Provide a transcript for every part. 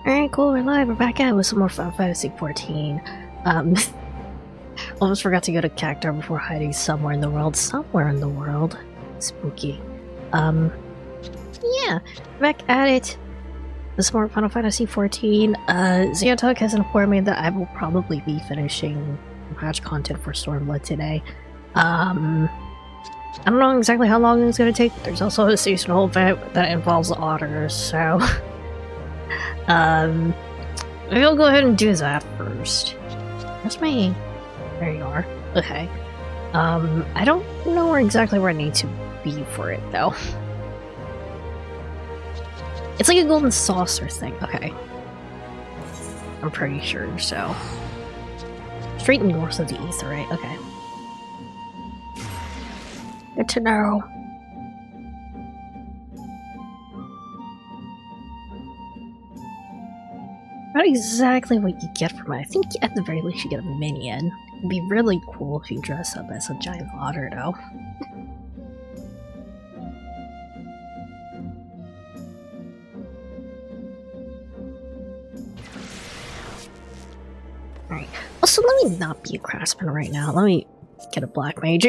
Alright, cool, we're live. We're back at it with some more Final Fantasy 14. Almost forgot to go to Cactar before hiding somewhere in the world. Somewhere in the world. Spooky. Yeah, back at it. This more Final Fantasy 14. Xeotug has informed me that I will probably be finishing patch content for Stormblood today. I don't know exactly how long it's gonna take. There's also a seasonal event that involves otters, so maybe I'll go ahead and do that first. Where's my... There you are. Okay. I don't know exactly where I need to be for it, though. It's like a golden saucer thing. Okay. I'm pretty sure, so... Straight north of the ether, right? Okay. Good to know. Not exactly what you get from it. I think at the very least you get a minion. It'd be really cool if you dress up as a giant otter, though. Alright. Also, let me not be a craftsman right now. Let me get a black mage.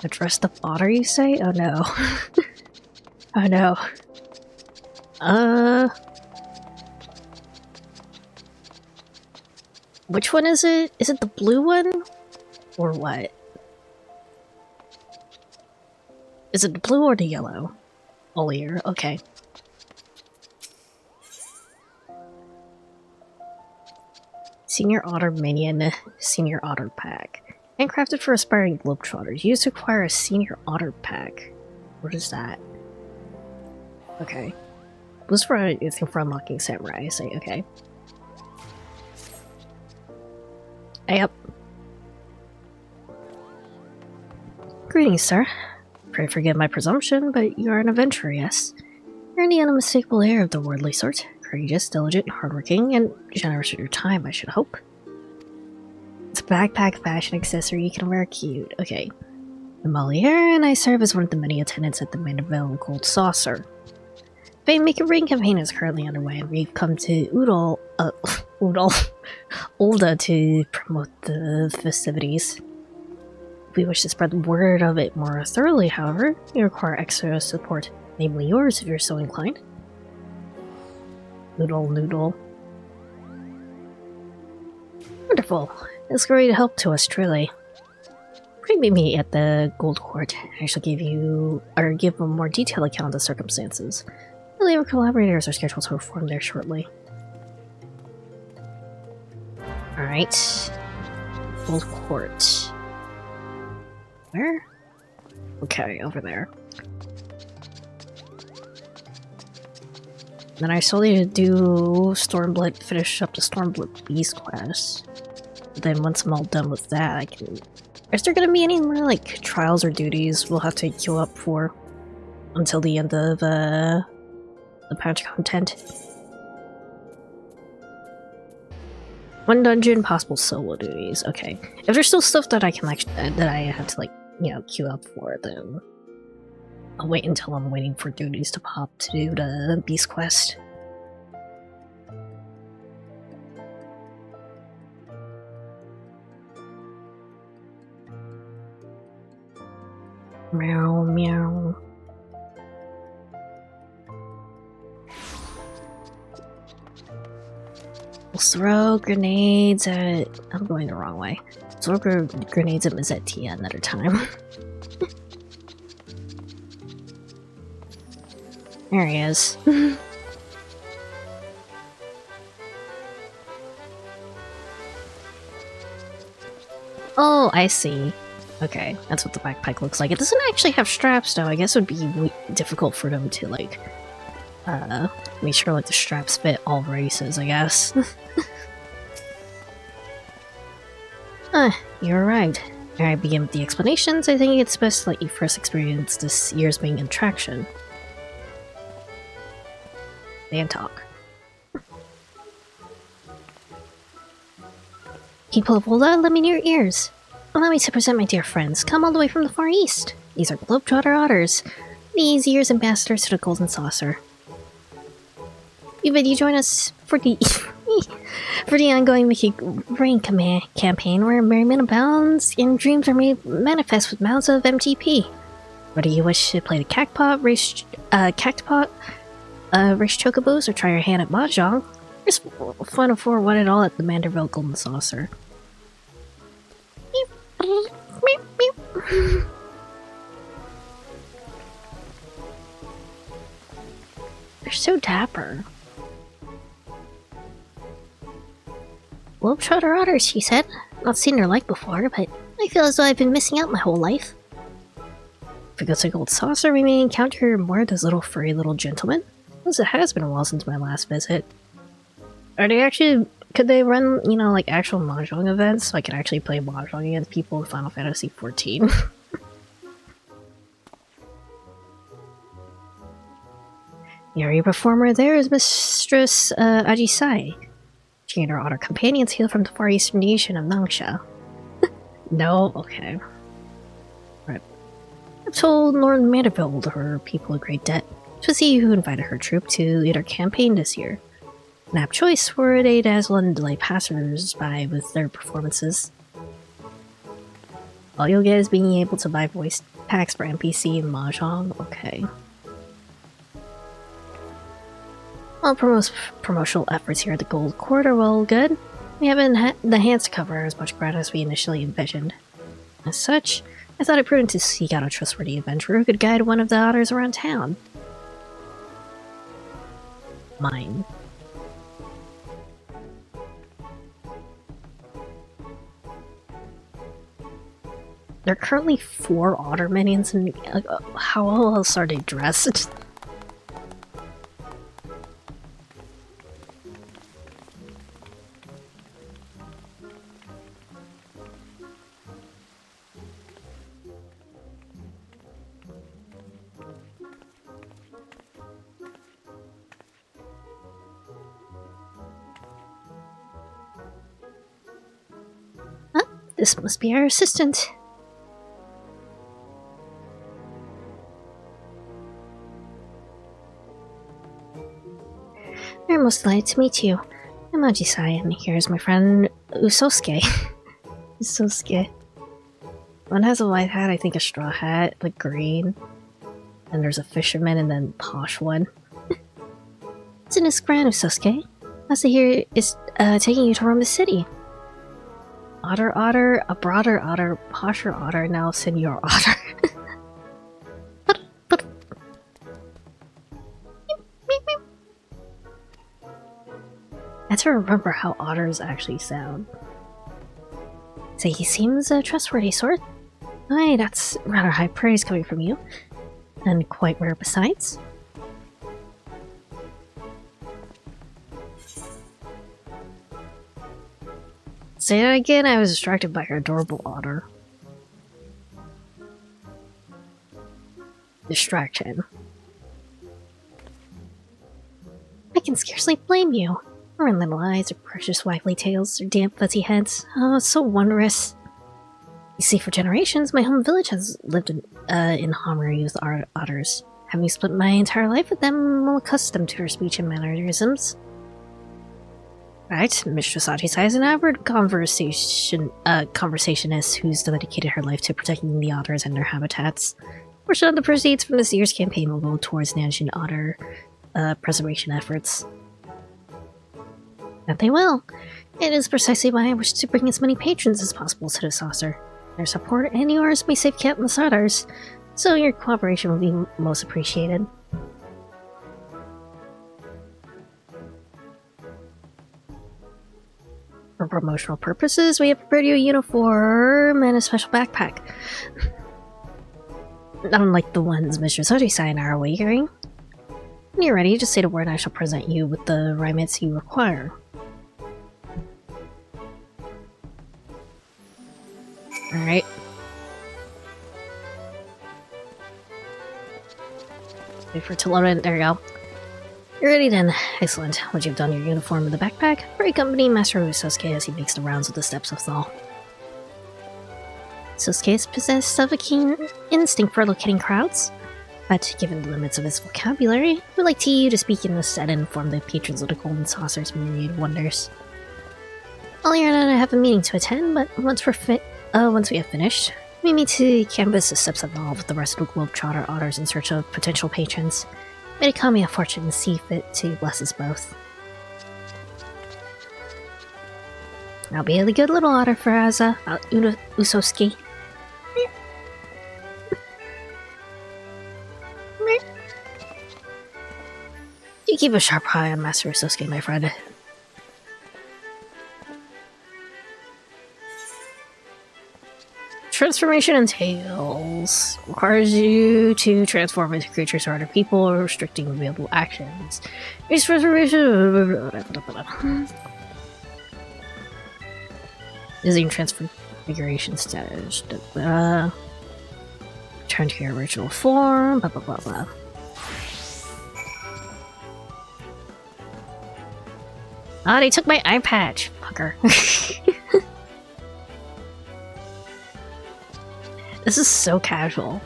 A dressed up otter, you say? Oh no. Oh no. Which one is it? Is it the blue one? Or what? Is it the blue or the yellow? Olier, okay. Senior Otter Minion, Senior Otter Pack. Handcrafted for aspiring globetrotters. Used to acquire a Senior Otter Pack. What is that? Okay. This for I think for unlocking Samurai, I say, okay. Yep. Greetings, sir. Pray forgive my presumption, but you are an adventurer, yes? You're the unmistakable heir of the worldly sort. Courageous, diligent, hardworking, and generous with your time, I should hope. It's a backpack fashion accessory you can wear cute. Okay. I'm Moliere, and I serve as one of the many attendants at the Mandeville Gold Saucer. Fame Make It Rain campaign is currently underway, and we've come to Ulda to promote the festivities. If we wish to spread the word of it more thoroughly, however, we require extra support, namely yours if you're so inclined. Noodle. Wonderful. It's great help to us, truly. Meet me at the Gold Court. I shall give a more detailed account of the circumstances. The labor collaborators are scheduled to perform there shortly. Alright. Gold Court. Where? Okay, over there. Then I still need to do Stormblood, finish up the Stormblood Beast quest. Then once I'm all done with that, I can... Is there gonna be any more, like, trials or duties we'll have to queue up for until the end of, the patch content? One dungeon, possible solo duties. Okay. If there's still stuff that I can actually, that I have to, like, you know, queue up for, then I'll wait until I'm waiting for duties to pop to do the Beast Quest. Meow, meow. We'll throw grenades at... I'm going the wrong way. Throw grenades at Mazzetia another time. There he is. Oh, I see. Okay, that's what the backpack looks like. It doesn't actually have straps, though. I guess it would be difficult for them to, like, make sure, like, the straps fit all races, I guess. You're right. Ere I begin with the explanations, I think it's best to let you first experience this year's main attraction. And talk. People of Ulda, let me near your ears. Allow me to present my dear friends, come all the way from the Far East. These are Globetrotter Otters. these year's ambassadors to the Golden Saucer. You join us for the for the ongoing Mickey Rain campaign, where merriment abounds and dreams are made manifest with mounds of MTP. Whether you wish to play the race chocobos, or try your hand at mahjong, there's fun for one and all at the Manderville Golden Saucer. They're so dapper. Globetrotter otters, she said. Not seen their like before, but I feel as though I've been missing out my whole life. If we go to Gold Saucer, we may encounter more of those little furry little gentlemen. Plus, it has been a while since my last visit. Are they actually... Could they run, you know, like actual mahjong events so I could actually play mahjong against people in Final Fantasy XIV? The area performer there is Mistress Ajisai. She and her otter companions hail from the far eastern nation of Nangsha. No? Okay. Right. I've told Lord Manderville her people a great debt. To see who invited her troop to lead our campaign this year. An apt choice for they dazzle and delight passers-by with their performances. All you'll get is being able to buy voice packs for NPC and mahjong. Okay. All promotional efforts here at the Gold Court are well good. We haven't the hands to cover as much ground as we initially envisioned. As such, I thought it prudent to seek out a trustworthy adventurer who could guide one of the otters around town. Mine. There are currently 4 otter minions, and how else are they dressed? This must be our assistant. We're most delighted to meet you. I'm Ajisai, and here's my friend Usosuke. Usosuke. One has a white hat, I think a straw hat, like green. And there's a fisherman and then posh one. It's in his grand, Usosuke. As I hear is taking you to roam the city. Otter, a broader otter, posher otter, now senior otter. I have to remember how otters actually sound. Say he seems a trustworthy sort. Aye, that's rather high praise coming from you. And quite rare besides. Say that again, I was distracted by her adorable otter. Distraction. I can scarcely blame you. Her little eyes, her precious wifely tails, her damp fuzzy heads. Oh, it's so wondrous. You see, for generations, my home village has lived in harmony with otters. Having spent my entire life with them, I'm well accustomed to their speech and mannerisms. Right, Mistress Ajisai is an avid conversationist who's dedicated her life to protecting the otters and their habitats. A portion of the proceeds from this year's campaign will go towards Nanshin otter preservation efforts. That they will. It is precisely why I wish to bring as many patrons as possible to the saucer. Their support and yours may save countless otters, so your cooperation will be most appreciated. For promotional purposes, we have prepared you a uniform and a special backpack. Unlike the ones Mistress Ajisai and I are wearing. When you're ready, just say the word and I shall present you with the raiments you require. Alright. Wait for it to load in. There you go. You're ready then. Excellent. Once you've done your uniform in the backpack, pray accompany Master Usosuke as he makes the rounds of the steps of Thal. Usosuke is possessed of a keen instinct for locating crowds. But given the limits of his vocabulary, we'd like you to speak in the set and inform the patrons of the Golden Saucer's myriad wonders. Earlier and I have a meeting to attend, but once we have finished, we meet to canvass the steps involved with the rest of the Globetrotter otters in search of potential patrons. May it call me a fortune and see fit to bless us both. I'll be a good little otter for Usoski. You keep a sharp eye on Master Usoski, my friend. Transformation entails requires you to transform into creatures or other people, restricting available actions. Its transformation. Using transfiguration status. Return to your original form. Blah blah blah blah. Ah, they took my eye patch, fucker. This is so casual.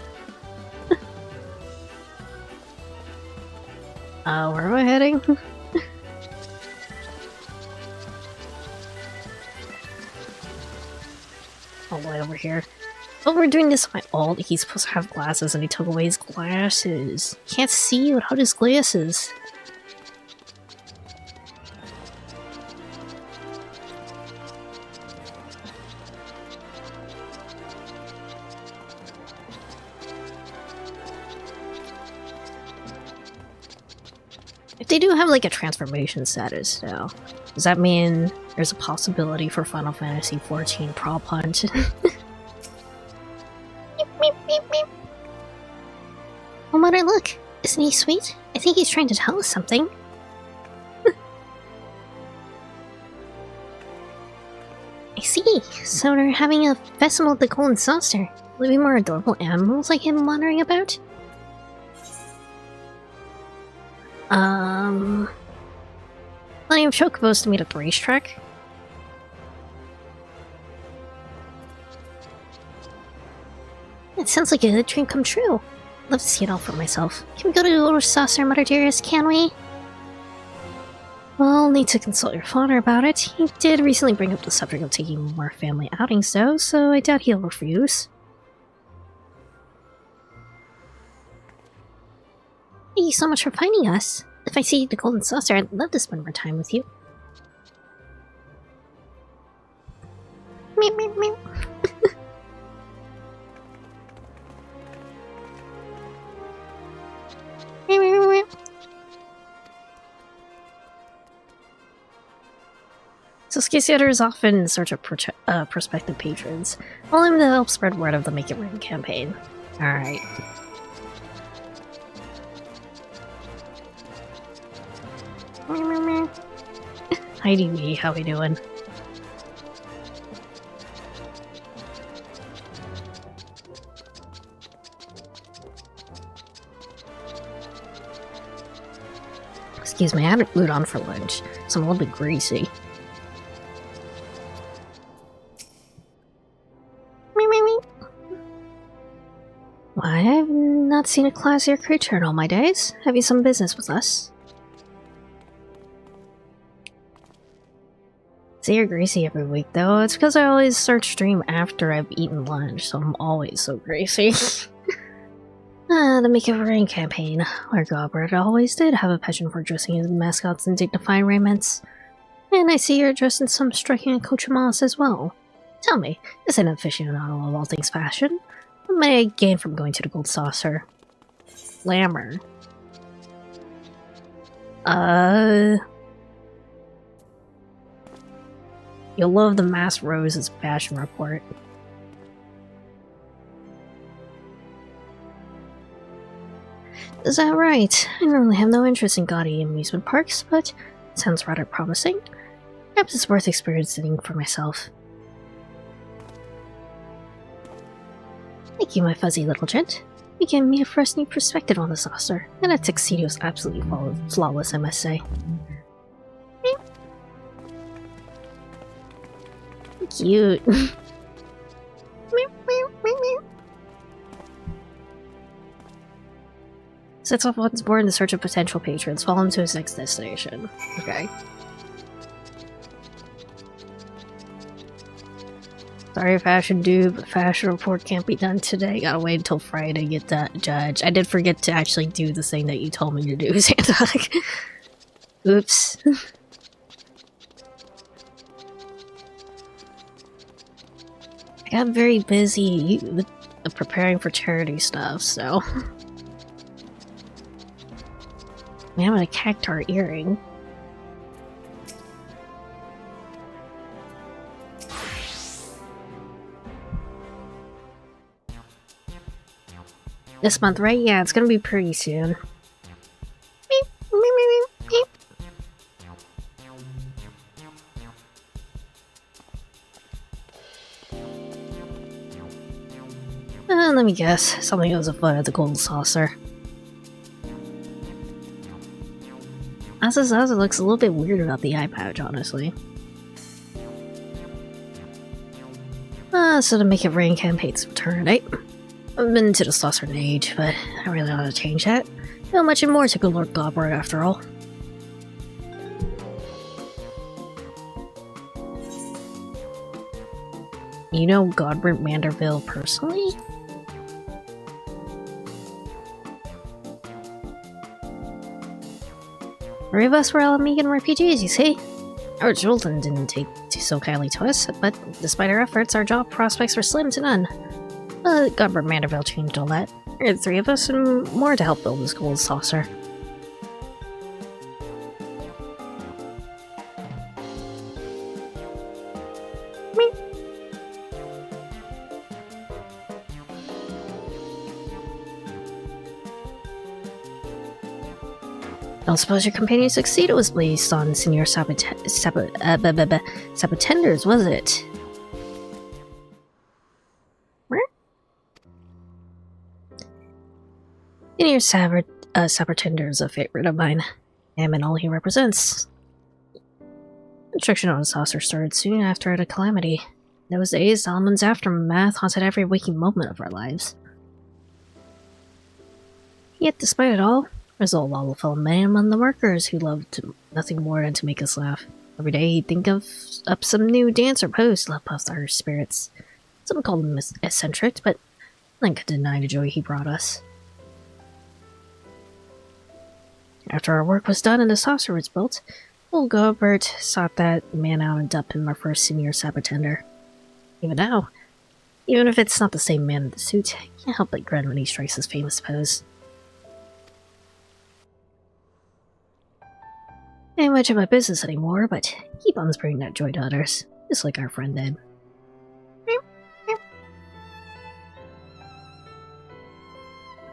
Where am I heading? All the way over here. Oh, we're doing this on my alt. He's supposed to have glasses and he took away his glasses. Can't see without his glasses. If they do have like a transformation status though, does that mean there's a possibility for Final Fantasy XIV Prop Hunt? Oh, Mother, look! Isn't he sweet? I think he's trying to tell us something. I see. So they're having a festival at the Golden Saucer. Will there be more adorable animals like him wandering about? Plenty of chocobos to meet at the racetrack. It sounds like a good dream come true. I'd love to see it all for myself. Can we go to the Golden Saucer, Mother Dearest, can we? Well, I'll need to consult your father about it. He did recently bring up the subject of taking more family outings though, so I doubt he'll refuse. Thank you so much for finding us. If I see the Golden Saucer, I'd love to spend more time with you. Meow, meow, meow. Meow, meow, meow. So Skisiator is often in search of prospective patrons. I'll aim to help spread word of the Make It Rain campaign. Alright. Heidi me, how we doing? Excuse me, I had food on for lunch, so I'm a little bit greasy. Why, I've not seen a classier creature in all my days. Have you some business with us? See, you're greasy every week, though. It's because I always start stream after I've eaten lunch, so I'm always so greasy. The Make It Rain campaign. Our Gobbert always did have a passion for dressing his mascots in dignified raiments. And I see you're dressed in some striking accoutrements as well. Tell me, as an aficionado of all things fashion, what may I gain from going to the Gold Saucer? Glamour. You'll love the Masked Rose's fashion report. Is that right? I normally have no interest in gaudy amusement parks, but it sounds rather promising. Perhaps it's worth experiencing for myself. Thank you, my fuzzy little gent. You gave me a fresh new perspective on the saucer, and that tuxedo is absolutely flawless, I must say. Cute. Sets off once more in the search of potential patrons. Follow him to his next destination. Okay. Sorry, Fashion Dude, but fashion report can't be done today. Gotta wait until Friday to get that judged. I did forget to actually do the thing that you told me to do, Santa. Oops. I got very busy with preparing for charity stuff, so... I have a cactar earring. This month, right? Yeah, it's gonna be pretty soon. Let me guess. Something was afoot at the Golden Saucer. Asazaza looks a little bit weird about the eye patch, honestly. So to make it rain campaign's return, I've been to the saucer an age, but I really ought to change that. Not much more to good Lord Godward after all. You know Godward Manderville personally? Three of us were Alamigan refugees, you see. Our children didn't take so kindly to us, but despite our efforts, our job prospects were slim to none. But Godward Manderville changed all that. There are three of us and more to help build this gold saucer. Don't suppose your companion succeeded was based on Senior Sabotenders, was it? Senior Sabotender is a favorite of mine. Him and all he represents. Construction on the saucer started soon after the calamity. Those days, Solomon's aftermath haunted every waking moment of our lives. Yet, despite it all, there's a lawful fellow man among the workers who loved nothing more than to make us laugh. Every day he'd think of up some new dance or pose to uplift our spirits. Some called him eccentric, but none could deny the joy he brought us. After our work was done and the saucer was built, old Gobert sought that man out and dubbed him our first Senior Sabotender. Even now, even if it's not the same man in the suit, I can't help but grin when he strikes his famous pose. Ain't much of my business anymore, but keep on spreading that joy to others, just like our friend did.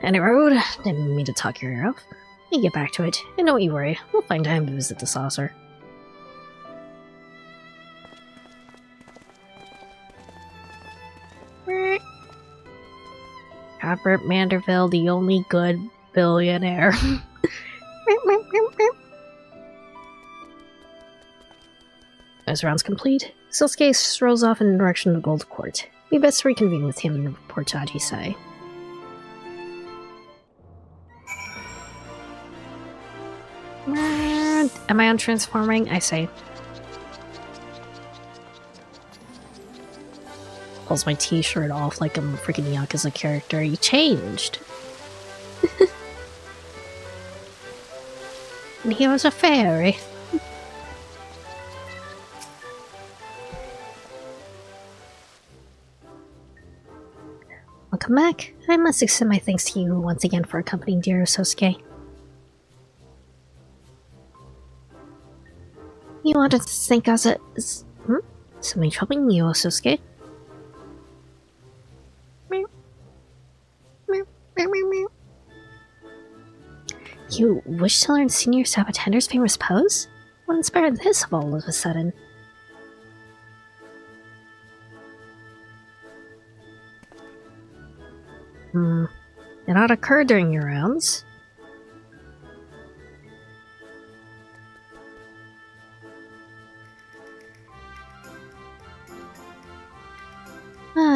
Any road, didn't mean to talk your ear off. You get back to it, and don't you worry, we'll find time to visit the saucer. Robert Manderville, the only good billionaire. As rounds complete, Silsuke strolls off in the direction of the Gold Court. We best reconvene with him and report to Ajisai. Am I on transforming? I say. Pulls my t-shirt off like I'm a freaking Yakuza character. You changed! And he was a fairy. Welcome back. I must extend my thanks to you once again for accompanying dear Sosuke. You wanted to thank us at... Something troubling you, Sosuke? You wish to learn Senior Sabotender's famous pose? What inspired this all of a sudden? It not occur during your rounds.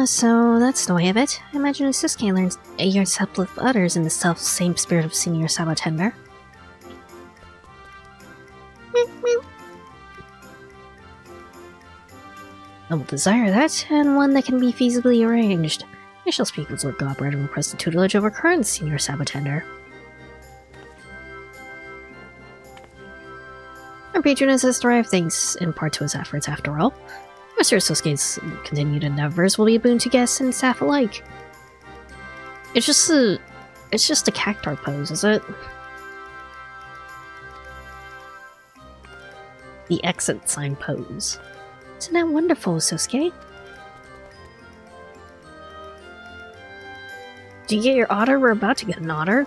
So that's the way of it. I imagine Sasuke learns to uplift others in the same spirit of Senior Sabotender. I will desire that, and one that can be feasibly arranged. I shall speak with Lord Godbread and request the tutelage of our current Senior Sabotender. Our patroness has thrived thanks in part to his efforts, after all. Master Sasuke's continued endeavors will be a boon to guests and staff alike. It's just a cactar pose, is it? The exit sign pose. Isn't that wonderful, Sasuke? Did you get your otter? We're about to get an otter.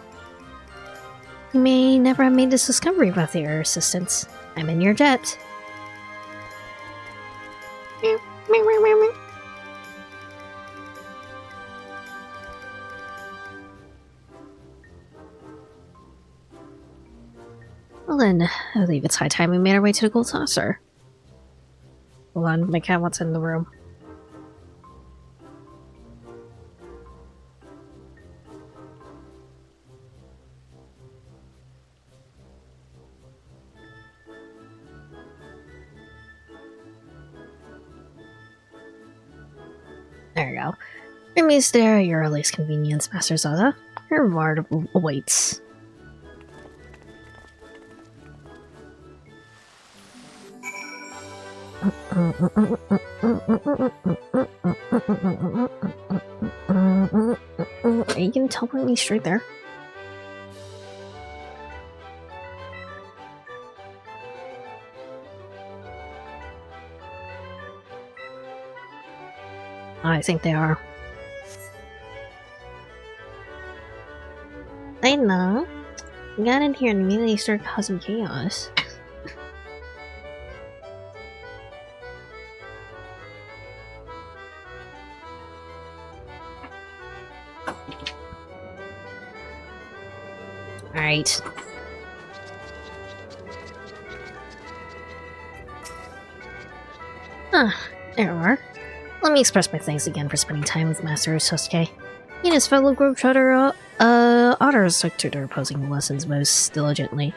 You may never have made this discovery without your assistance. I'm in your debt. Well then, I believe it's high time we made our way to the Gold Saucer. Hold on, my cat wants in the room. There you go. Remains there at your earliest convenience, Master Zaza. Your reward awaits. Are you gonna teleport me straight there? I think they are. I know. We got in here and immediately started causing chaos. Alright. There we are. Let me express my thanks again for spending time with Master Sasuke. He and his fellow Globetrotter otters took to their opposing lessons most diligently.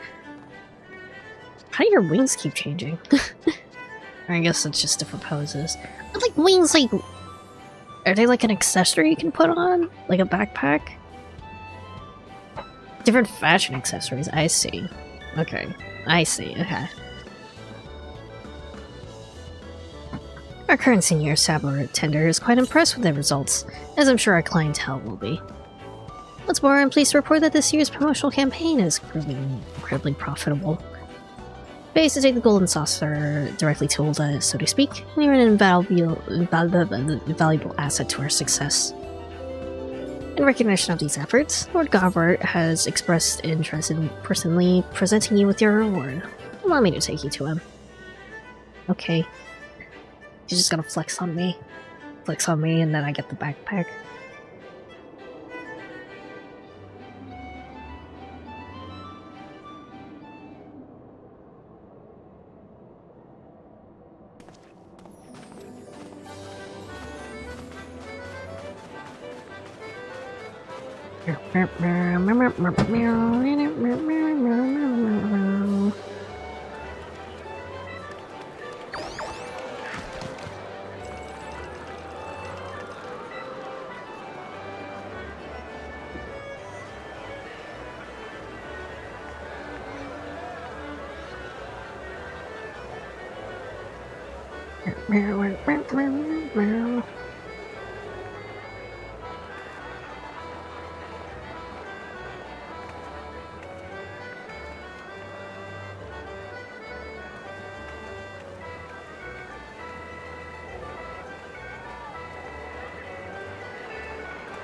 How do your wings keep changing? I guess it's just different poses. But like wings, like... Are they like an accessory you can put on? Like a backpack? Different fashion accessories, I see. Okay, I see, okay. Our current Senior Sabotender is quite impressed with the results, as I'm sure our clientele will be. What's more, I'm pleased to report that this year's promotional campaign is proving incredibly profitable. Pays to take the golden saucer directly to Ulda, so to speak, and you're an invaluable asset to our success. In recognition of these efforts, Lord Godbert has expressed interest in personally presenting you with your reward. Allow me to take you to him. Okay. He's just gonna flex on me. Flex on me, and then I get the backpack.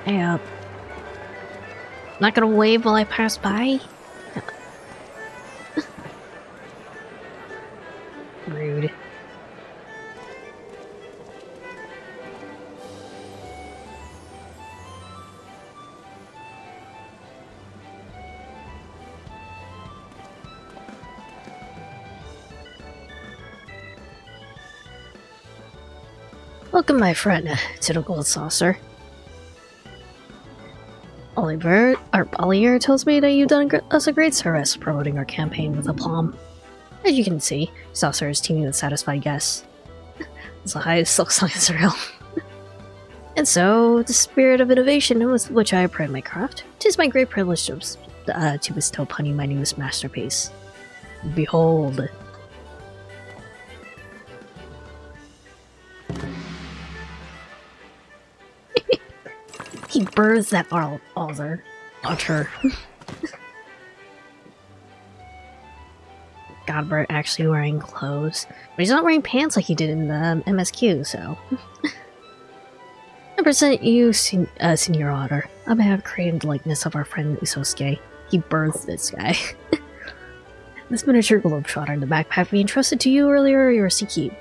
Hey up. Not gonna wave while I pass by? Rude. Welcome, my friend, to the Gold Saucer. Oliver tells me that you've done us a great service promoting our campaign with aplomb. As you can see, Saucer is teeming with satisfied guests. It's the highest silk song in Israel. And so, the spirit of innovation with which I pride my craft, 'tis my great privilege to bestow upon you my newest masterpiece. Behold. He birthed that otter. Godbert actually wearing clothes. But he's not wearing pants like he did in the MSQ, so... I present you, Senior Otter. I have created the likeness of our friend Usosuke. He birthed this guy. This miniature globetrotter in the backpack we entrusted to you earlier, yours to keep.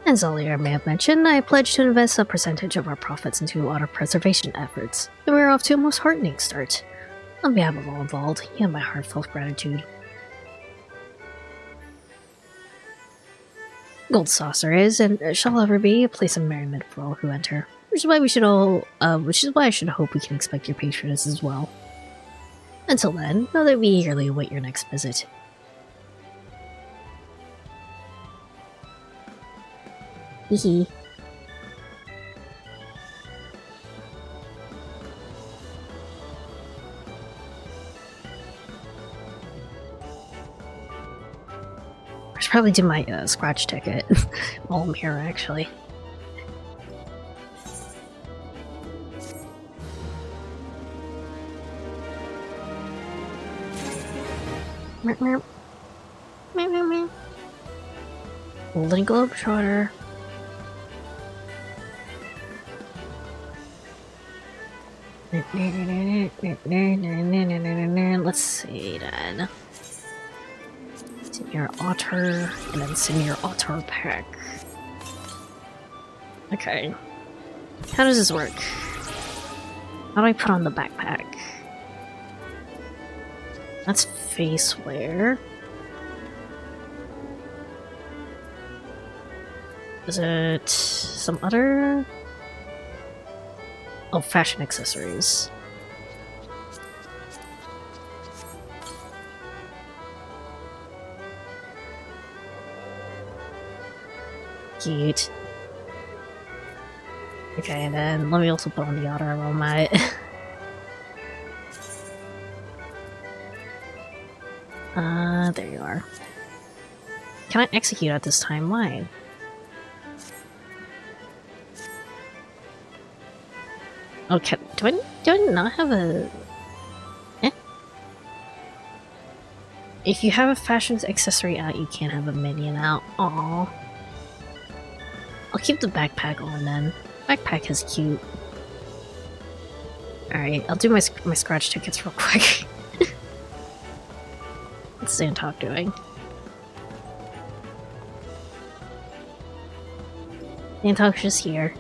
As Oliver may have mentioned, I pledge to invest a percentage of our profits into water preservation efforts, and we're off to a most heartening start. On behalf of all involved, you have my heartfelt gratitude. Gold Saucer is, and shall ever be, a place of merriment for all who enter, which is why I should hope we can expect your patronage as well. Until then, know that we eagerly await your next visit. Hehe. I should probably do my scratch ticket while I'm here, actually. Golden Globetrotter. Let's see then. Senior Otter, and then Senior Otter Pack. Okay. How does this work? How do I put on the backpack? That's face wear. Is it some other? Oh, fashion accessories. Cute. Okay, and then let me also put on the otter aromat. There you are. Can I execute at this time? Why? Okay, do I not have a... Eh? If you have a fashion accessory out, you can't have a minion out. Aww. I'll keep the backpack on then. Backpack is cute. Alright, I'll do my scratch tickets real quick. What's Zantok doing? Zantok's just here.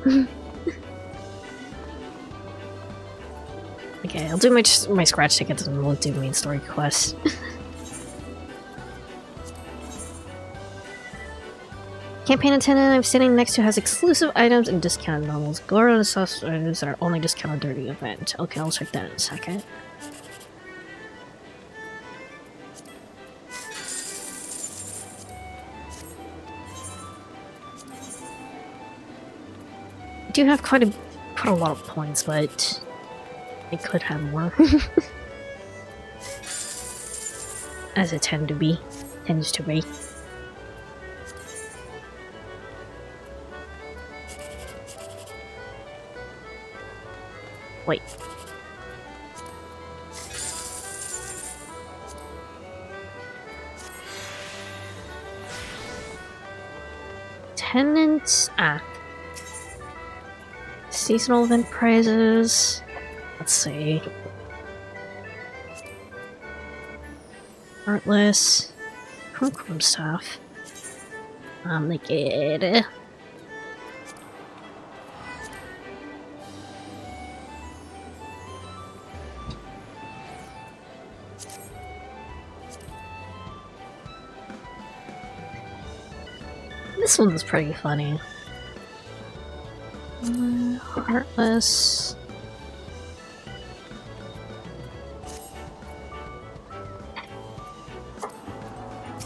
Okay, I'll do my scratch tickets and we'll do main story quest. Campaign attendant I'm standing next to has exclusive items and discounted normals. Go around the sauce items that are only discounted during the event. Okay, I'll check that in a second. I do have quite a lot of points, but I could have more. As it tends to be. Wait. Tenants. Seasonal event prizes. Let's see. Heartless. Chrome stuff. Naked. This one's pretty funny. Heartless.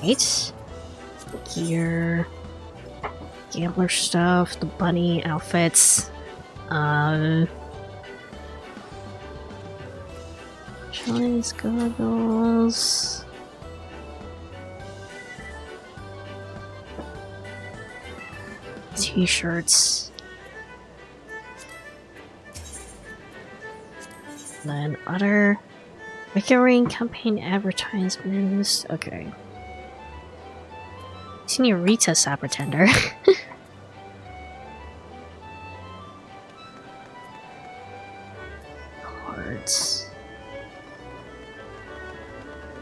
Right. Gear. Gambler stuff, the bunny outfits. Chinese goggles. T-shirts. Then other recurring campaign advertisements. Okay. Senorita Sabertender. Cards.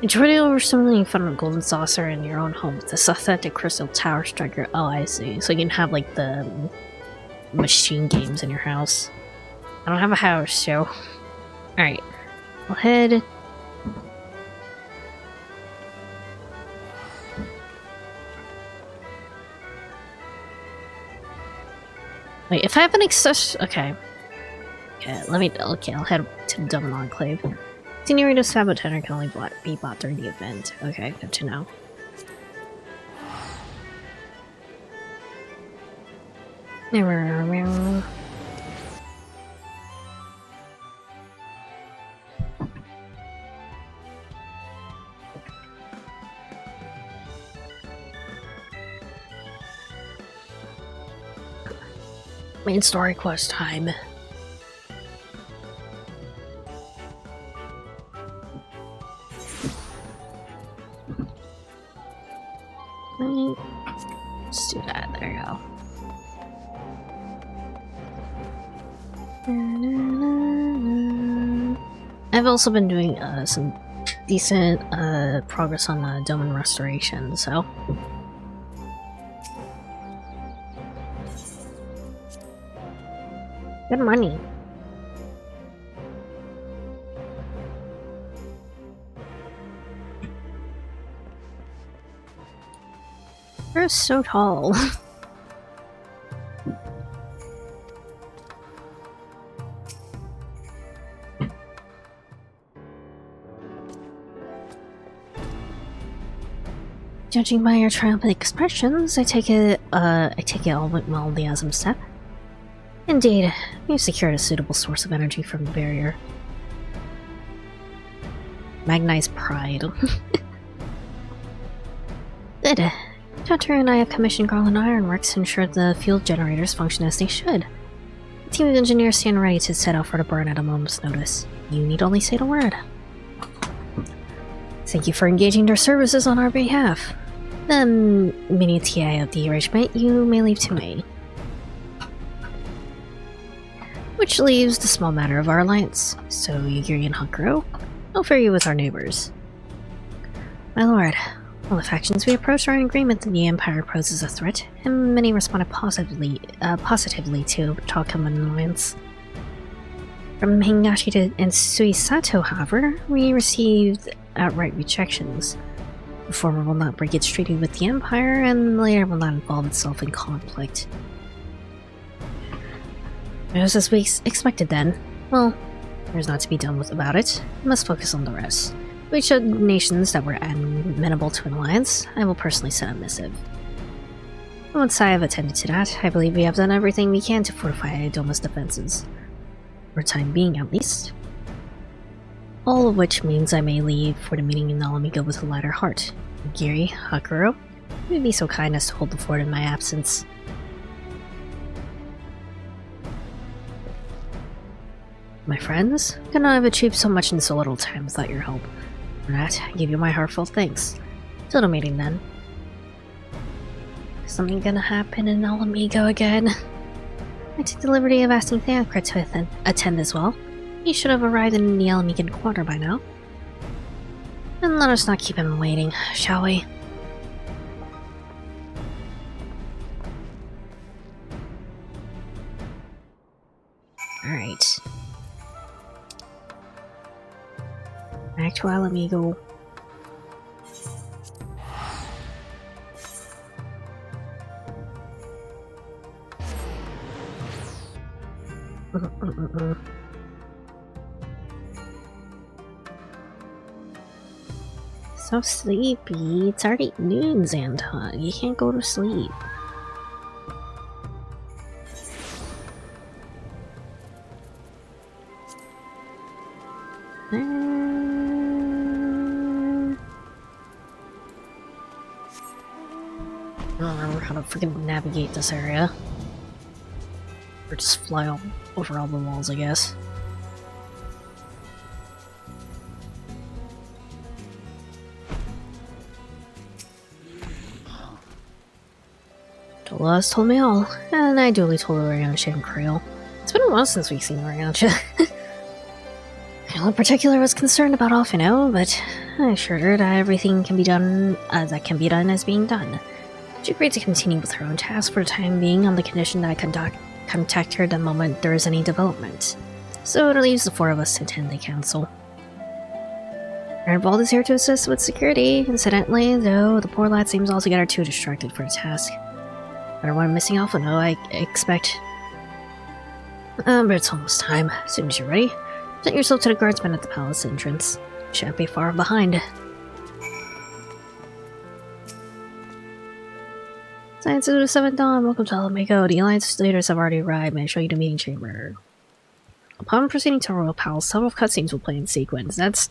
Enjoy over something fun with golden saucer in your own home with this authentic crystal tower striker. Oh, I see. So you can have like the machine games in your house. I don't have a house, so alright. We'll head. Wait, if I have an access. Okay. Okay, I'll head to the Dublin Enclave. Senorita Saboteur can only be bought during the event. Okay, good to know. Main story quest time. Let's do that. There you go. I've also been doing some decent progress on the domain restoration, so. Good money. You're so tall. Judging by your triumphant expressions, I take it all went well in the Asm step. Indeed, we've secured a suitable source of energy from the barrier. Magnized pride. Good. Hunter and I have commissioned Garland Ironworks to ensure the fuel generators function as they should. The team of engineers stand ready to set out for the burn at a moment's notice. You need only say the word. Thank you for engaging their services on our behalf. The minutiae of the arrangement you may leave to me. Which leaves the small matter of our alliance. So, Yugiri and Hunkro, I'll fare you with our neighbors. My lord, all the factions we approach are in agreement that the Empire poses a threat, and many responded positively to talk of an alliance. From Hingashi and Suisato, however, we received outright rejections. The former will not break its treaty with the Empire, and the latter will not involve itself in conflict. It was as we expected then. Well, there's not to be done about it. We must focus on the rest. To each of the nations that were amenable to an alliance, I will personally send a missive. Once I have attended to that, I believe we have done everything we can to fortify Doma's defenses. For the time being, at least. All of which means I may leave for the meeting in Alamigo with a lighter heart. Giri, Hakuro, you would be so kind as to hold the fort in my absence. My friends, could not have achieved so much in so little time without your help. For that, I give you my heartfelt thanks. Till the meeting then. Is something gonna happen in Alamigo again? I took the liberty of asking Theocrat to attend as well. He should have arrived in the Alamigan quarter by now. And let us not keep him waiting, shall we? Alright. Back to Alamigo. So sleepy. It's already noon, Xanta. You can't go to sleep. I don't remember how to freaking navigate this area. Or just fly over all the walls, I guess. Dolores told me all, and I duly told Oriancha and Creel. It's been a while since we've seen Oriancha. In particular, I was concerned about Alphino, but I assured her that everything can be done as being done. She agreed to continue with her own tasks for the time being on the condition that I contact her the moment there is any development. So it leaves the four of us to attend the council. Arnvald is here to assist with security. Incidentally, though, the poor lad seems altogether too distracted for the task. I don't want him missing Alphino, I expect. But it's almost time. As soon as you're ready, present yourself to the guardsmen at the palace entrance. Shan't be far behind. Science of the 7th Dawn, welcome to Alamigo. The Alliance leaders have already arrived. May I show you the meeting chamber? Upon proceeding to Royal Palace, several cutscenes will play in sequence. That's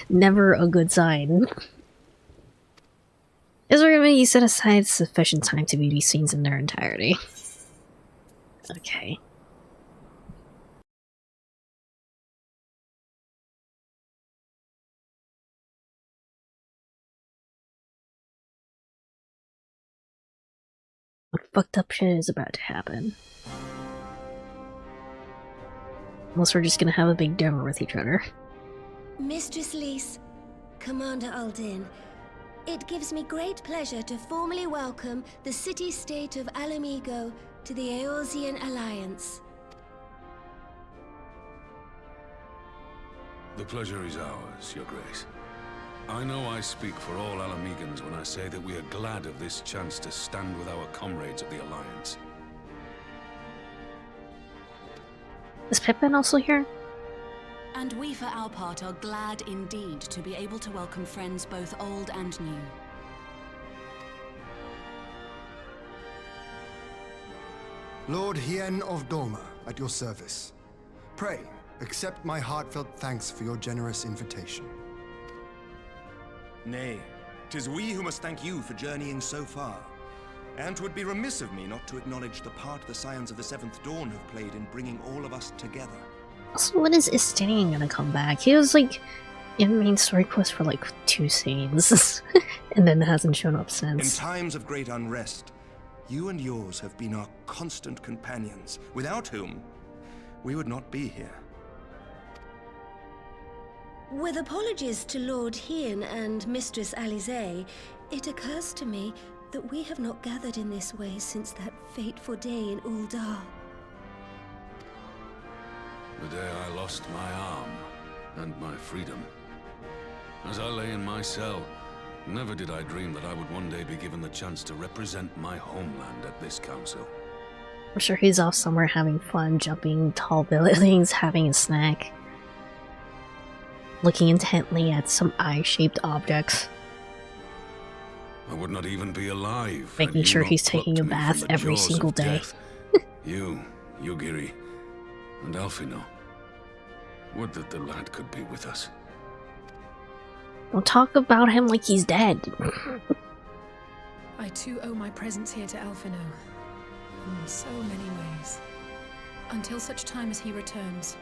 never a good sign. Is there you set aside sufficient time to view these scenes in their entirety? Okay. What fucked up shit is about to happen? Unless we're just gonna have a big dinner with each other. Mistress Lys, Commander Aldin, it gives me great pleasure to formally welcome the city-state of Alamigo to the Eorzean Alliance. The pleasure is ours, Your Grace. I know I speak for all Alamegans when I say that we are glad of this chance to stand with our comrades of the Alliance. Is Pippin also here? And we for our part are glad indeed to be able to welcome friends both old and new. Lord Hien of Doma, at your service. Pray, accept my heartfelt thanks for your generous invitation. Nay, 'tis we who must thank you for journeying so far. And 'twould be remiss of me not to acknowledge the part the Scions of the 7th Dawn have played in bringing all of us together. Also, when is Istinian gonna come back? He was like in main story quest for like 2 scenes, and then hasn't shown up since. In times of great unrest, you and yours have been our constant companions, without whom we would not be here. With apologies to Lord Hien and Mistress Alize, it occurs to me that we have not gathered in this way since that fateful day in Uldar. The day I lost my arm and my freedom. As I lay in my cell, never did I dream that I would one day be given the chance to represent my homeland at this council. I'm sure he's off somewhere having fun, jumping tall buildings, having a snack, looking intently at some eye-shaped objects. I would not even be alive. Making sure he's taking a bath every single day. You, Yugiri, and Alphino. Would that the lad could be with us. Don't talk about him like he's dead. I too owe my presence here to Alphino. In so many ways. Until such time as he returns,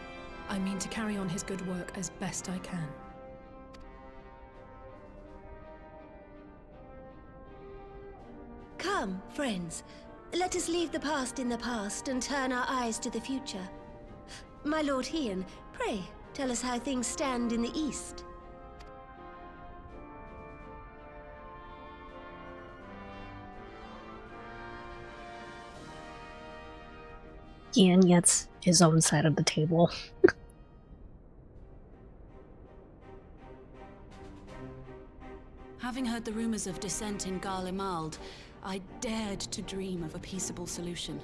I mean to carry on his good work as best I can. Come, friends. Let us leave the past in the past and turn our eyes to the future. My Lord Hien, pray, tell us how things stand in the East. Hien gets his own side of the table. Having heard the rumors of dissent in Garlemald, I dared to dream of a peaceable solution.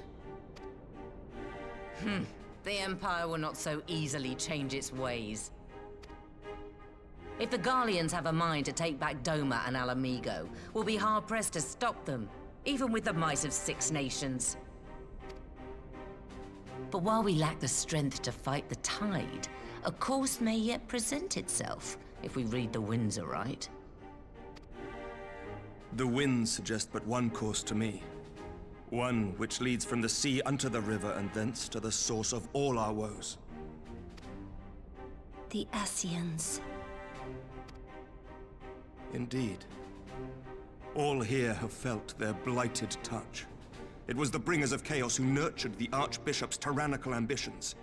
The Empire will not so easily change its ways. If the Garleans have a mind to take back Doma and Alamigo, we'll be hard-pressed to stop them, even with the might of 6 nations. But while we lack the strength to fight the tide, a course may yet present itself, if we read the winds aright. The winds suggest but one course to me. One which leads from the sea unto the river and thence to the source of all our woes. The Ascians. Indeed. All here have felt their blighted touch. It was the bringers of chaos who nurtured the Archbishop's tyrannical ambitions.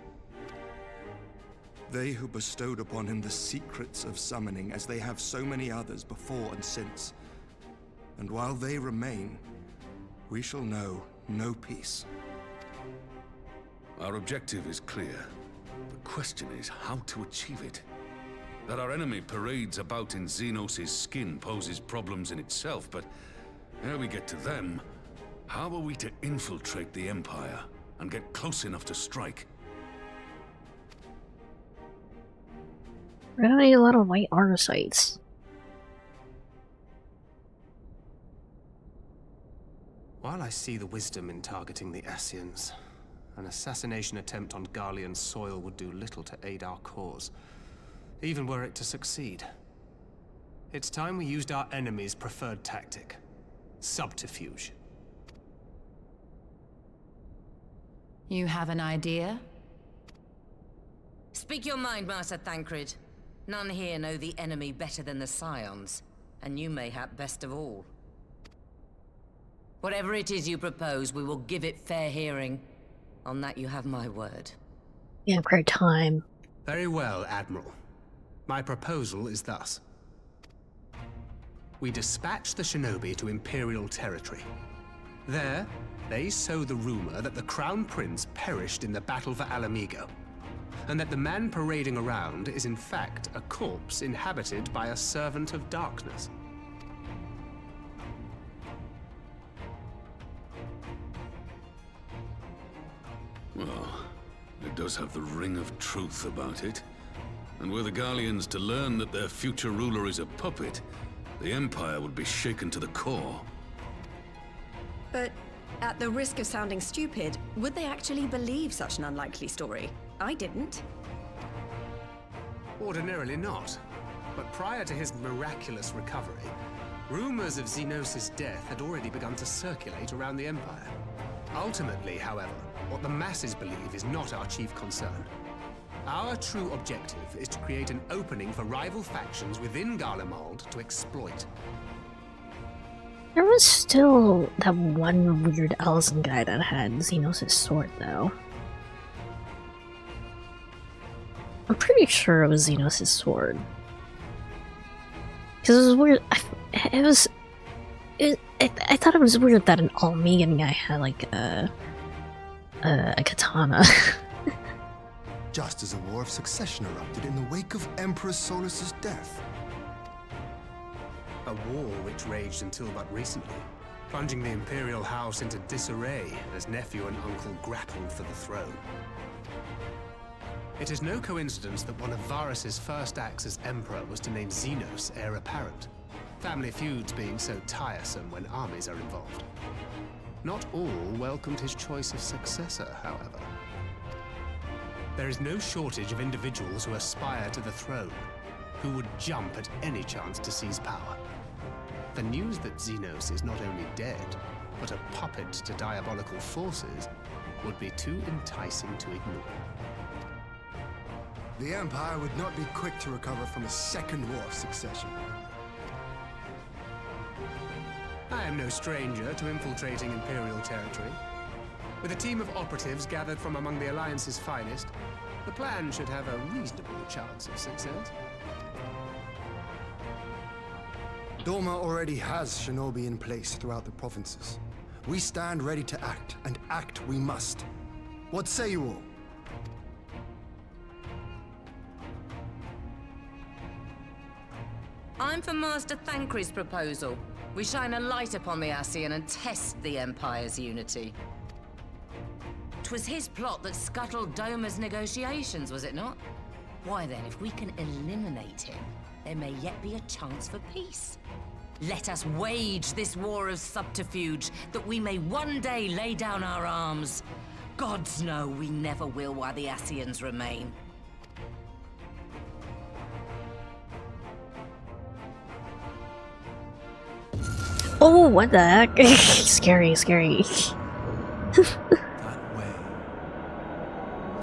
They who bestowed upon him the secrets of summoning, as they have so many others before and since. And while they remain, we shall know no peace. Our objective is clear. The question is how to achieve it. That our enemy parades about in Xenos' skin poses problems in itself, but ere we get to them, how are we to infiltrate the Empire and get close enough to strike? We're gonna need a lot of white artesites. While I see the wisdom in targeting the Ascians, an assassination attempt on Garlean soil would do little to aid our cause, even were it to succeed. It's time we used our enemy's preferred tactic: subterfuge. You have an idea? Speak your mind, Master Thancred. None here know the enemy better than the Scions, and you mayhap best of all. Whatever it is you propose, we will give it fair hearing. On that you have my word. Yeah, great time. Very well, Admiral. My proposal is thus. We dispatch the shinobi to Imperial territory. There, they sow the rumor that the Crown Prince perished in the battle for Alamigo, and that the man parading around is in fact a corpse inhabited by a servant of darkness. Well, it does have the ring of truth about it. And were the Garleans to learn that their future ruler is a puppet, the Empire would be shaken to the core. But at the risk of sounding stupid, would they actually believe such an unlikely story? I didn't. Ordinarily not. But prior to his miraculous recovery, rumors of Xenos' death had already begun to circulate around the Empire. Ultimately, however, what the masses believe is not our chief concern. Our true objective is to create an opening for rival factions within Garlemald to exploit. There was still that one weird Allison guy that had Xenos' sword, though. I'm pretty sure it was Xenos' sword. Because it was weird. I thought it was weird that an Almegan guy had like a katana. Just as a war of succession erupted in the wake of Emperor Solus's death. A war which raged until but recently, plunging the Imperial House into disarray as nephew and uncle grappled for the throne. It is no coincidence that one of Varus's first acts as Emperor was to name Xenos heir apparent, family feuds being so tiresome when armies are involved. Not all welcomed his choice of successor, however. There is no shortage of individuals who aspire to the throne, who would jump at any chance to seize power. The news that Xenos is not only dead, but a puppet to diabolical forces would be too enticing to ignore. The Empire would not be quick to recover from a second war of succession. I am no stranger to infiltrating Imperial territory. With a team of operatives gathered from among the Alliance's finest, the plan should have a reasonable chance of success. Doma already has shinobi in place throughout the provinces. We stand ready to act, and act we must. What say you all? I'm for Master Thancred's proposal. We shine a light upon the Ascian and test the Empire's unity. was his plot that scuttled Doma's negotiations, was it not? Why then, if we can eliminate him, there may yet be a chance for peace. Let us wage this war of subterfuge, that we may one day lay down our arms. Gods know we never will while the Ascians remain. Oh, what the heck? Scary, scary. That way.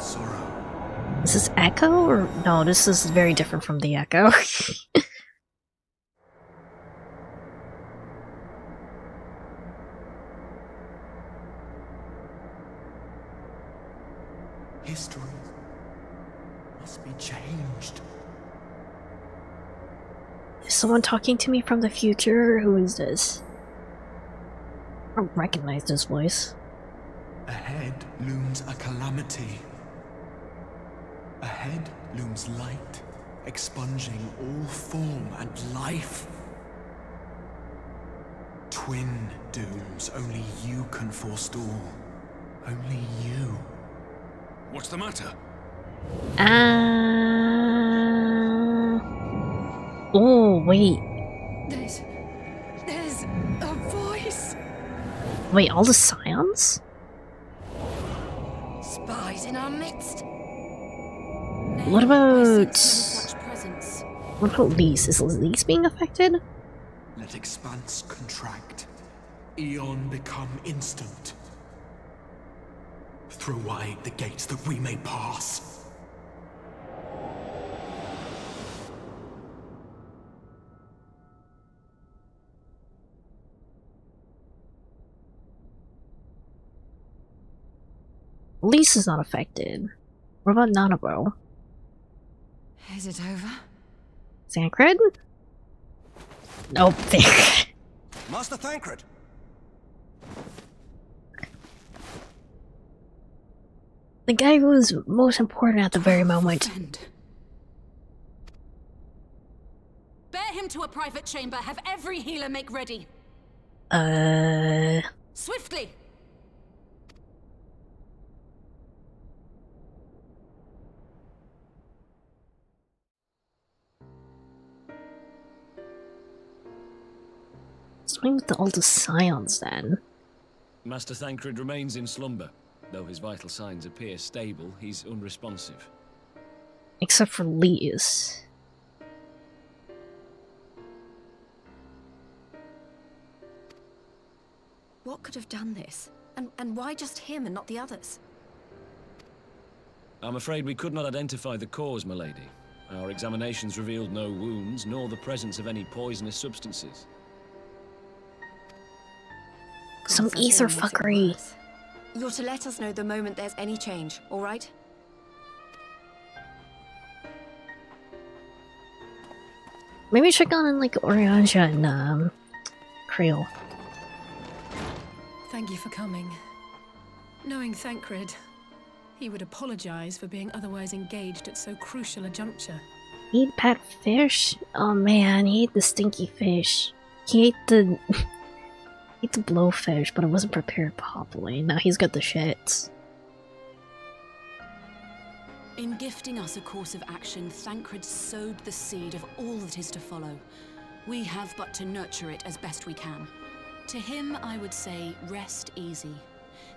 Sorrow. Is this Echo? Or no, this is very different from the Echo. History must be changed. Is someone talking to me from the future? Who is this? I don't recognize this voice. Ahead looms a calamity. Ahead looms light, expunging all form and life. Twin dooms only you can forestall. Only you. What's the matter? Oh, wait. There's a voice. Wait, all the Scions? Spies in our midst. What about... Such presence. What about Lise? Is Lise being affected? Let expanse contract. Eon become instant. Throw wide the gates that we may pass. Lise is not affected. What about Nanabo? Is it over? Thancred? Nope. Master Thancred! The guy who was most important at the very moment. Friend. Bear him to a private chamber. Have every healer make ready. Swiftly! Swing with all the Scions then. Master Thancred remains in slumber. Though his vital signs appear stable, he's unresponsive. Except for Lise. What could have done this? And why just him and not the others? I'm afraid we could not identify the cause, my lady. Our examinations revealed no wounds, nor the presence of any poisonous substances. Some Constantine ether makes it fuckery. worse. You're to let us know the moment there's any change, all right? Maybe check on like Orianja and Creole. Thank you for coming. Knowing Thancred, he would apologize for being otherwise engaged at so crucial a juncture. He ate bad fish? Oh man, he ate the stinky fish. He ate the ate the blowfish, but it wasn't prepared properly. Now he's got the shits. In gifting us a course of action, Thancred sowed the seed of all that is to follow. We have but to nurture it as best we can. To him, I would say, rest easy,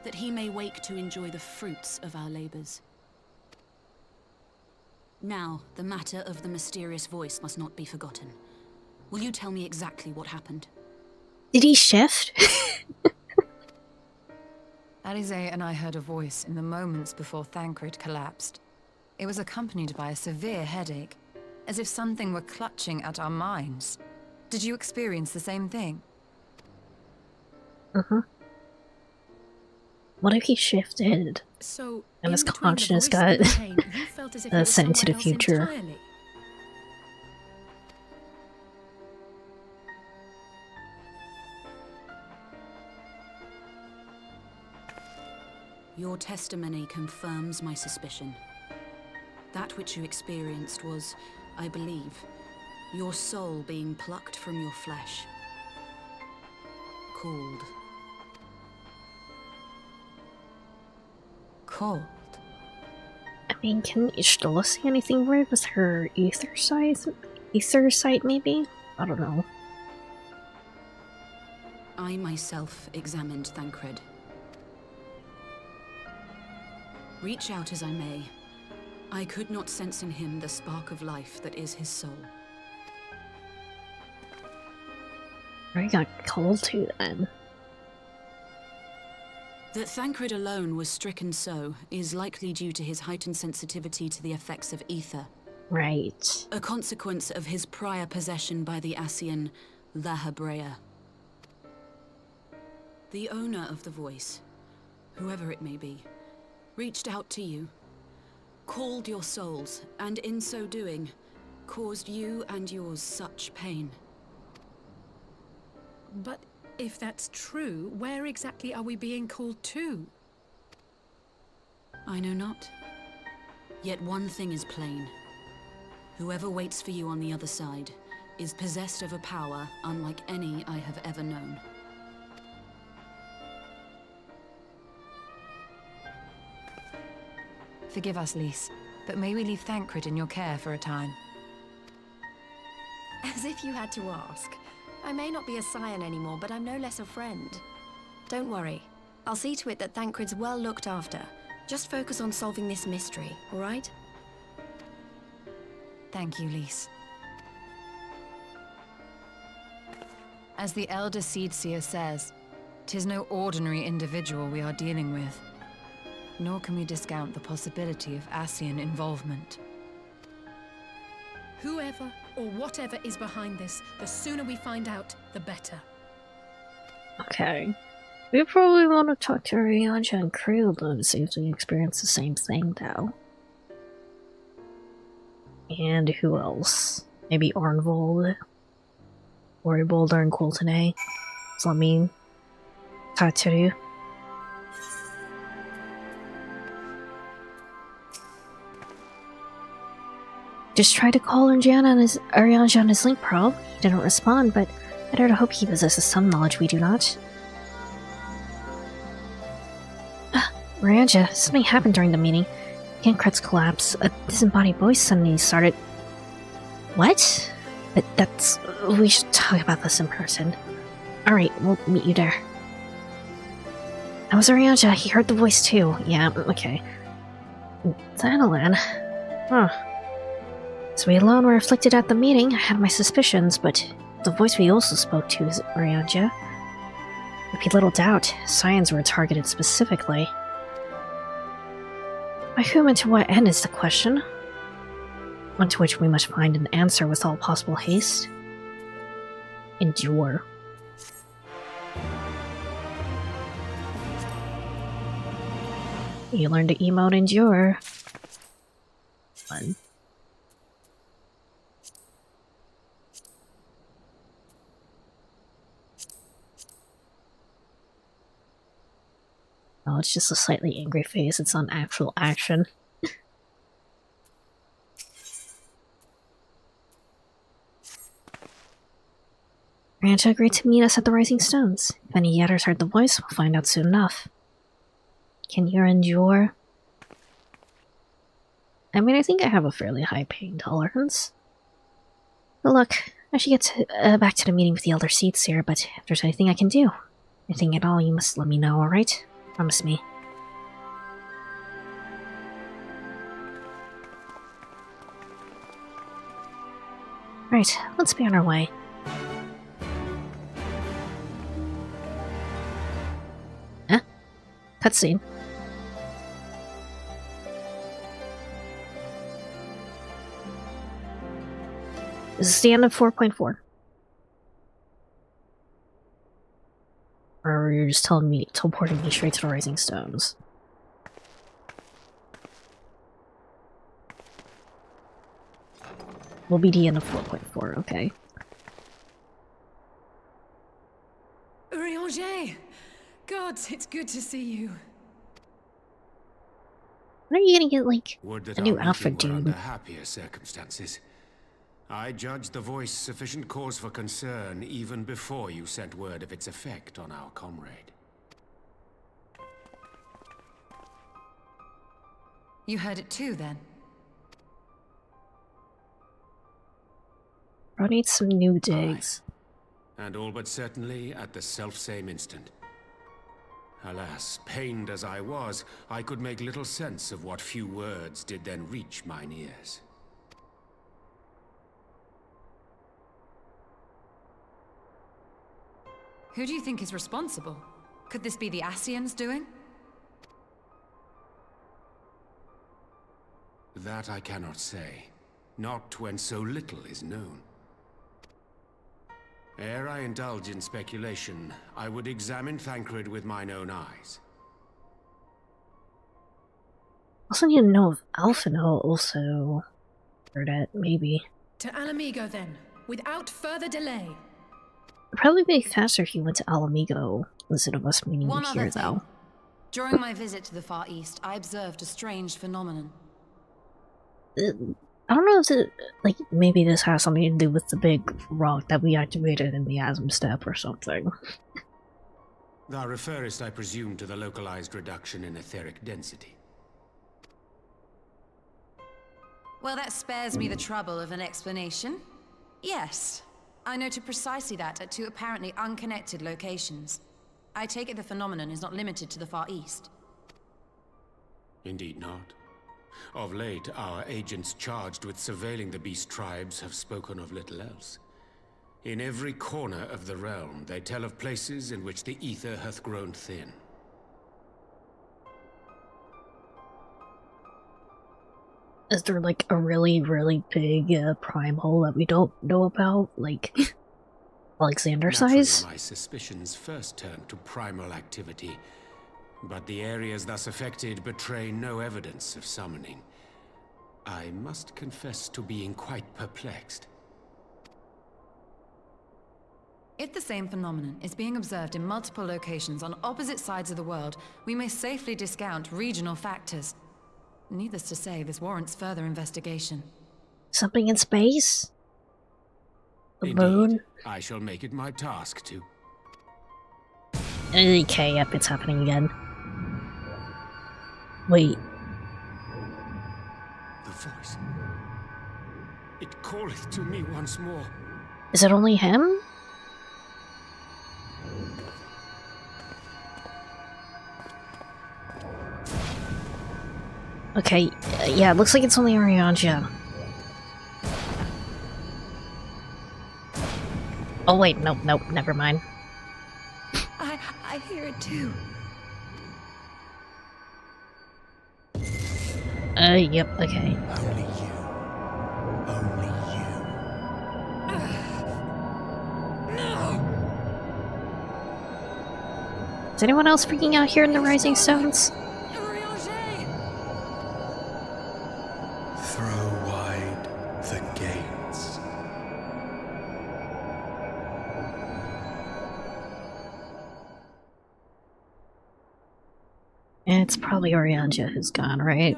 that he may wake to enjoy the fruits of our labors. Now, the matter of the mysterious voice must not be forgotten. Will you tell me exactly what happened? Did he shift? Alisaie and I heard a voice in the moments before Thancred collapsed. It was accompanied by a severe headache, as if something were clutching at our minds. Did you experience the same thing? What if he shifted? So, And his in between the consciousness voice and got the pain, you felt as if it was sent into the somewhere else future. entirely. Your testimony confirms my suspicion. That which you experienced was, I believe, your soul being plucked from your flesh. Called cold. I mean, can Ishtola see anything weird with her ether sight, maybe? I don't know. I myself examined Thancred. Reach out as I may, I could not sense in him the spark of life that is his soul. I got cold too then. That Thancred alone was stricken so is likely due to his heightened sensitivity to the effects of ether. Right. A consequence of his prior possession by the Ascian La Hebrea. The owner of the voice, whoever it may be, reached out to you, called your souls, and in so doing, caused you and yours such pain. But if that's true, where exactly are we being called to? I know not. Yet one thing is plain. Whoever waits for you on the other side is possessed of a power unlike any I have ever known. Forgive us, Lys, but may we leave Thancred in your care for a time? As if you had to ask. I may not be a scion anymore, but I'm no less a friend. Don't worry. I'll see to it that Thancred's well looked after. Just focus on solving this mystery, all right? Thank you, Lys. As the Elder Seedseer says, 'tis no ordinary individual we are dealing with. Nor can we discount the possibility of Ascian involvement. Whoever or whatever is behind this, the sooner we find out, the better. Okay. We probably want to talk to Arianja and Creel to see if they experience the same thing, though. And who else? Maybe Arnvold? Oribold and Coltonay? So let me talk to you. Just tried to call Arianja on his link probe. He didn't respond, but I dare to hope he possesses some knowledge we do not. Arianja, something happened during the meeting. Thancred's collapse. A disembodied voice suddenly started... What? But that's... We should talk about this in person. Alright, we'll meet you there. That was Arianja. He heard the voice too. Yeah, okay. Thanalan. Huh. So we alone were afflicted at the meeting. I had my suspicions, but the voice we also spoke to is Arianja. There'd be little doubt, Scions were targeted specifically. By whom and to what end is the question? One to which we must find an answer with all possible haste. Endure. You learn to emote Endure. Fun. Oh, it's just a slightly angry face. It's not actual action. Ranta agreed to meet us at the Rising Stones. If any Yetters heard the voice, we'll find out soon enough. Can you endure? I mean, I think I have a fairly high pain tolerance. But look, I should get back to the meeting with the Elder Seedseer, but if there's anything I can do, anything at all, you must let me know, alright? Promise me. Right, let's be on our way. Huh? Cutscene. This is the end of 4.4. Or you're just teleporting me straight to the Rising Stones. Will be the end of 4.4, okay. Urianger! Gods, it's good to see you. When are you gonna get, like, Would that a new our outfit, meeting were dude? under happier circumstances. I judged the voice sufficient cause for concern even before you sent word of its effect on our comrade. You heard it too, then? I need some new digs. And all but certainly at the selfsame instant. Alas, pained as I was, I could make little sense of what few words did then reach mine ears. Who do you think is responsible? Could this be the Ascians doing? That I cannot say. Not when so little is known. Ere I indulge in speculation, I would examine Thancred with mine own eyes. Also need to know if Alphino also heard it, maybe. To Alamigo, then, without further delay. It'd probably be faster if he went to Alamigo instead of us meeting One here, other thing. though. During my visit to the Far East, I observed a strange phenomenon. I don't know if it, like, maybe this has something to do with the big rock that we activated in the Asm Step or something. Thou referrest, I presume, to the localized reduction in etheric density. Well, that spares me the trouble of an explanation. Yes, I noted precisely that at two apparently unconnected locations. I take it the phenomenon is not limited to the Far East. Indeed not. Of late, our agents charged with surveilling the beast tribes have spoken of little else. In every corner of the realm, they tell of places in which the ether hath grown thin. Is there, like, a really, really big prime hole that we don't know about? Like, Alexander size? Naturally, my suspicions first turned to primal activity, but the areas thus affected betray no evidence of summoning. I must confess to being quite perplexed. If the same phenomenon is being observed in multiple locations on opposite sides of the world, we may safely discount regional factors. Needless to say, this warrants further investigation. Something in space? The Indeed, moon? I shall make it my task to. Okay, yep, it's happening again. Wait. The voice. It calleth to me once more. Is it only him? Okay, yeah, it looks like it's only Arianja. Oh wait, nope, never mind. I hear it too. Yep, okay. Only you. Only you. No! Is anyone else freaking out here in the Rising Stones? Throw wide the gates. It's probably Orianja who's gone, right?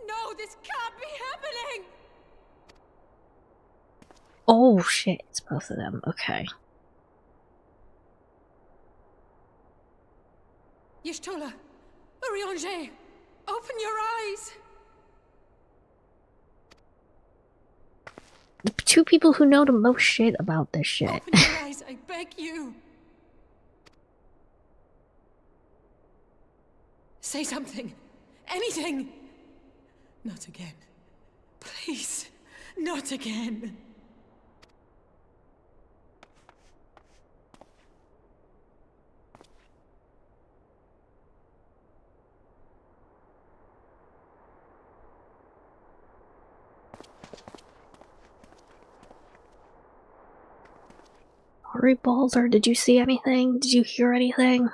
No, this can't be happening! Oh shit, it's both of them, okay. Y'shtola! Urianger! Open your eyes! The two people who know the most shit about this shit. Open your eyes, I beg you! Say something! Anything! Not again. Please, not again. Sorry, Balder, did you see anything? Did you hear anything?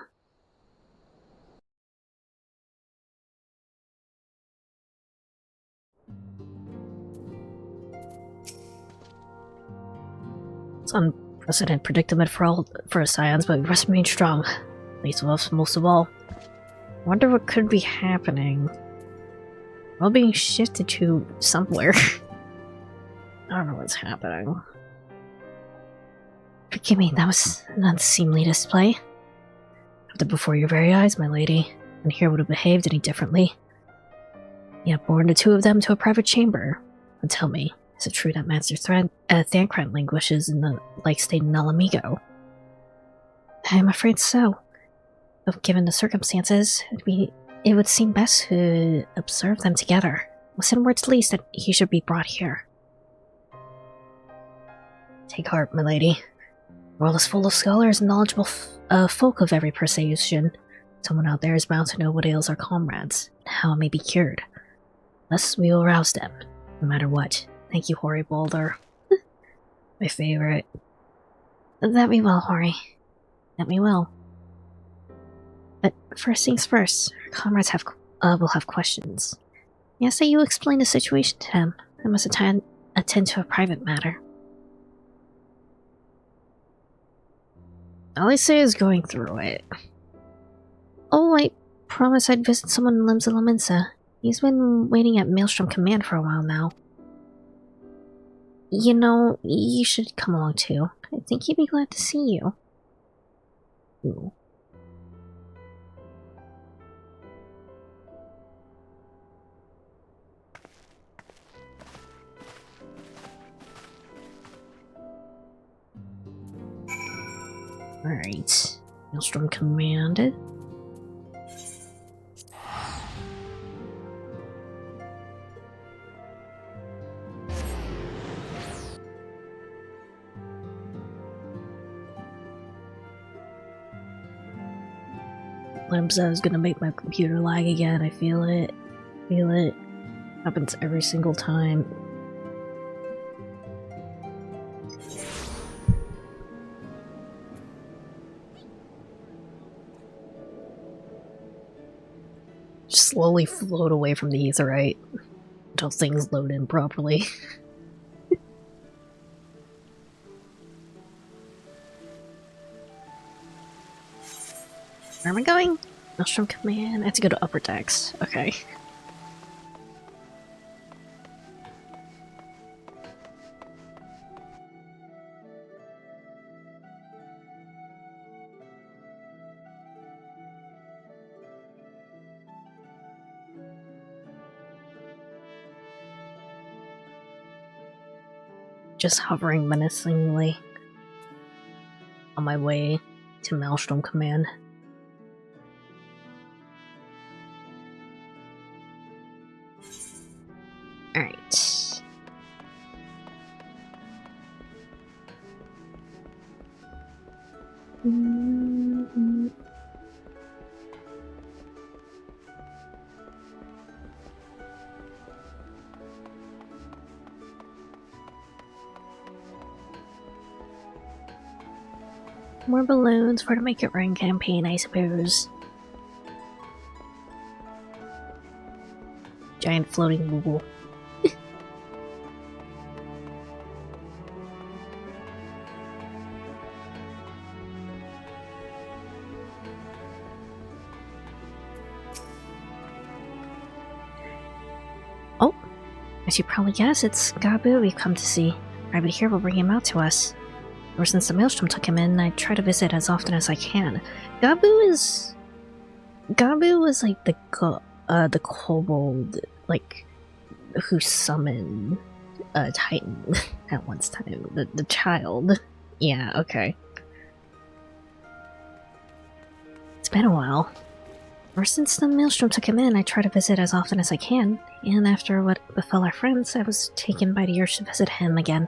It's unprecedented predicament for a science, but we must remain strong. Least of us, most of all. I wonder what could be happening. We're all being shifted to somewhere. I don't know what's happening. Forgive me, that was an unseemly display. Happened before your very eyes, my lady, and here would have behaved any differently. You have borne the two of them to a private chamber. And tell me, is it true that Master Thancred languishes in the like state in Alamigo? I am afraid so. But given the circumstances, it would seem best to observe them together. Within words least that he should be brought here. Take heart, my lady. The world is full of scholars and knowledgeable folk of every persuasion. Someone out there is bound to know what ails our comrades, and how it may be cured. Thus we will rouse them, no matter what. Thank you, Hoary Boulder. My favorite. That we will, Hoary. That we will. But first things first, our comrades will have questions. Yes, that you explain the situation to them. I must attend to a private matter. All I say is going through it. Oh, I promised I'd visit someone in Limsa Laminsa. He's been waiting at Maelstrom Command for a while now. You know, you should come along too. I think he'd be glad to see you. Ooh. Alright. Maelstrom Command. Limsa is gonna make my computer lag again. I feel it. Feel it. Happens every single time. Just slowly float away from the aetheryte until things load in properly. Where am I going? Maelstrom Command. I have to go to upper decks. Okay. Just hovering menacingly on my way to Maelstrom Command. Alright. More balloons for the Make It Rain campaign, I suppose. Giant floating bubble. Oh, as you probably guess, it's Gabu we've come to see. Rabbit here will bring him out to us. Ever since the Maelstrom took him in, I try to visit as often as I can. Gabu is like the kobold, like, who summoned a Titan at one time. The child. Yeah, okay. It's been a while. Ever since the Maelstrom took him in, I try to visit as often as I can, and after what befell our friends, I was taken by the urge to visit him again.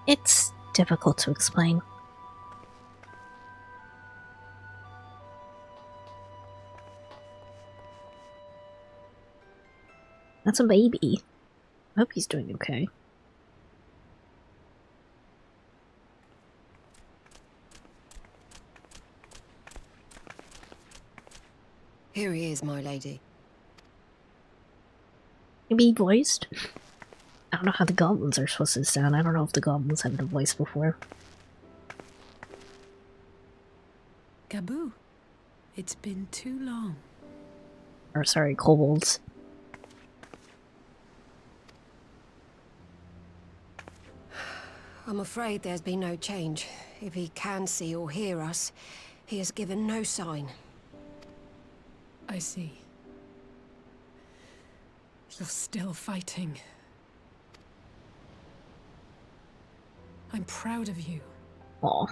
It's difficult to explain. That's a baby. I hope he's doing okay. Here he is, my lady. Maybe voiced? I don't know how the goblins are supposed to sound. I don't know if the goblins had the voice before. Gabu, it's been too long. Or sorry, kobolds. I'm afraid there's been no change. If he can see or hear us, he has given no sign. I see. You're still fighting. I'm proud of you. Aw.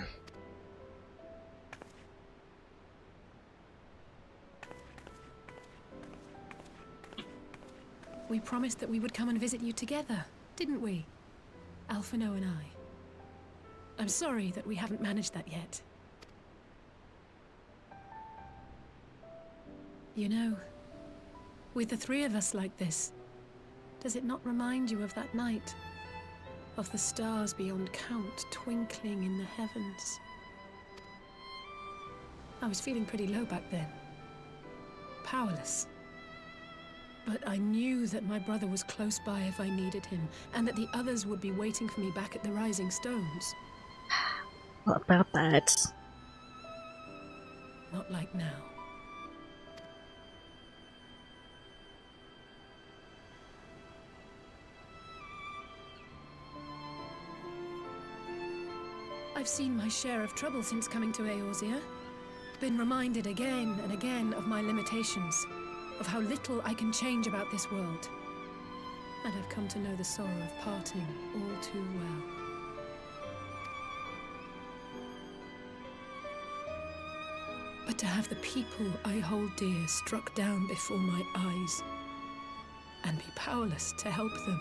We promised that we would come and visit you together, didn't we? Alphino and I. I'm sorry that we haven't managed that yet. You know, with the three of us like this, does it not remind you of that night? Of the stars beyond count twinkling in the heavens? I was feeling pretty low back then. Powerless. But I knew that my brother was close by if I needed him, and that the others would be waiting for me back at the Rising Stones. What about that? Not like now. I've seen my share of trouble since coming to Eorzea. Been reminded again and again of my limitations, of how little I can change about this world. And I've come to know the sorrow of parting all too well. But to have the people I hold dear struck down before my eyes, and be powerless to help them,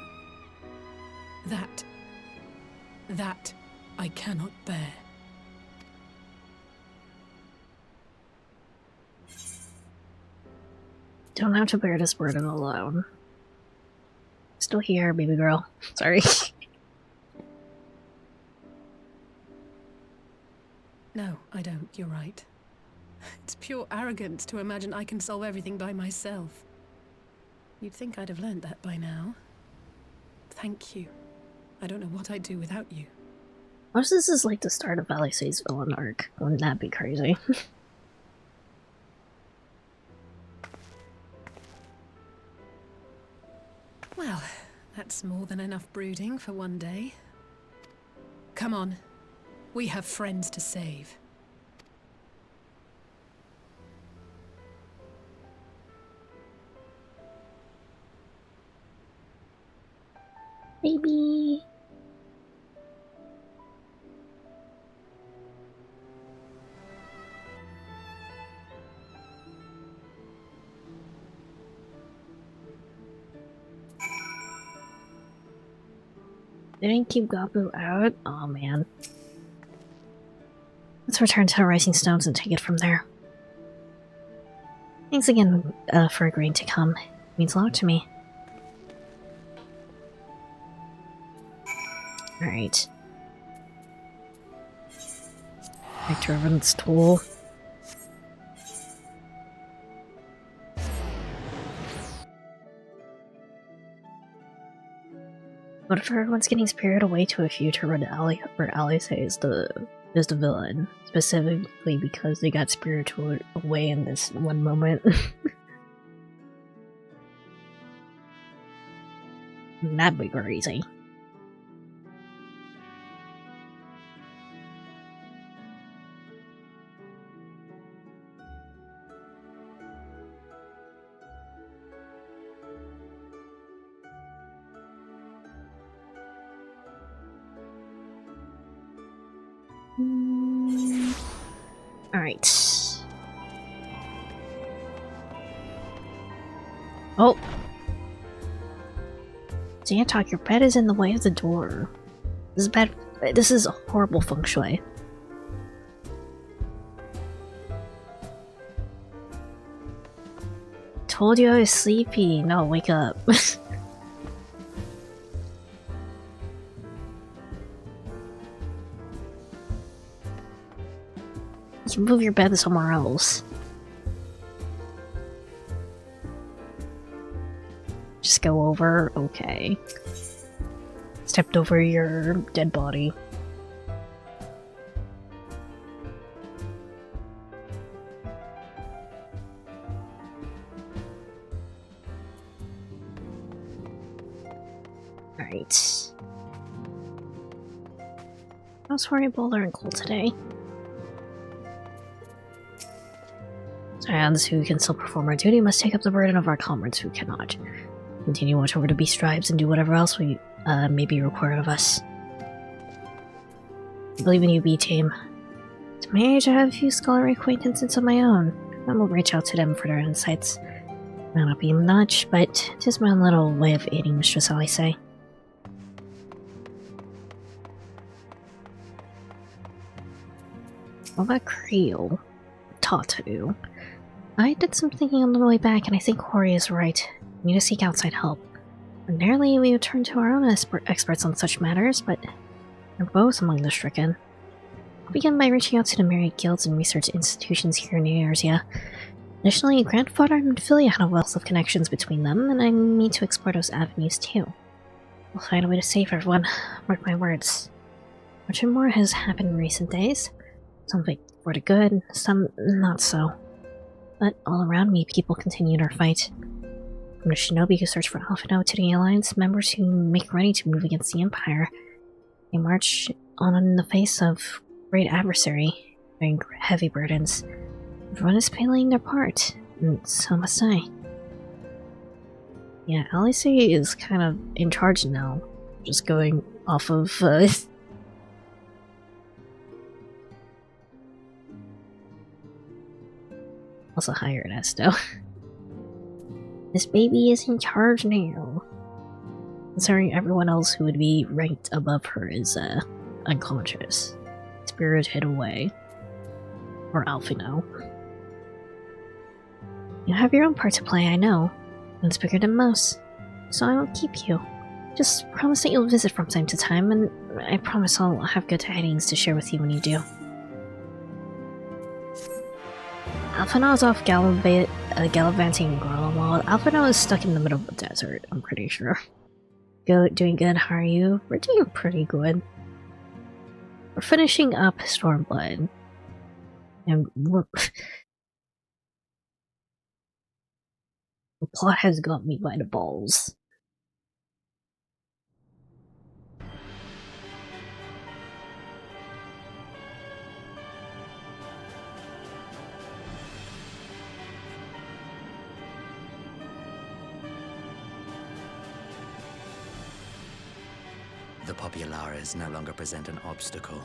that I cannot bear. Don't have to bear this burden alone. Still here, baby girl. Sorry. No, I don't. You're right. It's pure arrogance to imagine I can solve everything by myself. You'd think I'd have learned that by now. Thank you. I don't know what I'd do without you. What if this is like the start of Alice's villain arc? Wouldn't that be crazy? Well, that's more than enough brooding for one day. Come on. We have friends to save. Baby. They didn't keep Gabu out? Oh man. Let's return to the Rising Stones and take it from there. Thanks again for agreeing to come. It means a lot to me. Alright. Back to everyone's tool. What if everyone's getting spirited away to a future where Alice is the villain, specifically because they got spirited away in this one moment? That'd be crazy. Alright. Oh! Zantok, your bed is in the way of the door. This is bad. This is horrible feng shui. Told you I was sleepy. No, wake up. You can move your bed somewhere else. Just go over. Okay. Stepped over your dead body. Alright. How's Horrible and Cold today? Hands who can still perform our duty must take up the burden of our comrades who cannot. continue watch over the beast tribes, and do whatever else we may be required of us. I believe in you, B-Team. To my age, I have a few scholarly acquaintances of my own. I will reach out to them for their insights. May not be much, but it is my own little way of aiding Mistress, I say. What about Creel? Tatu? I did some thinking on the way back, and I think Hori is right. We need to seek outside help. Ordinarily, we would turn to our own experts on such matters, but we're both among the stricken. I'll begin by reaching out to the myriad guilds and research institutions here in the area. Additionally, Grandfather and Philia had a wealth of connections between them, and I need to explore those avenues too. We'll find a way to save everyone, mark my words. Much more has happened in recent days. Some for the good, some not so. But all around me, people continue their fight. From the shinobi who search for Alphino to the Alliance members who make ready to move against the Empire. They march on in the face of great adversary, bearing heavy burdens. Everyone is playing their part, and so must I. Yeah, Alice is kind of in charge now, just going off of also hired Esto. This baby is in charge now. Considering everyone else who would be ranked above her is unconscious. Spirited away. Or Alphino. You have your own part to play, I know. It's bigger than most. So I won't keep you. Just promise that you'll visit from time to time, and I promise I'll have good tidings to share with you when you do. Alphino's off gallivanting Garland while Alphino is stuck in the middle of the desert, I'm pretty sure. Doing good, how are you? We're doing pretty good. We're finishing up Stormblood. And we're... The plot has got me by the balls. The Populares no longer present an obstacle.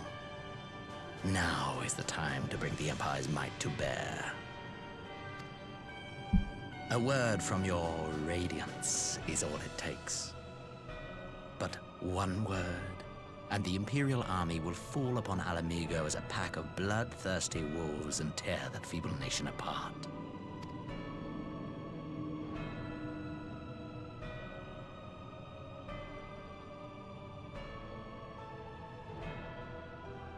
Now is the time to bring the Empire's might to bear. A word from your Radiance is all it takes. But one word, and the Imperial army will fall upon Alamigo as a pack of bloodthirsty wolves and tear that feeble nation apart.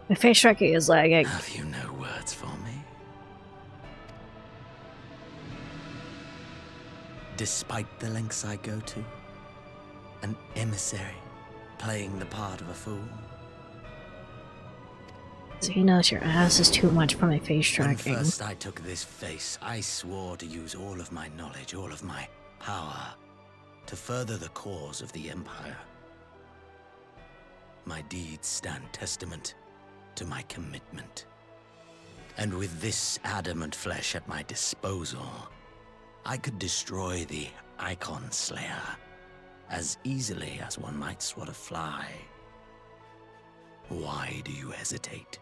My face tracking is lagging. Have you no words for me? Despite the lengths I go to, an emissary playing the part of a fool. So he knows your ass is too much for my face tracking. When first I took this face, I swore to use all of my knowledge, all of my power, to further the cause of the Empire. My deeds stand testament to my commitment. And with this adamant flesh at my disposal, I could destroy the Icon Slayer as easily as one might swat a fly. Why do you hesitate?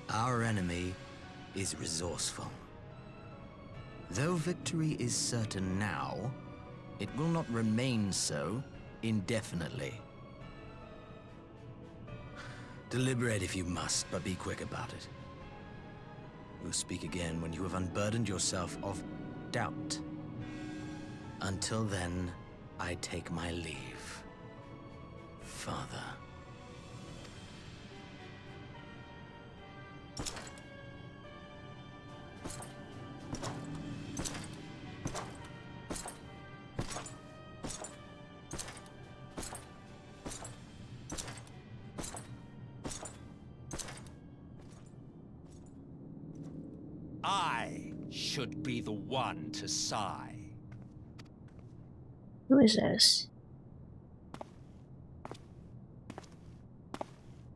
Our enemy is resourceful. Though victory is certain now, it will not remain so indefinitely. Deliberate if you must, but be quick about it. We'll speak again when you have unburdened yourself of doubt. Until then, I take my leave, Father. I should be the one to sigh. Who is this?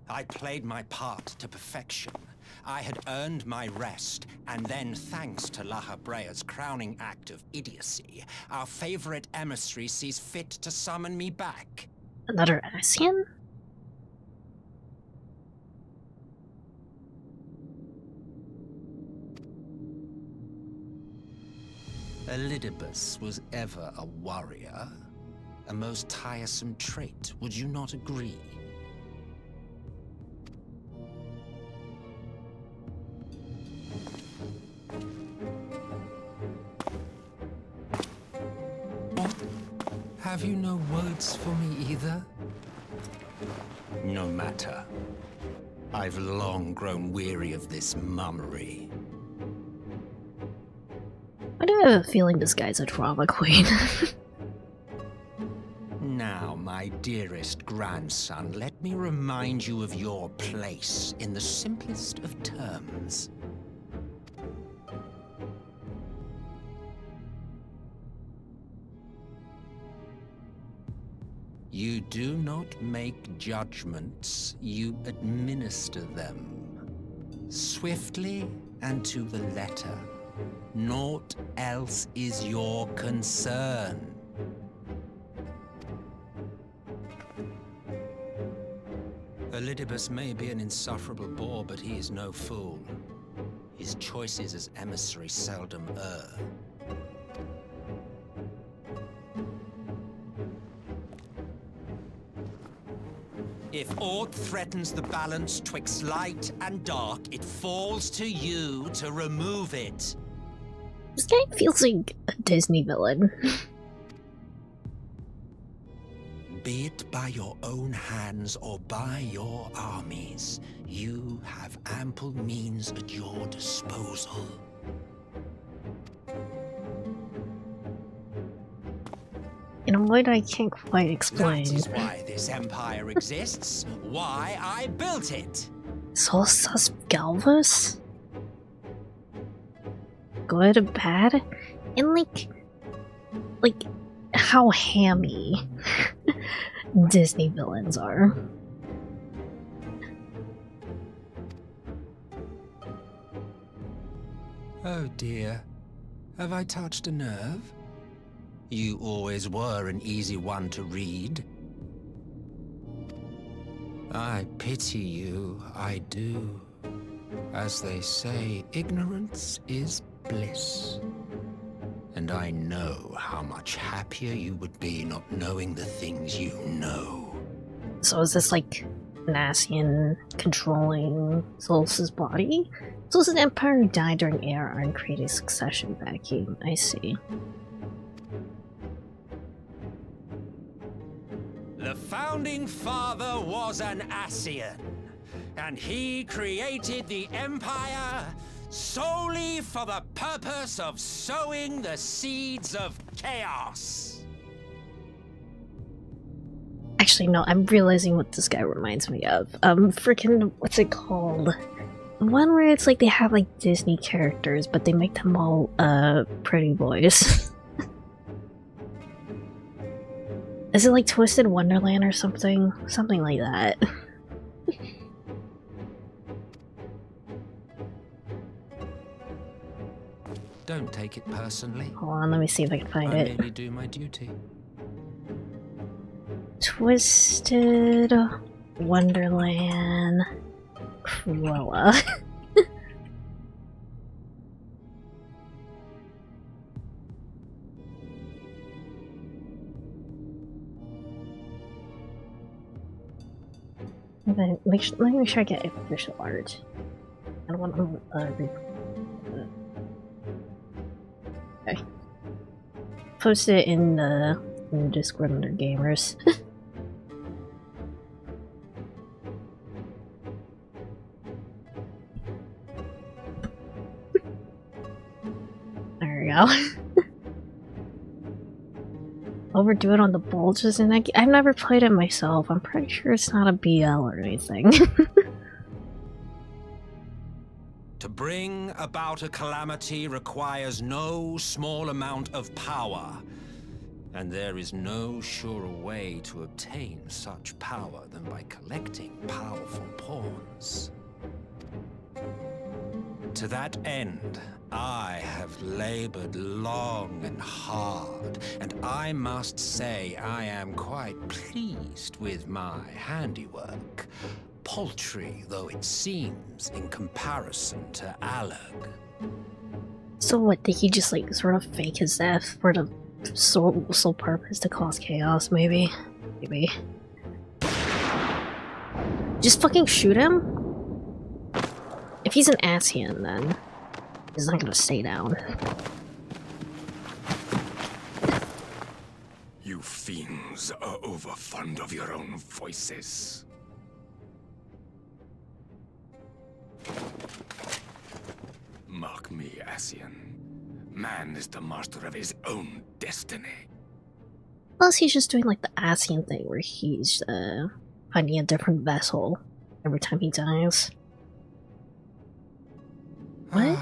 I played my part to perfection. I had earned my rest, and then, thanks to La Habrea's crowning act of idiocy, our favorite emissary sees fit to summon me back. Another Asian? Elidibus was ever a warrior. A most tiresome trait, would you not agree? What? Have you no words for me either? No matter. I've long grown weary of this mummery. I do have a feeling this guy's a drama queen. Now, my dearest grandson, let me remind you of your place in the simplest of terms. You do not make judgments, you administer them. Swiftly and to the letter. Naught else is your concern. Elidibus may be an insufferable bore, but he is no fool. His choices as emissary seldom err. If aught threatens the balance twixt light and dark, it falls to you to remove it. This guy feels like a Disney villain. Be it by your own hands or by your armies, you have ample means at your disposal. In a way that I can't quite explain. That is why this empire exists, why I built it. Solstice Galvus? Good, bad, and like how hammy Disney villains are. Oh dear, have I touched a nerve? You always were an easy one to read. I pity you, I do. As they say, ignorance is bliss. And I know how much happier you would be not knowing the things you know. So is this like an Asian controlling Solstice's body? Solstice's empire died during AR and created a succession vacuum. I see. The founding father was an Asian, and he created the empire solely for the purpose of sowing the seeds of chaos. Actually, no, I'm realizing what this guy reminds me of. Freaking, what's it called? One where it's like they have like Disney characters, but they make them all, pretty boys. Is it like Twisted Wonderland or something? Something like that. Don't take it personally. Hold on, let me see if I can find it. I merely do my duty. Twisted Wonderland Cruella. Let me make sure I get official art. I don't want to okay. Post it in the Discord under gamers. There we go. Overdo it on the bulges, and I've never played it myself. I'm pretty sure it's not a BL or anything. To bring about a calamity requires no small amount of power. And there is no surer way to obtain such power than by collecting powerful pawns. To that end, I have labored long and hard, and I must say I am quite pleased with my handiwork, paltry though it seems in comparison to Alec. So what, did he just like sort of fake his death for the sole purpose to cause chaos, maybe? Maybe. Just fucking shoot him? If he's an Asian, then he's not gonna stay down. You fiends are overfond of your own voices. Mark me, Asian. Man is the master of his own destiny. Plus, he's just doing like the Asian thing where he's finding a different vessel every time he dies. What?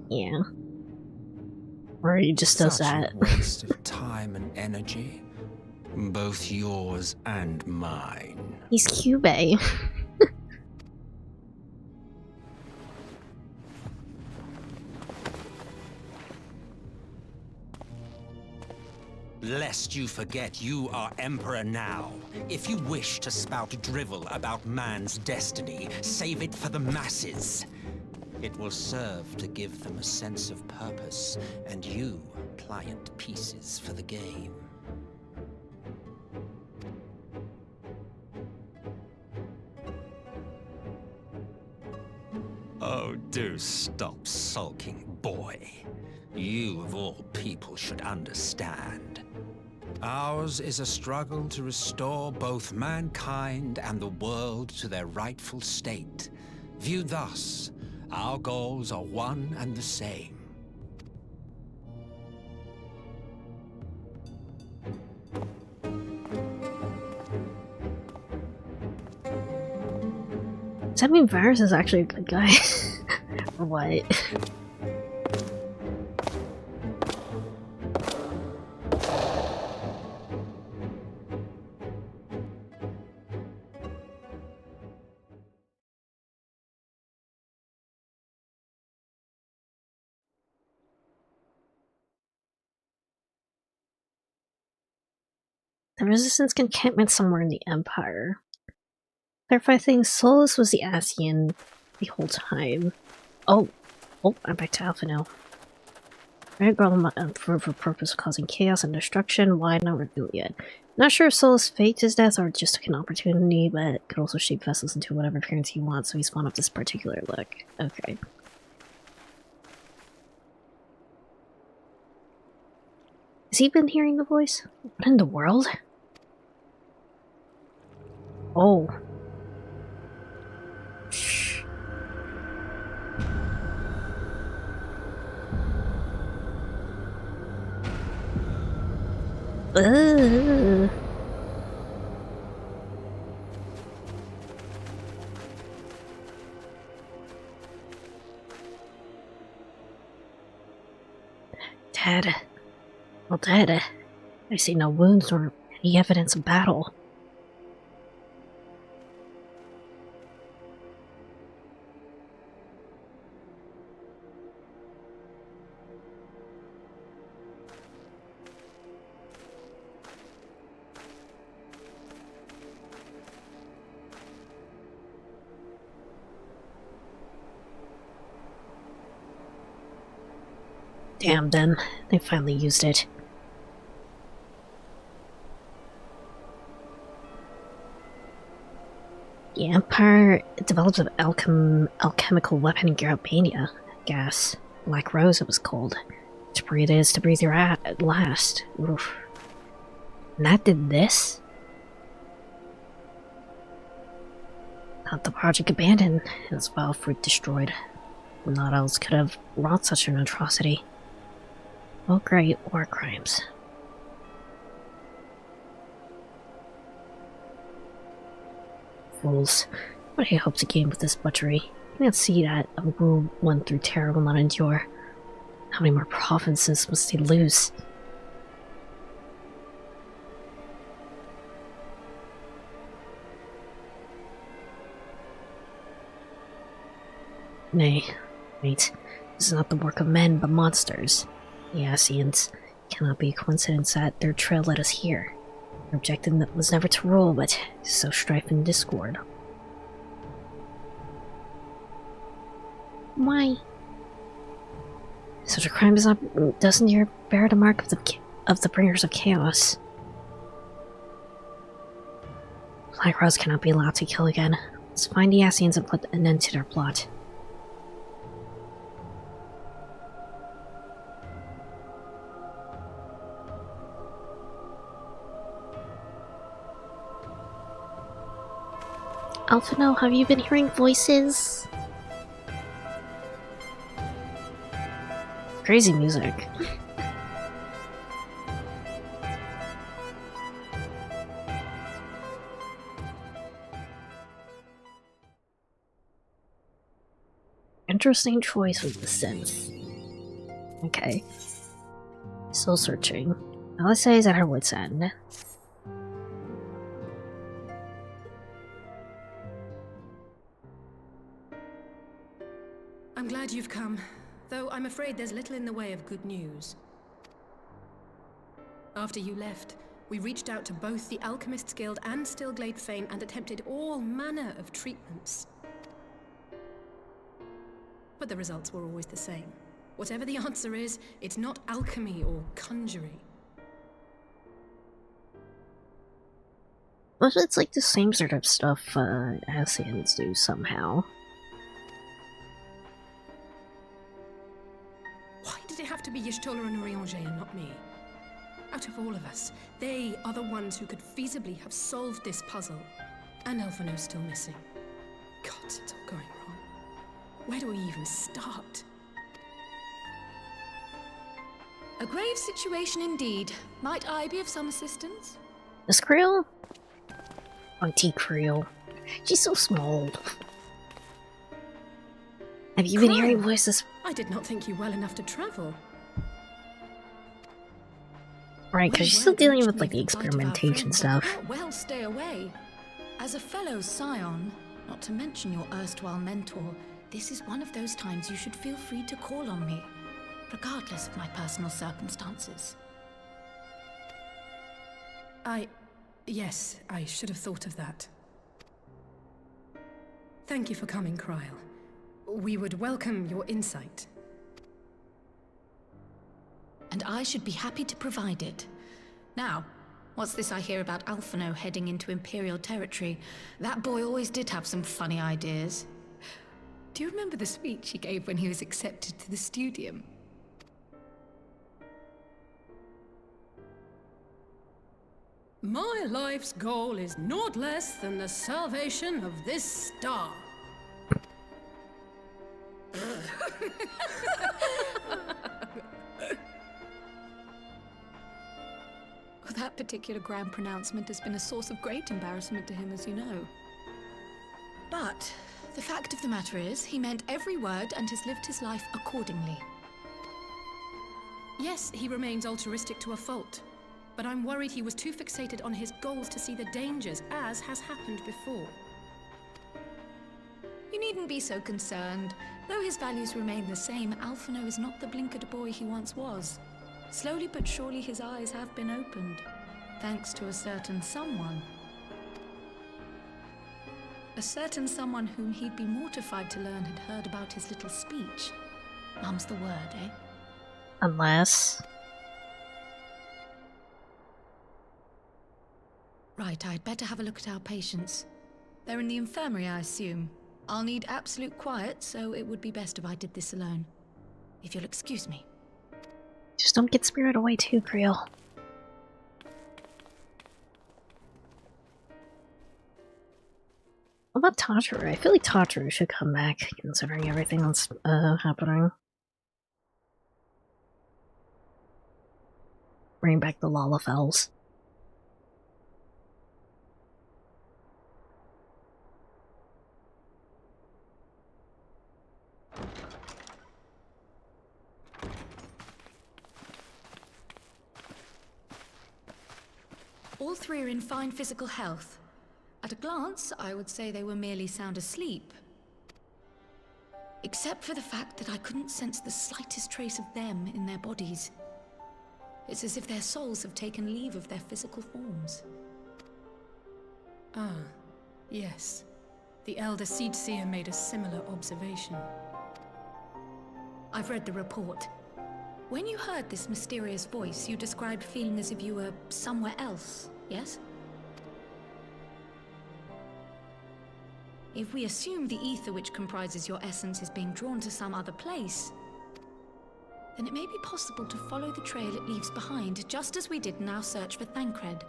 Yeah. Or he just does that. A waste of time and energy, both yours and mine. He's Cubey. Lest you forget, you are Emperor now. If you wish to spout drivel about man's destiny, save it for the masses. It will serve to give them a sense of purpose, and you, pliant pieces for the game. Oh, do stop sulking, boy. You, of all people, should understand. Ours is a struggle to restore both mankind and the world to their rightful state. Viewed thus, our goals are one and the same. Does that mean Varys is actually a good guy? Or what? The Resistance encampment somewhere in the Empire. Clarify things, Solus was the Asian the whole time. Oh, I'm back to Alpha now. Right, girl, for purpose of causing chaos and destruction. Why not reveal yet? Not sure if Solus faked his death or just took an opportunity, but could also shape vessels into whatever appearance he wants, so he spawned up this particular look. Okay. Has he been hearing the voice? What in the world? Oh. Shh. Ugh. Dad. Well, Dad, I see no wounds or any evidence of battle. Damn them, they finally used it. The Empire developed an alchemical weapon in Albania. Gas. Black Rose, it was called. To breathe is to breathe your at last. Oof. And that did this? Not the project abandoned, as well fruit destroyed. Not else could have wrought such an atrocity. Oh great, war crimes. Fools. What do you hope to gain with this butchery? You can't see that a world one through terror will not endure. How many more provinces must they lose? Nay, wait. This is not the work of men, but monsters. The Asians. Cannot be a coincidence that their trail led us here. Their objective was never to rule, but to sow strife and discord. Why? Such a crime doesn't bear the mark of the bringers of chaos. Black Rose cannot be allowed to kill again. Let's find the Asians and put an end to their plot. Alphino, have you been hearing voices? Crazy music. Interesting choice with the synth. Okay. Still searching. Alissa is at her wit's end. I'm glad you've come, though I'm afraid there's little in the way of good news. After you left, we reached out to both the Alchemists Guild and Stillglade Fane and attempted all manner of treatments. But the results were always the same. Whatever the answer is, it's not alchemy or conjuring. Well, it's like the same sort of stuff Asians do somehow. Why did it have to be Y'shtola and Urianger and not me? Out of all of us, they are the ones who could feasibly have solved this puzzle. And Alphino's still missing. God, it's all going wrong. Where do we even start? A grave situation indeed. Might I be of some assistance? Miss Creel? Auntie Creel. She's so small. Have you been hearing voices? I did not think you well enough to travel. Right, because she's still dealing with like the experimentation stuff. Well, stay away. As a fellow scion, not to mention your erstwhile mentor, this is one of those times you should feel free to call on me, regardless of my personal circumstances. Yes, I should have thought of that. Thank you for coming, Cryle. We would welcome your insight. And I should be happy to provide it. Now, what's this I hear about Alphino heading into Imperial territory? That boy always did have some funny ideas. Do you remember the speech he gave when he was accepted to the Studium? My life's goal is naught less than the salvation of this star. That particular grand pronouncement has been a source of great embarrassment to him, as you know. But the fact of the matter is, he meant every word and has lived his life accordingly. Yes, he remains altruistic to a fault. But I'm worried he was too fixated on his goals to see the dangers, as has happened before. You needn't be so concerned. Though his values remain the same, Alphino is not the blinkered boy he once was. Slowly but surely his eyes have been opened, thanks to a certain someone. A certain someone whom he'd be mortified to learn had heard about his little speech. Mum's the word, eh? Unless... Right, I'd better have a look at our patients. They're in the infirmary, I assume. I'll need absolute quiet, so it would be best if I did this alone. If you'll excuse me. Just don't get spirited away too, Creel. What about Tataru? I feel like Tataru should come back, considering everything that's happening. Bring back the Lalafels. All three are in fine physical health. At a glance, I would say they were merely sound asleep. Except for the fact that I couldn't sense the slightest trace of them in their bodies. It's as if their souls have taken leave of their physical forms. Ah, yes. The Elder Seedseer made a similar observation. I've read the report. When you heard this mysterious voice, you described feeling as if you were somewhere else, yes? If we assume the ether which comprises your essence is being drawn to some other place, then it may be possible to follow the trail it leaves behind, just as we did in our search for Thancred.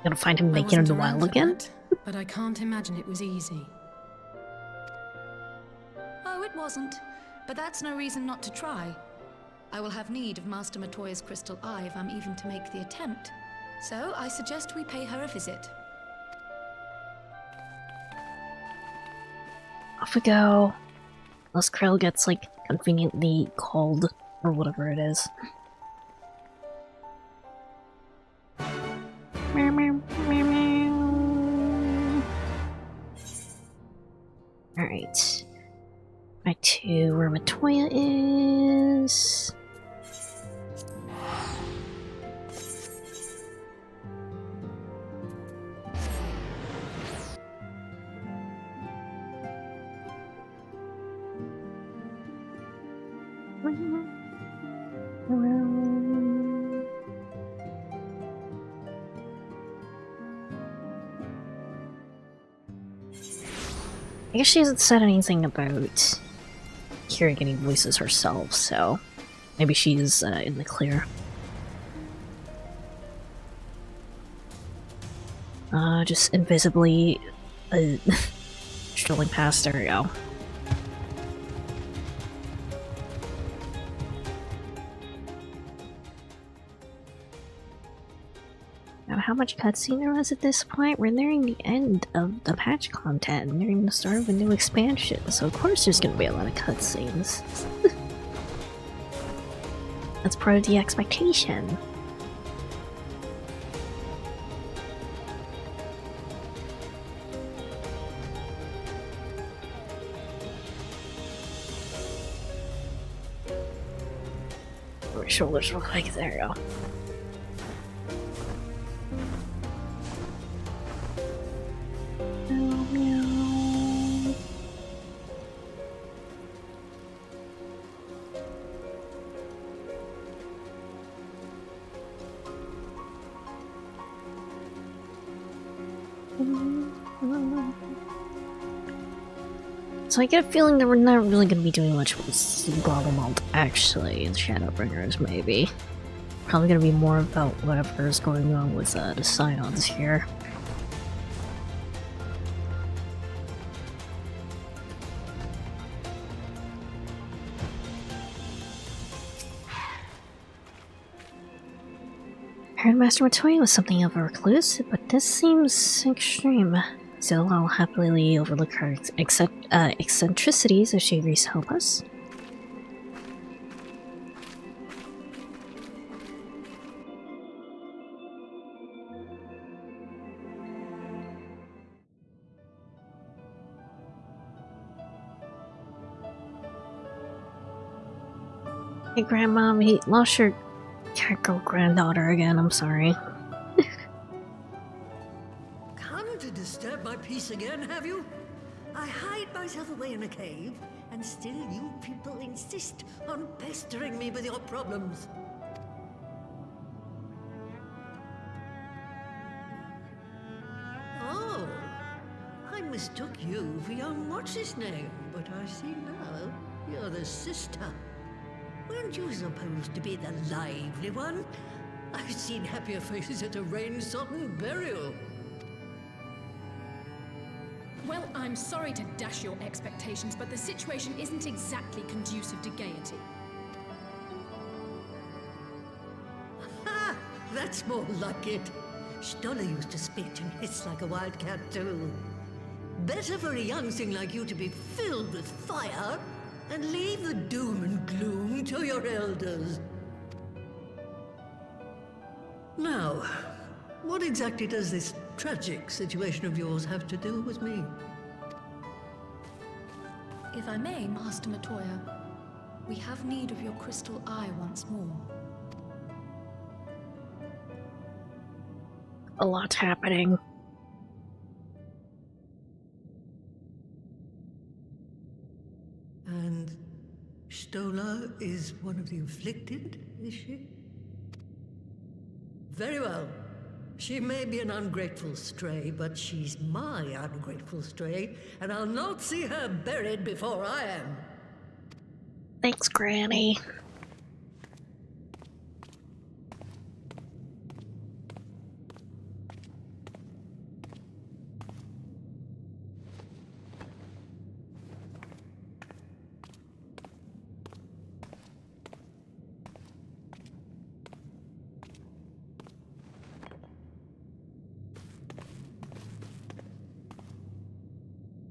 Gonna find him I naked in wasn't the around wild for again? that, but I can't imagine it was easy. Oh, it wasn't. But that's no reason not to try. I will have need of Master Matoya's crystal eye if I'm even to make the attempt. So I suggest we pay her a visit. Off we go. Unless Krell gets, like, conveniently called, or whatever it is. Meow, meow, meow, meow. Alright. Back to where Matoya is. I guess she hasn't said anything about hearing any voices herself, so maybe she's in the clear. Just invisibly strolling past. There we go. Now, how much cutscene there was at this point? We're nearing the end of the patch content, nearing the start of a new expansion, so of course there's gonna be a lot of cutscenes. That's part of the expectation. My shoulders look like there we go. So I get a feeling that we're not really going to be doing much with Grovelmalt, actually, in Shadowbringers, maybe. Probably going to be more about whatever's going on with the Scions here. Heard Master Matoya was something of a recluse, but this seems extreme. Still, I'll happily overlook her eccentricities if she agrees to help us. Hey Grandma, we lost your cat-girl granddaughter again, I'm sorry. Come to disturb my peace again, have you? I hide myself away in a cave, and still you people insist on pestering me with your problems. Oh, I mistook you for young what's-his-name, but I see now you're the sister. Weren't you supposed to be the lively one? I've seen happier faces at a rain-sodden burial. Well, I'm sorry to dash your expectations, but the situation isn't exactly conducive to gaiety. Ha! That's more like it. Stoller used to spit and hiss like a wildcat too. Better for a young thing like you to be filled with fire and leave the doom and gloom to your elders. Now, what exactly does this tragic situation of yours have to do with me? If I may, Master Matoya, we have need of your crystal eye once more. A lot's happening. And Stola is one of the afflicted, is she? Very well. She may be an ungrateful stray, but she's my ungrateful stray, and I'll not see her buried before I am. Thanks, Granny.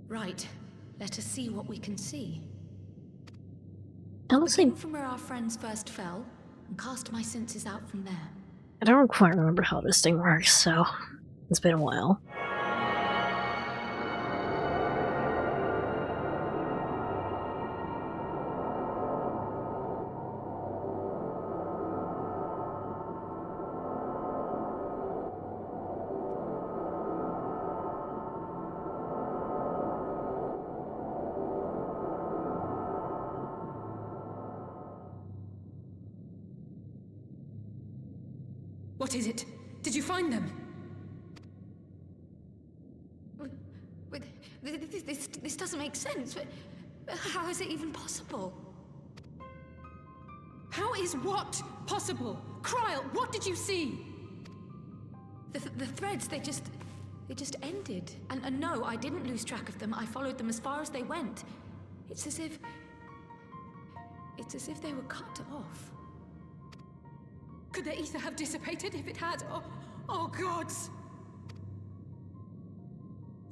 Right. Let us see what we can see. Honestly, Begin from where our friends first fell, and cast my senses out from there. I don't quite remember how this thing works, so it's been a while. What is it? Did you find them? This doesn't make sense. How is it even possible? How is what possible? Kryl, what did you see? The threads, they just ended. And no, I didn't lose track of them. I followed them as far as they went. It's as if they were cut off. Could the ether have dissipated if it had? Oh gods!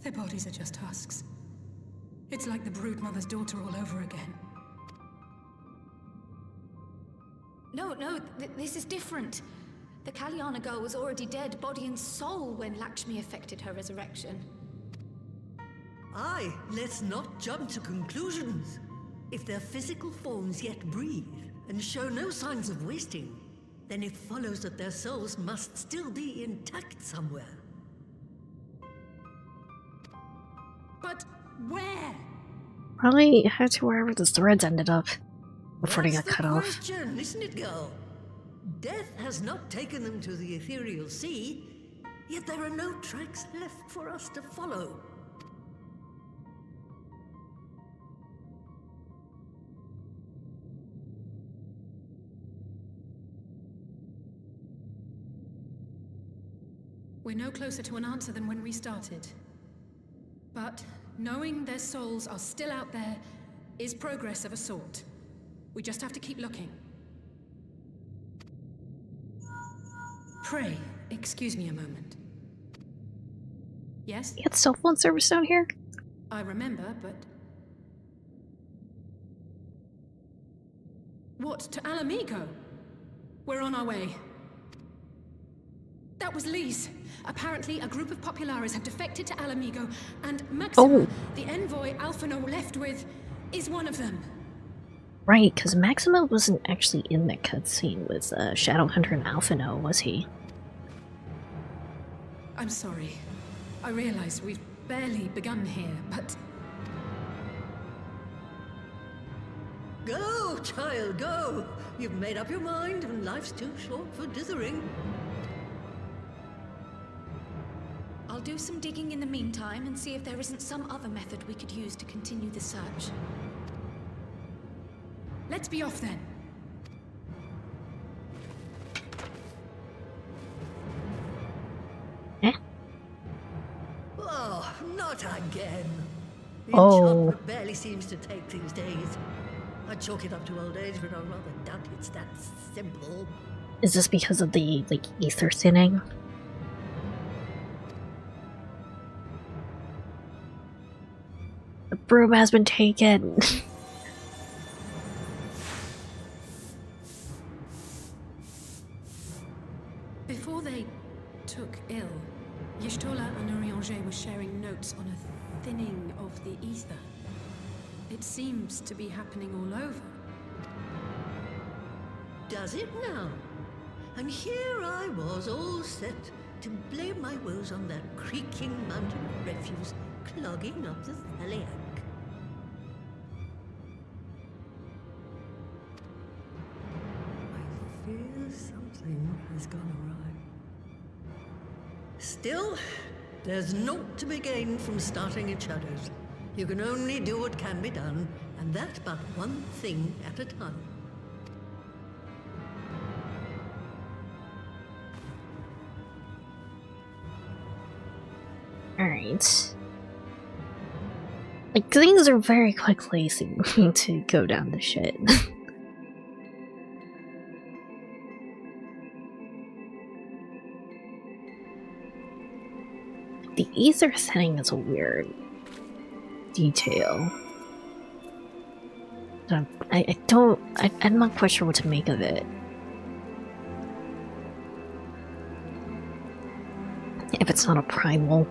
Their bodies are just husks. It's like the Broodmother's daughter all over again. No, this is different. The Kalyana girl was already dead, body and soul, when Lakshmi effected her resurrection. Aye, let's not jump to conclusions. If their physical forms yet breathe and show no signs of wasting, then it follows that their souls must still be intact somewhere. But where? Probably head to wherever the threads ended up before they got cut off. That's the question, isn't it, girl? Death has not taken them to the ethereal sea, yet there are no tracks left for us to follow. We're no closer to an answer than when we started. But knowing their souls are still out there is progress of a sort. We just have to keep looking. Pray, excuse me a moment. Yes? You got cell phone service down here? I remember, but... What, to Alamigo? We're on our way. That was Lee's. Apparently, a group of Populares have defected to Alamigo, and Maxima, the envoy Alphino left with, is one of them. Right, because Maxima wasn't actually in that cutscene with Shadowhunter and Alphino, was he? I'm sorry. I realize we've barely begun here, but... Go, child, go! You've made up your mind, and life's too short for dithering. I'll do some digging in the meantime and see if there isn't some other method we could use to continue the search. Let's be off then. Oh, not again. The Oh. enchantment barely seems to take these days. I chalk it up to old age, but I rather doubt it's that simple. Is this because of the, like, ether thinning? The broom has been taken. Before they took ill, Y'shtola and Urianger were sharing notes on a thinning of the ether. It seems to be happening all over. Does it now? And here I was, all set to blame my woes on that creaking mountain of refuse clogging up the Thaliac. I fear something has gone awry. Still, there's naught to be gained from starting in shadows. You can only do what can be done, and that but one thing at a time. Alright. Like, things are very quickly seeming to go down to shit. The ether setting is a weird detail. I'm not quite sure what to make of it. If it's not a primal.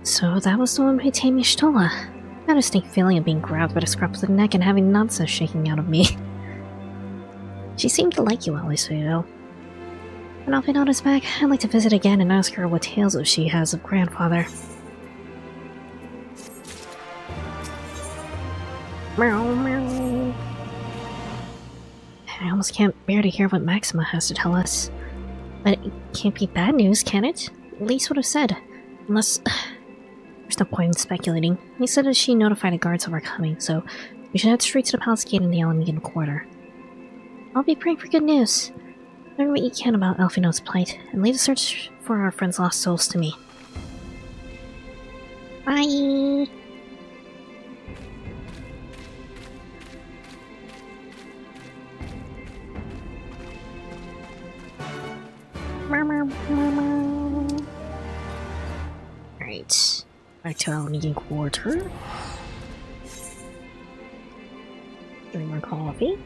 So that was the one by Tammy Stola. I had a distinct feeling of being grabbed by the scruff of the neck and having nonsense shaking out of me. She seemed to like you, at least, you know. When Alfinota's back, I'd like to visit again and ask her what tales she has of grandfather. Meow, meow. I almost can't bear to hear what Maxima has to tell us. But it can't be bad news, can it? At least would have said. Unless... There's no point in speculating. He said that she notified the guards of our coming, so we should head straight to the palace gate in the Alamegan quarter. I'll be praying for good news. Learn what you can about Alfino's plight, and leave the search for our friend's lost souls to me. Bye! Alright. Back to Alamegan quarter. Drink more coffee.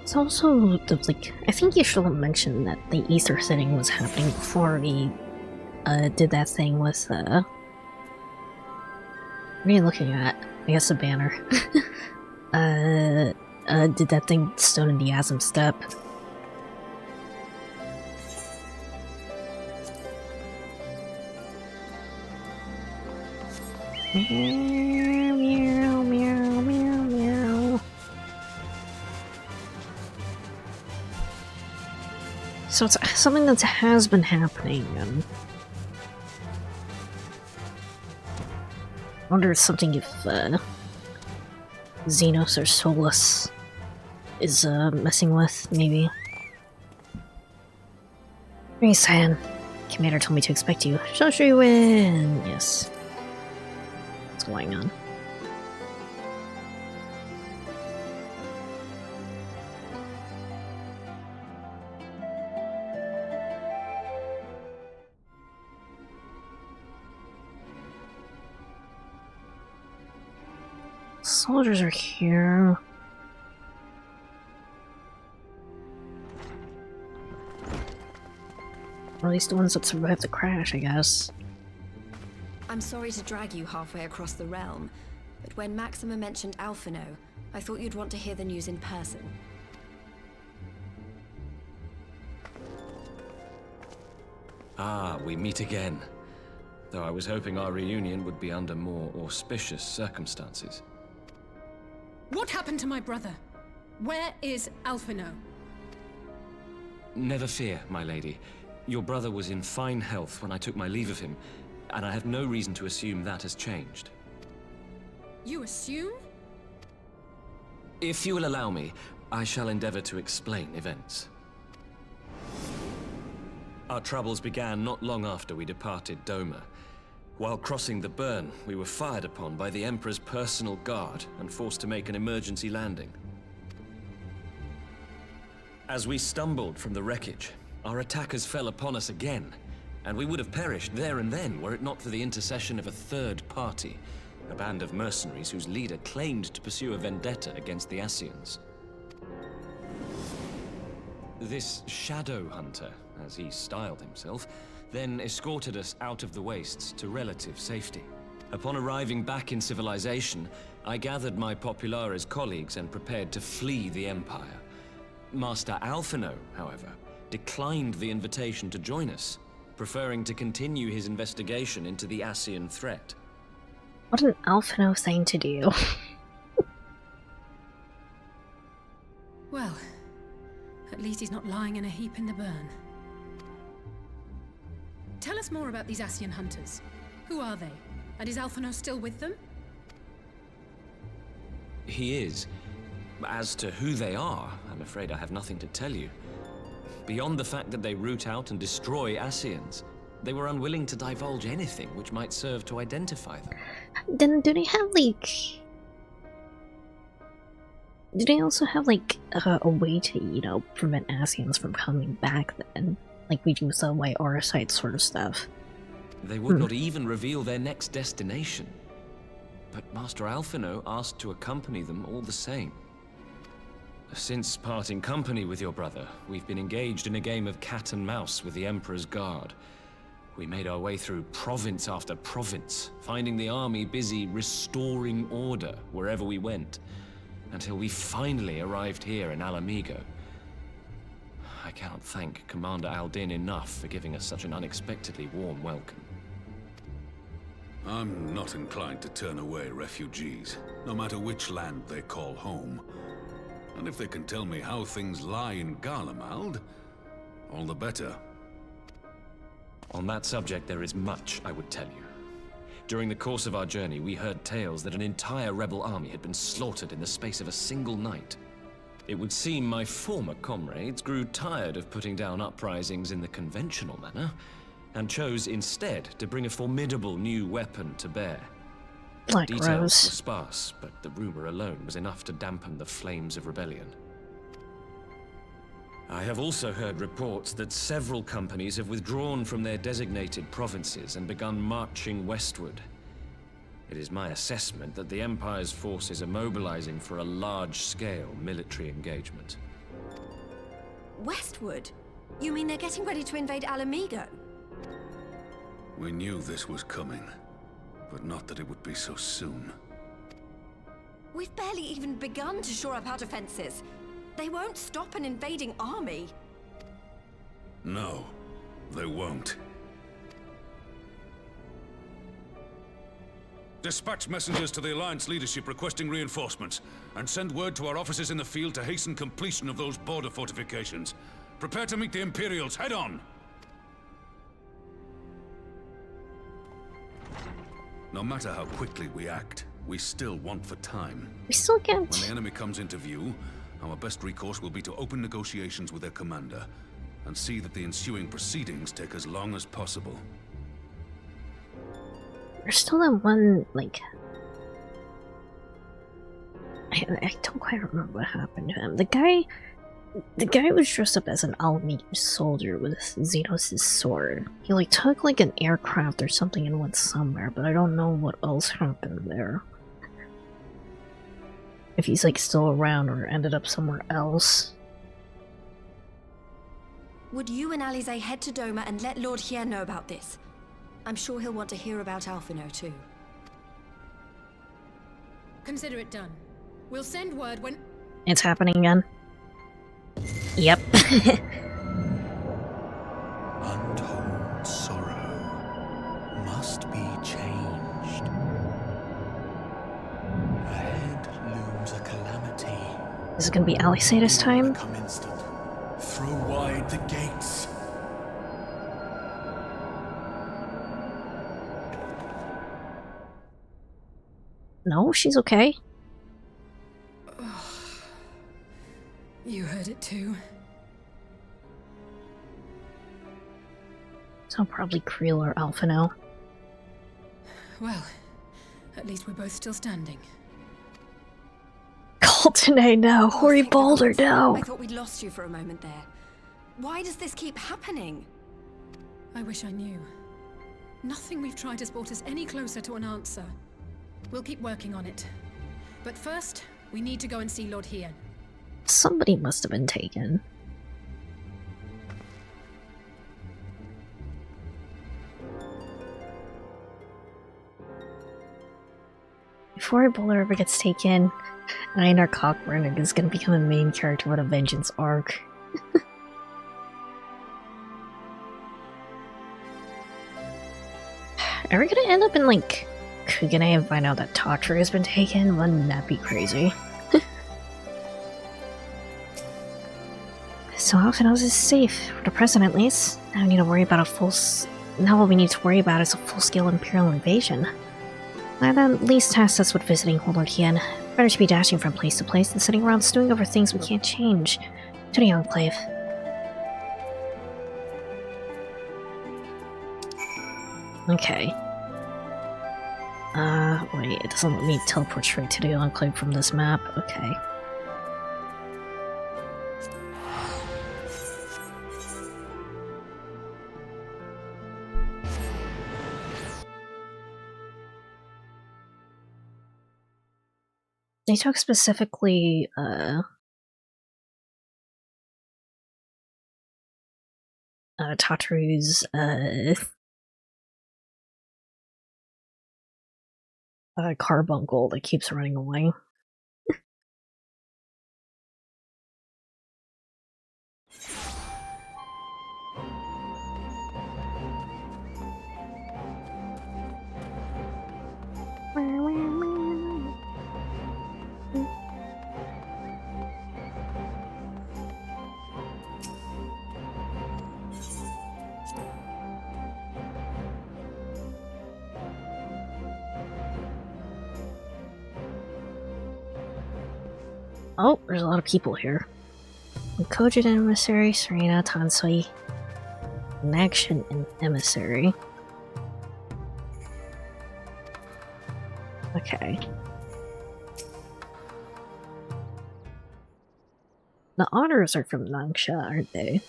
It's also, like, I think you should have mentioned that the ether setting was happening before we, did that thing with, what are you looking at? I guess a banner. Did that thing Stone in the Asm step. Meow, meow, meow, meow, meow. So it's something that has been happening, and I wonder if something if Xenos or Solus is messing with, maybe. Reese-san, Commander told me to expect you. Shall show you in. Yes. What's going on? Soldiers are here. Or at least the ones that survived the crash, I guess. I'm sorry to drag you halfway across the realm, but when Maxima mentioned Alphino, I thought you'd want to hear the news in person. Ah, we meet again. Though I was hoping our reunion would be under more auspicious circumstances. What happened to my brother? Where is Alphino? Never fear, my lady. Your brother was in fine health when I took my leave of him, and I have no reason to assume that has changed. You assume? If you will allow me, I shall endeavor to explain events. Our troubles began not long after we departed Doma. While crossing the burn, we were fired upon by the Emperor's personal guard and forced to make an emergency landing. As we stumbled from the wreckage, our attackers fell upon us again, and we would have perished there and then were it not for the intercession of a third party, a band of mercenaries whose leader claimed to pursue a vendetta against the Ascians. This shadow hunter, as he styled himself, then escorted us out of the wastes to relative safety. Upon arriving back in civilization, I gathered my Populares colleagues and prepared to flee the Empire. Master Alphino, however, declined the invitation to join us, preferring to continue his investigation into the Ascian threat. What an Alphino thing to do. Well, at least he's not lying in a heap in the burn. Tell us more about these Ascian hunters. Who are they? And is Alphino still with them? He is. As to who they are, I'm afraid I have nothing to tell you. Beyond the fact that they root out and destroy Ascians, they were unwilling to divulge anything which might serve to identify them. Then do they have like... Do they also have like a way to, you know, prevent Ascians from coming back then? Like we do some white Auracite sort of stuff. They would not even reveal their next destination. But Master Alphino asked to accompany them all the same. Since parting company with your brother, we've been engaged in a game of cat and mouse with the Emperor's Guard. We made our way through province after province, finding the army busy restoring order wherever we went, until we finally arrived here in Alamigo. I cannot thank Commander Aldin enough for giving us such an unexpectedly warm welcome. I'm not inclined to turn away refugees, no matter which land they call home. And if they can tell me how things lie in Garlemald, all the better. On that subject, there is much I would tell you. During the course of our journey, we heard tales that an entire rebel army had been slaughtered in the space of a single night. It would seem my former comrades grew tired of putting down uprisings in the conventional manner, and chose instead to bring a formidable new weapon to bear. Like Details Rose. were sparse, but the rumor alone was enough to dampen the flames of rebellion. I have also heard reports that several companies have withdrawn from their designated provinces and begun marching westward. It is my assessment that the Empire's forces are mobilizing for a large-scale military engagement. Westward? You mean they're getting ready to invade Alamigo? We knew this was coming, but not that it would be so soon. We've barely even begun to shore up our defenses. They won't stop an invading army. No, they won't. Dispatch messengers to the Alliance leadership requesting reinforcements, and send word to our officers in the field to hasten completion of those border fortifications. Prepare to meet the Imperials head on! No matter how quickly we act, we still want for time. We still can't. When the enemy comes into view, our best recourse will be to open negotiations with their commander, and see that the ensuing proceedings take as long as possible. There's still that one, like... I don't quite remember what happened to him. The guy was dressed up as an Alamigo soldier with Xenos' sword. He like took like an aircraft or something and went somewhere, but I don't know what else happened there. If he's like still around or ended up somewhere else. Would you and Alize head to Doma and let Lord Hier know about this? I'm sure he'll want to hear about Alphino too. Consider it done. We'll send word when... It's happening again. Yep. Untold sorrow must be changed. Ahead looms a calamity. Is it gonna be Alice this time? Come instant. Throw wide the gates. No, she's okay. You heard it too. So probably Creel or Alphino. Well, at least we're both still standing. Coltonay, no. Hori Boulder, no. I thought we'd lost you for a moment there. Why does this keep happening? I wish I knew. Nothing we've tried has brought us any closer to an answer. We'll keep working on it. But first, we need to go and see Lord Hier. Somebody must have been taken. Before Ebola ever gets taken, Einar Cockburn is gonna become a main character with a vengeance arc. Are we gonna end up in, like, Kugane and find out that Tatru has been taken? Wouldn't that be crazy? So Alphanos is safe, for the present at least. Now we need to worry about now what we need to worry about is a full-scale Imperial invasion. That at least tasks us with visiting Holorkian. Better to be dashing from place to place than sitting around stewing over things we can't change. To the Enclave. Okay. Wait, it doesn't let me teleport straight to the Enclave from this map. Okay. They talk specifically, Tatru's, carbuncle that keeps running away. Oh, there's a lot of people here. Cogent Emissary, Serena, Tansui, an Action Emissary. Okay. The honors are from Nangsha, aren't they?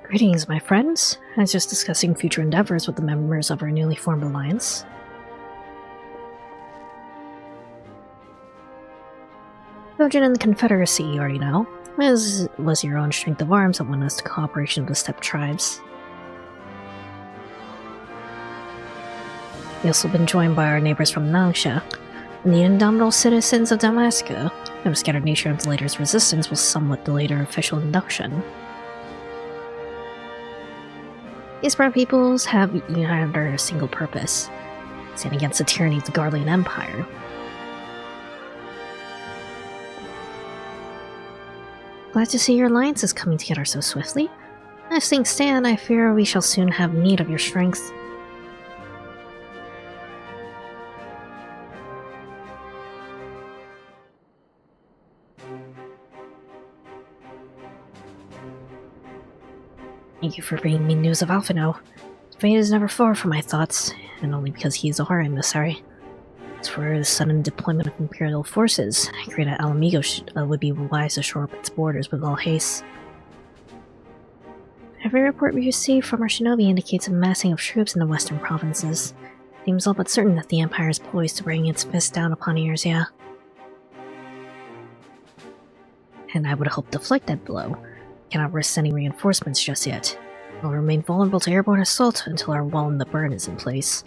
Greetings, my friends. I was just discussing future endeavors with the members of our newly formed alliance. Trojan and the Confederacy, you already know, as was your own strength of arms that won us to cooperation with the steppe tribes. We've also been joined by our neighbors from Nangsha, and the indomitable citizens of Damascus. The scattered nature of the latter's resistance will somewhat delay their official induction. These proud peoples have united under a single purpose: stand against the tyranny of the Garlean Empire. Glad to see your alliance is coming together so swiftly. As things stand, I fear we shall soon have need of your strength. Thank you for bringing me news of Alphino. Fate is never far from my thoughts, and only because he is our emissary. As for the sudden deployment of Imperial forces, I agree that Alamigo would be wise to shore up its borders with all haste. Every report we receive from our shinobi indicates a massing of troops in the western provinces. Seems all but certain that the Empire is poised to bring its fist down upon Erzia. And I would hope to deflect that blow. Cannot risk sending reinforcements just yet. We'll remain vulnerable to airborne assault until our wall in the burn is in place.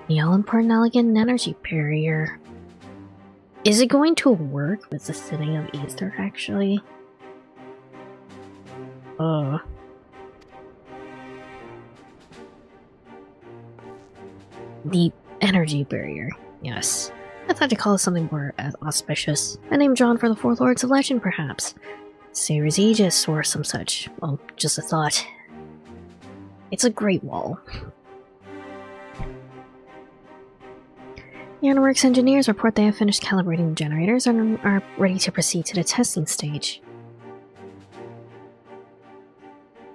The all-important elegant energy barrier. Is it going to work with the thinning of ether, actually? The energy barrier, yes. I thought to call it something more auspicious. A name drawn for the four lords of legend, perhaps. Seres Aegis or some such. Well, just a thought. It's a great wall. The Ironworks engineers report they have finished calibrating the generators and are ready to proceed to the testing stage.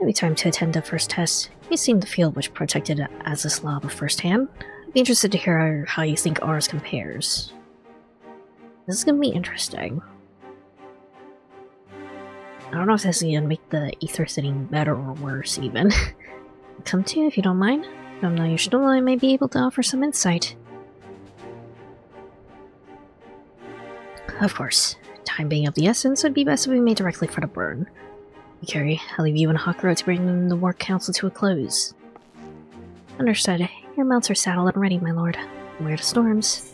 Maybe time to attend the first test. You've seen the field which protected Azislava firsthand. I'd be interested to hear how you think ours compares. This is gonna be interesting. I don't know if this is gonna make the ether sitting better or worse, even. Come to, if you don't mind. If I'm not your shinobi, I may be able to offer some insight. Of course. Time being of the essence, it'd be best if we made directly for the burn. Carrie, I'll leave you and Hakuro to bring the War Council to a close. Understood. Your mounts are saddled and ready, my lord. Where to storms?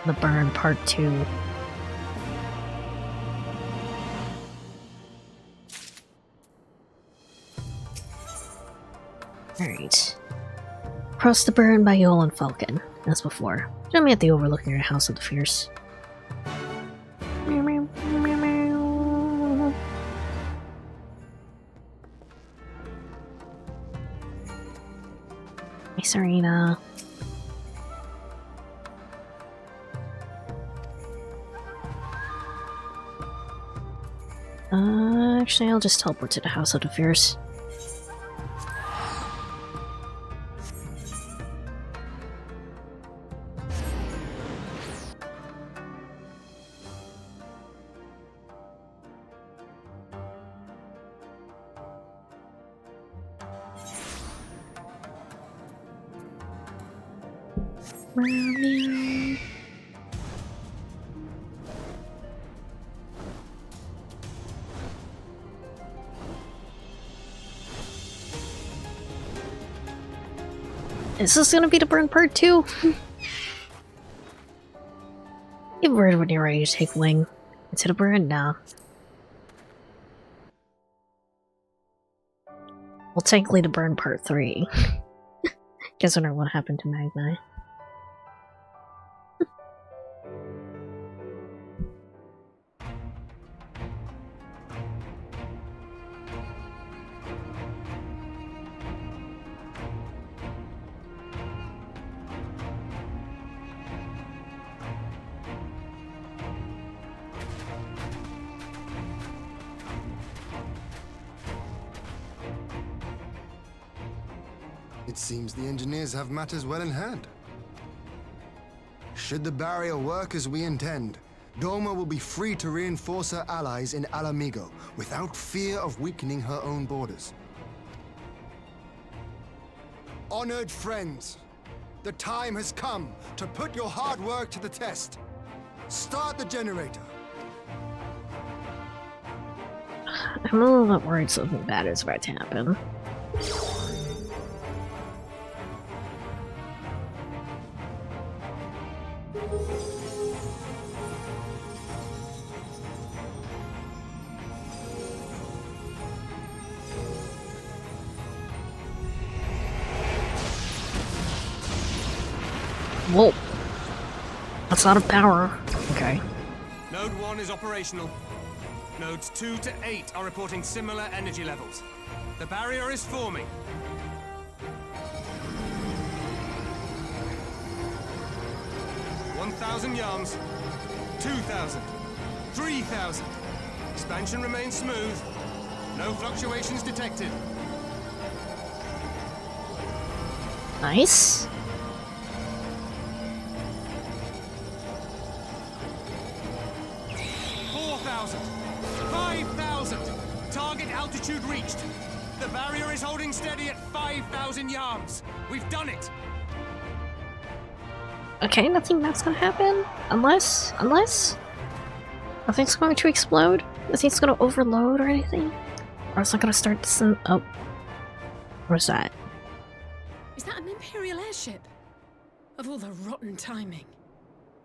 The Burn Part 2. Alright. Cross the Burn by Yol and Falcon, as before. Join me at the overlooking your House of the Fierce. Hey, Serena. Actually, I'll just teleport to the House of the Fierce. Is this gonna be the Burn Part 2? Give word when you're ready to take wing. Into the Burn now. Well, technically the Burn Part 3. Guess I wonder what happened to Magni. It seems the engineers have matters well in hand. Should the barrier work as we intend, Doma will be free to reinforce her allies in Alamigo without fear of weakening her own borders. Honored friends, the time has come to put your hard work to the test. Start the generator. I'm a little bit worried something bad is about to happen. Whoa. That's not a power. Okay. Node 1 is operational. Nodes 2 to 8 are reporting similar energy levels. The barrier is forming. 1,000 yards. 2,000. 3,000. Expansion remains smooth. No fluctuations detected. Nice. Target altitude reached. The barrier is holding steady at 5,000 yards. We've done it. Okay, nothing that's gonna happen. Unless nothing's going to explode. Nothing's gonna overload or anything. Or it's not gonna start some. Oh. What's that? Is that an Imperial airship? Of all the rotten timing.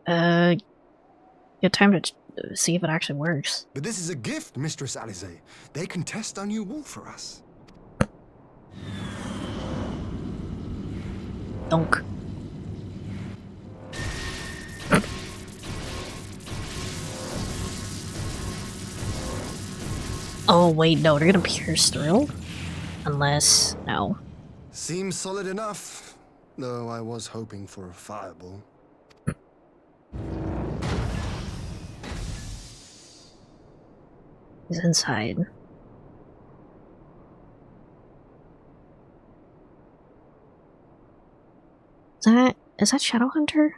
Good time to see if it actually works. But this is a gift, Mistress Alize. They can test our new wall for us. Donk. Oh wait, no, they're gonna pierce through? Unless... no. Seems solid enough, though I was hoping for a fireball. He's inside. Is that Shadowhunter?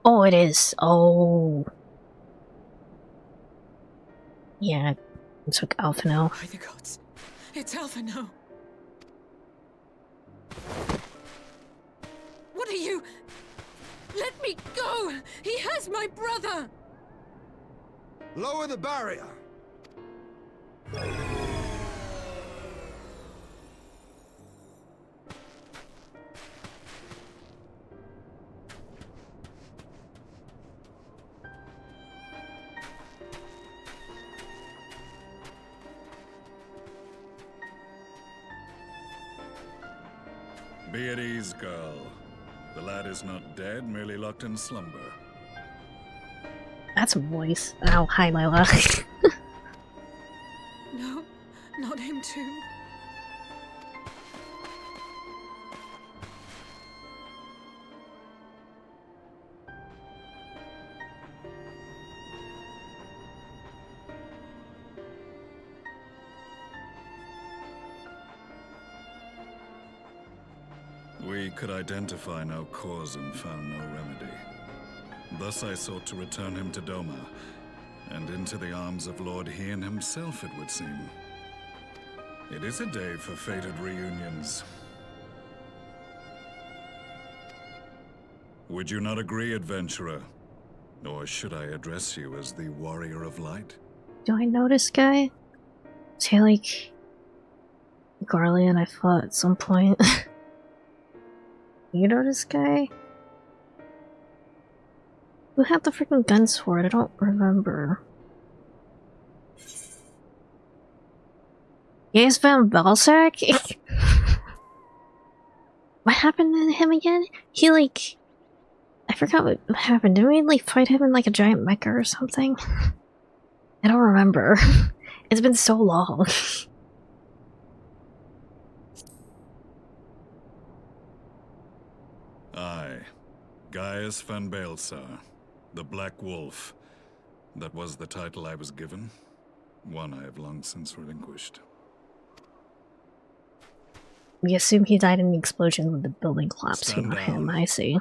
Oh, it is. Oh. Yeah, it took Alphino. By the gods. It's Alphino. What are you? Let me go! He has my brother! Lower the barrier! Be at ease, girl. The lad is not dead, merely locked in slumber. That's a voice. Oh, hi, Lila. No, not him too. We could identify no cause and found no remedy. Thus I sought to return him to Doma, and into the arms of Lord Hien himself, it would seem. It is a day for fated reunions. Would you not agree, adventurer? Or should I address you as the Warrior of Light? Do I know this guy? Is he like Garlean I fought at some point? You know this guy? Who had the freaking gun sword? I don't remember. Yes, Van Balzac? What happened to him again? He like... I forgot what happened. Didn't we like fight him in like a giant mecha or something? I don't remember. It's been so long. Aye. Gaius van Baelsar, the Black Wolf. That was the title I was given. One I have long since relinquished. We assume he died in the explosion with the building collapsing Stand on him, down. I see.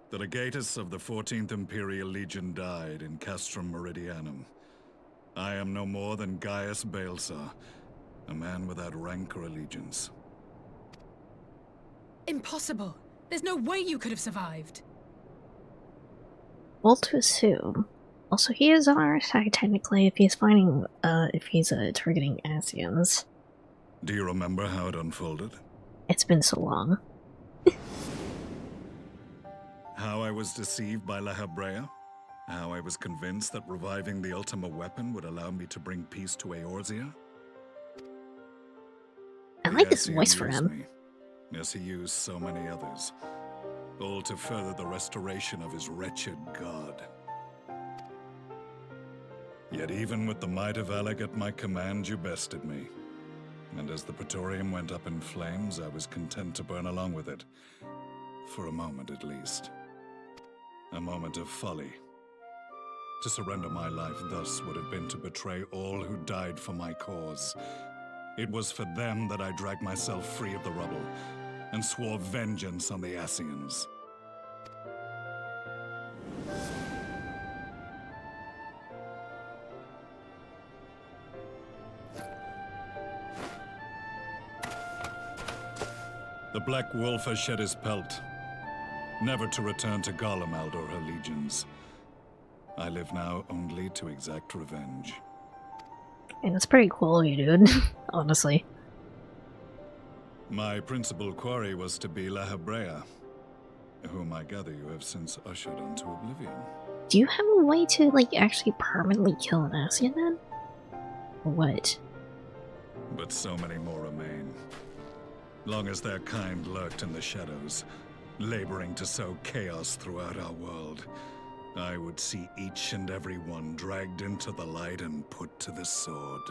The legatus of the 14th Imperial Legion died in Castrum Meridianum. I am no more than Gaius Baelsar, a man without rank or allegiance. Impossible! There's no way you could have survived! Well, to assume. Also, he is on our side technically if he's finding, if he's targeting Asians. Do you remember how it unfolded? It's been so long. How I was deceived by La Habrea? How I was convinced that reviving the Ultima weapon would allow me to bring peace to Eorzea? I like this Yes, voice he for used him. me. Yes, he used so many others. All to further the restoration of his wretched god. Yet even with the might of Alec at my command, you bested me. And as the Praetorium went up in flames, I was content to burn along with it. For a moment at least. A moment of folly. To surrender my life thus would have been to betray all who died for my cause. It was for them that I dragged myself free of the rubble, and swore vengeance on the Asians. The Black Wolf has shed his pelt, never to return to Garlemald or her legions. I live now only to exact revenge. And it's pretty cool of you, dude. Honestly. My principal quarry was to be La Habrea, whom I gather you have since ushered onto oblivion. Do you have a way to, like, actually permanently kill an Asian then? Or what? But so many more remain. Long as their kind lurked in the shadows, laboring to sow chaos throughout our world, I would see each and every one dragged into the light and put to the sword.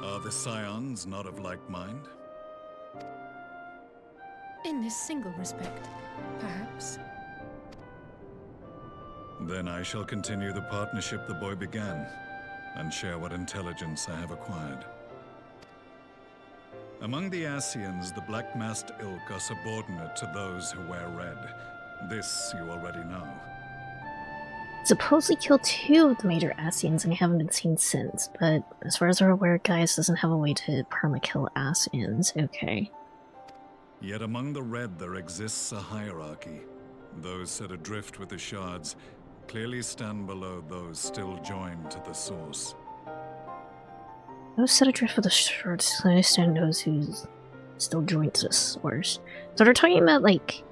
Are the Scions not of like mind? In this single respect, perhaps. Then I shall continue the partnership the boy began, and share what intelligence I have acquired. Among the Asians, the Black-Masked Ilk are subordinate to those who wear red. This you already know. Supposedly killed 2 of the major Asians and haven't been seen since, but as far as we're aware, Gaius doesn't have a way to perma-kill Asians. Okay. Yet among the red there exists a hierarchy. Those set adrift with the shards, clearly stand below those still joined to the source. Those set adrift for the shorts, I understand those who still joined to the source. So they're talking about like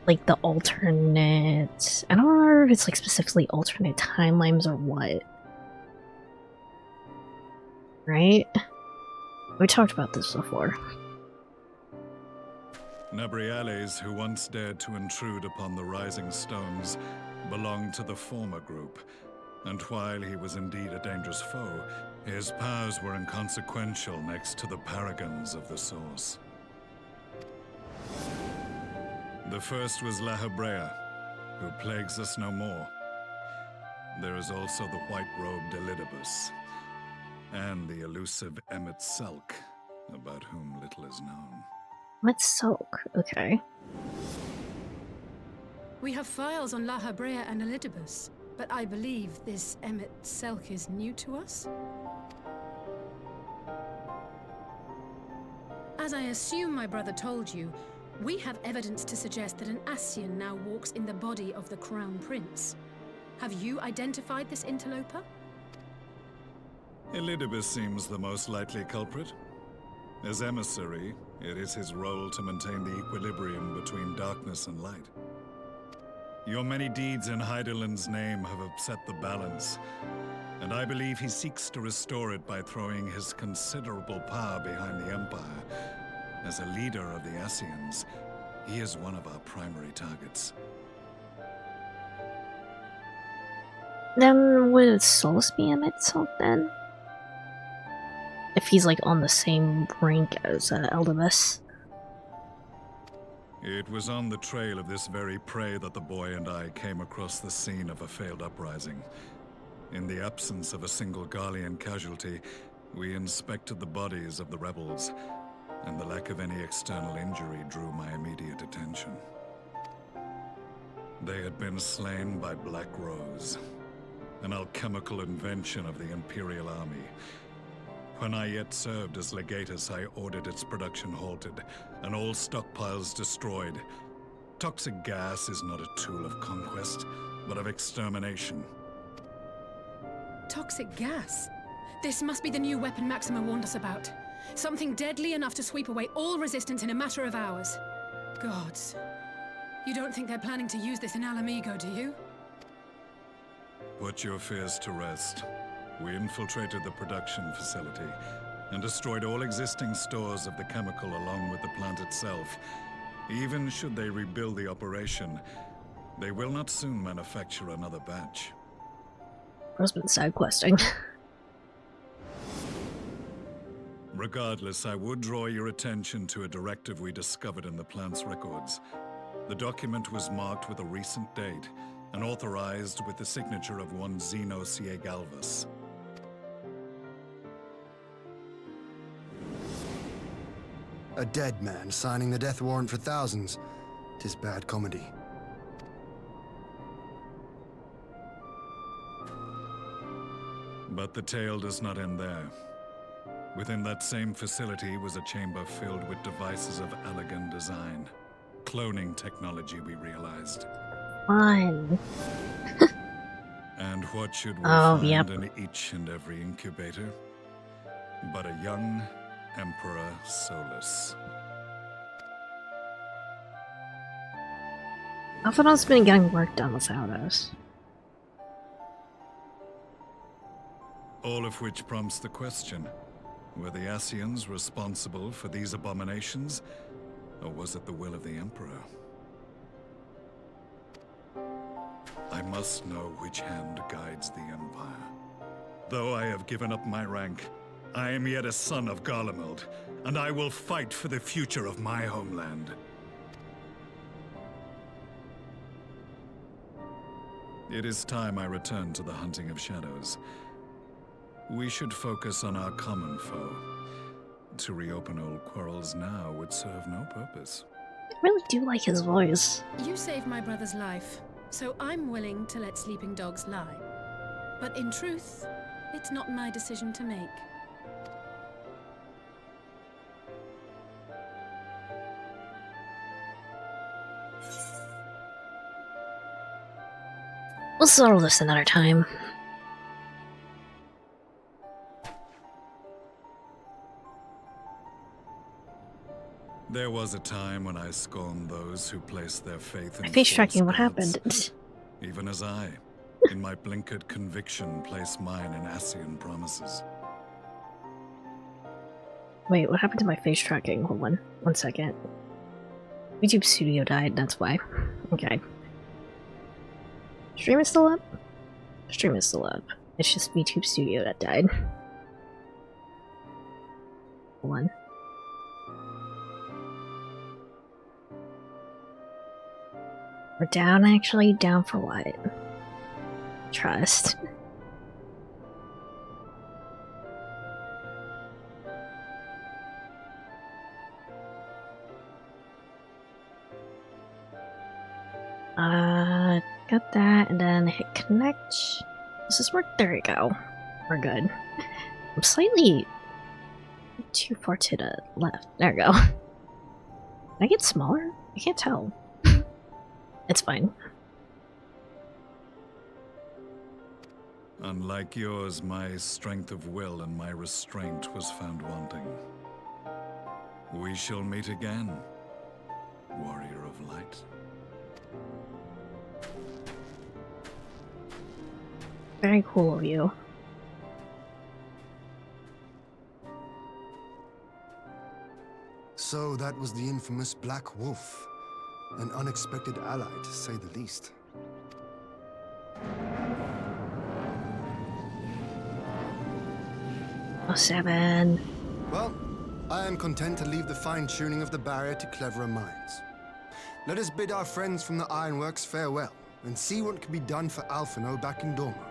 the alternate. I don't remember if it's like specifically alternate timelines or what. Right? We talked about this before. Nabriales, who once dared to intrude upon the Rising Stones, belonged to the former group, and while he was indeed a dangerous foe, his powers were inconsequential next to the paragons of the Source. The first was La Hebrea, who plagues us no more. There is also the white-robed Elidibus, and the elusive Emmet Selk, about whom little is known. Emmet Selk, okay. We have files on La Hebrea and Elidibus, but I believe this Emmet Selk is new to us? As I assume my brother told you, we have evidence to suggest that an Ascian now walks in the body of the Crown Prince. Have you identified this interloper? Elidibus seems the most likely culprit. As emissary, it is his role to maintain the equilibrium between darkness and light. Your many deeds in Hydaelyn's name have upset the balance, and I believe he seeks to restore it by throwing his considerable power behind the Empire. As a leader of the Ascians, he is one of our primary targets. Then would Solus be Emmet Selk then? If he's like on the same rank as Elidibus? It was on the trail of this very prey that the boy and I came across the scene of a failed uprising. In the absence of a single Garlean casualty, we inspected the bodies of the rebels, and the lack of any external injury drew my immediate attention. They had been slain by Black Rose, an alchemical invention of the Imperial Army. When I yet served as legatus, I ordered its production halted, and all stockpiles destroyed. Toxic gas is not a tool of conquest, but of extermination. Toxic gas? This must be the new weapon Maxima warned us about. Something deadly enough to sweep away all resistance in a matter of hours. Gods. You don't think they're planning to use this in Alamigo, do you? Put your fears to rest. We infiltrated the production facility and destroyed all existing stores of the chemical along with the plant itself. Even should they rebuild the operation, they will not soon manufacture another batch. Bro's been side questing. Regardless, I would draw your attention to a directive we discovered in the plant's records. The document was marked with a recent date and authorized with the signature of one Zeno Galvas. A dead man signing the death warrant for thousands. 'Tis bad comedy. But the tale does not end there. Within that same facility was a chamber filled with devices of elegant design. Cloning technology, we realized. Fun. And what should we Oh, find in each and every incubator? But a young Emperor Solus. Alphinaud's been getting work done without us. All of which prompts the question, were the Ascians responsible for these abominations, or was it the will of the Emperor? I must know which hand guides the Empire. Though I have given up my rank, I am yet a son of Garlemald, and I will fight for the future of my homeland. It is time I return to the hunting of shadows. We should focus on our common foe. To reopen old quarrels now would serve no purpose. I really do like his voice. You saved my brother's life, so I'm willing to let sleeping dogs lie. But in truth, it's not my decision to make. We'll settle this another time. There was a time when I scorned those who placed their faith in Face false tracking, what gods. happened? Even as I, in my blinkered conviction, place mine in Ascian promises. Wait, what happened to my face tracking? Hold on, 1 second. YouTube Studio died, that's why. Okay. Stream is still up? Stream is still up. It's just YouTube Studio that died. Hold on. We're down, actually? Down for what? Trust. Got that, and then hit connect. Does this work? There we go. We're good. I'm slightly too far to the left. There we go. Can I get smaller? I can't tell. It's fine. Unlike yours, my strength of will and my restraint was found wanting. We shall meet again, warrior of light. Very cool of you. So that was the infamous Black Wolf. An unexpected ally, to say the least. Oh, 7. Well, I am content to leave the fine-tuning of the barrier to cleverer minds. Let us bid our friends from the Ironworks farewell, and see what can be done for Alphino back in Dorma.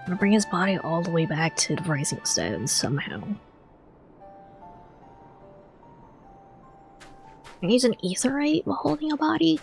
I'm gonna bring his body all the way back to the Rising Stones somehow. Can I use an Aetherite while holding a body?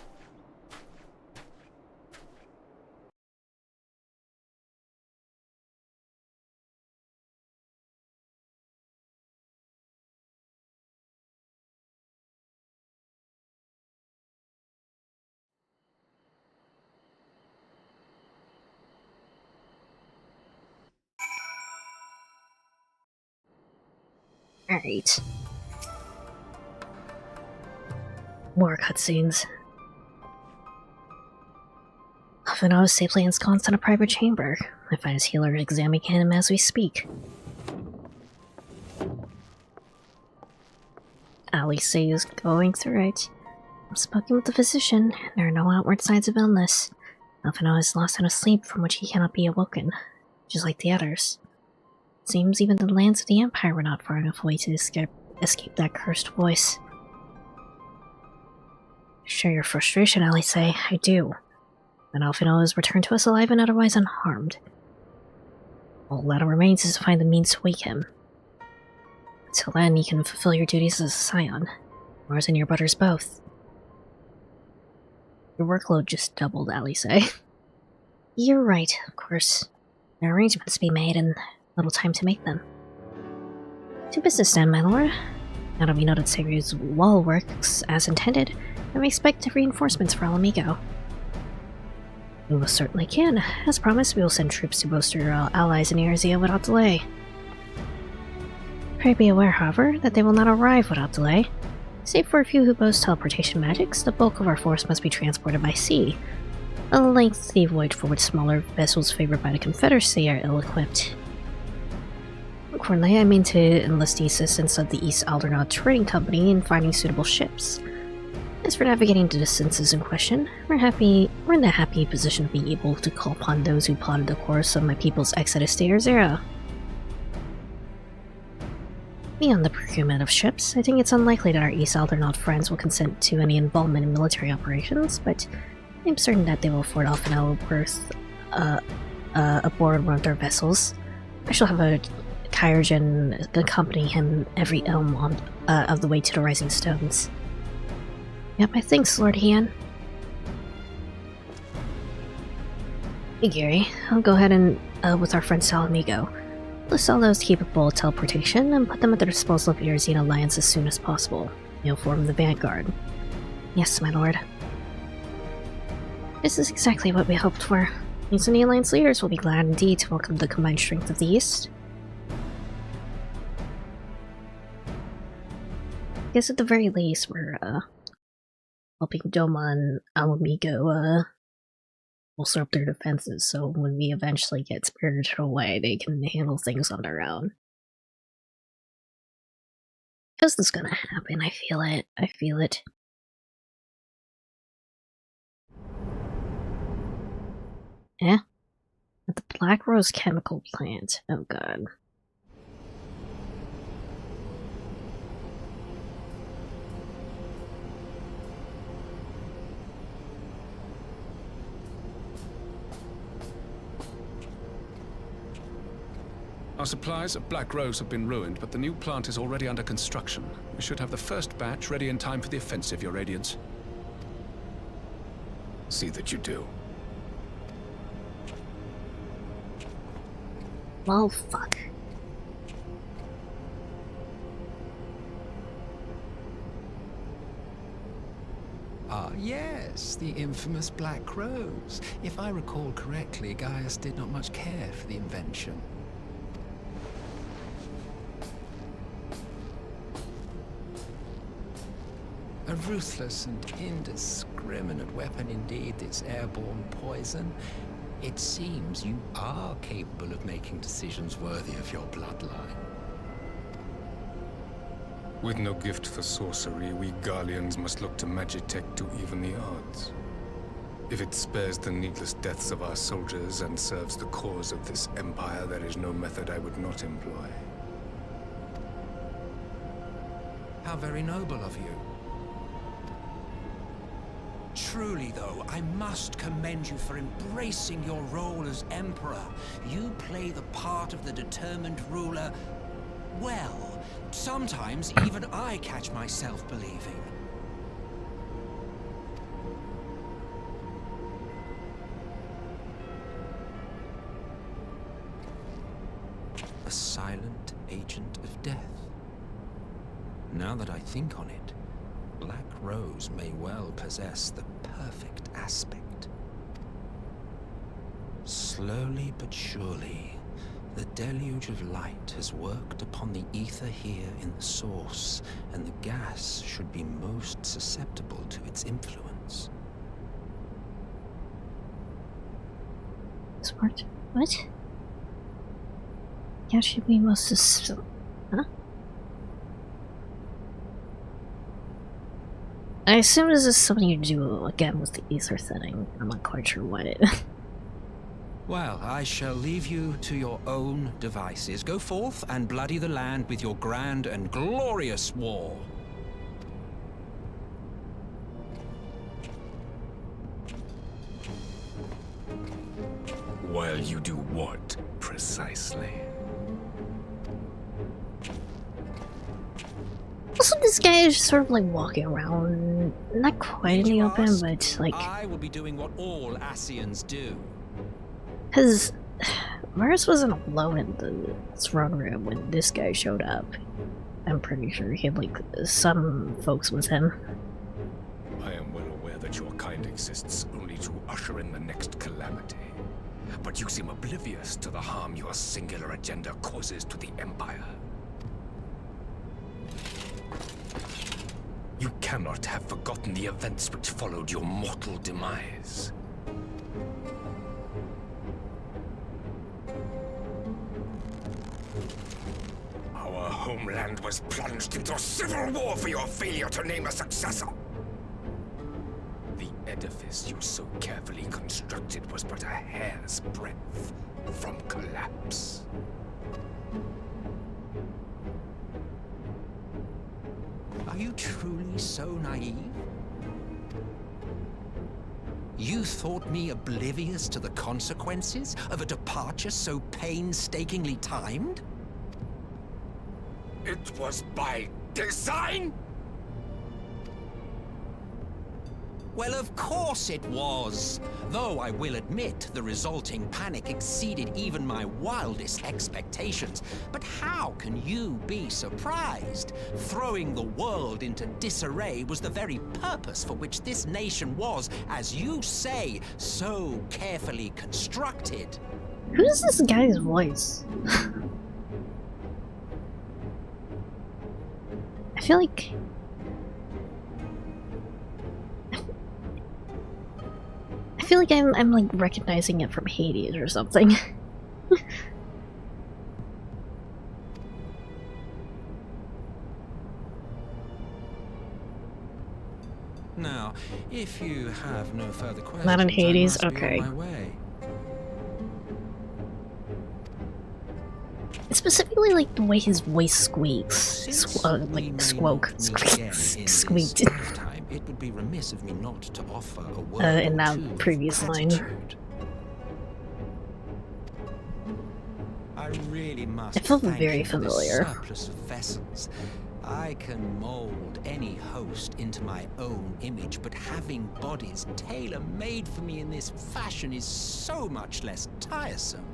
Alright. More cutscenes. Alphino is safely ensconced in a private chamber. I find his healer examining him as we speak. Alice is going through it. I'm spoken with the physician. There are no outward signs of illness. Alphino is lost in a sleep from which he cannot be awoken, just like the others. Seems even the lands of the Empire were not far enough away to escape that cursed voice. Share your frustration, Alice. I do. But Alphino is returned to us alive and otherwise unharmed. All that remains is to find the means to wake him. Until then, you can fulfill your duties as a scion. Yours and your brothers both. Your workload just doubled, Alice. You're right, of course. There are arrangements to be made and little time to make them. To business then, my lord. Now that we know that Sayru's wall works as intended, and we expect reinforcements for Alamigo. We most certainly can. As promised, we will send troops to bolster our allies in Erzia without delay. Pray be aware, however, that they will not arrive without delay. Save for a few who boast teleportation magics, the bulk of our force must be transported by sea. A lengthy voyage for which smaller vessels favored by the Confederacy are ill-equipped. Accordingly, I mean to enlist the assistance of the East Aldernaut Trading Company in finding suitable ships. As for navigating the distances in question, we're in the happy position of being able to call upon those who plotted the course of my people's exodus to Erzera. Beyond the procurement of ships, I think it's unlikely that our East Aldernaut friends will consent to any involvement in military operations, but I'm certain that they will afford Alphino berth aboard one of their vessels. I shall have a Kyrgen accompany him every elm of the way to the Rising Stones. Yep, my thanks, Lord Hian. Hey Gary, I'll go ahead and, with our friend Salamigo, list all those capable of teleportation and put them at the disposal of Erzine Alliance as soon as possible. You'll form the vanguard. Yes, my lord. This is exactly what we hoped for. These and the Alliance leaders will be glad indeed to welcome the combined strength of the East. I guess at the very least, we're helping Doma and Alamigo bolster up their defenses, so when we eventually get spirited away, they can handle things on their own. Because this is gonna happen, I feel it. I feel it. Eh? At the Black Rose Chemical Plant. Oh god. Our supplies of Black Rose have been ruined, but the new plant is already under construction. We should have the first batch ready in time for the offensive, Your Radiance. See that you do. Well, fuck. Ah, yes, the infamous Black Rose. If I recall correctly, Gaius did not much care for the invention. A ruthless and indiscriminate weapon indeed, this airborne poison. It seems you are capable of making decisions worthy of your bloodline. With no gift for sorcery, we Garleans must look to Magitech to even the odds. If it spares the needless deaths of our soldiers and serves the cause of this empire, there is no method I would not employ. How very noble of you. Truly, though, I must commend you for embracing your role as Emperor. You play the part of the determined ruler well. Sometimes even I catch myself believing. A silent agent of death. Now that I think on it, Black Rose may well possess the perfect aspect. Slowly but surely, the deluge of light has worked upon the ether here in the source, and the gas should be most susceptible to its influence. Smart. What? Yeah, should be most susceptible. Huh? I assume this is something you do again with the ether setting. I'm not quite sure what it. Well, I shall leave you to your own devices. Go forth and bloody the land with your grand and glorious war. While you do what, precisely? Also, this guy is just sort of like walking around, not quite in the open, but like. I will be doing what all Ascians do. Because Varus wasn't alone in the throne room when this guy showed up. I'm pretty sure he had like some folks with him. I am well aware that your kind exists only to usher in the next calamity. But you seem oblivious to the harm your singular agenda causes to the Empire. You cannot have forgotten the events which followed your mortal demise. Our homeland was plunged into civil war for your failure to name a successor. The edifice you so carefully constructed was but a hair's breadth from collapse. Are you truly so naive? You thought me oblivious to the consequences of a departure so painstakingly timed? It was by design? Well, of course it was. Though I will admit the resulting panic exceeded even my wildest expectations. But how can you be surprised? Throwing the world into disarray was the very purpose for which this nation was, as you say, so carefully constructed. Who's this guy's voice? I feel like... I feel like I'm like recognizing it from Hades or something. Now, if you have no further questions, Not in Hades? I must be on Okay. my way. It's specifically like the way his voice squeaks. Like squeak. Squeaked. It would be remiss of me not to offer a word in or that two of previous line. gratitude. I really must It felt thank very you for this familiar. surplus of vessels. I can mold any host into my own image, but having bodies tailor-made for me in this fashion is so much less tiresome.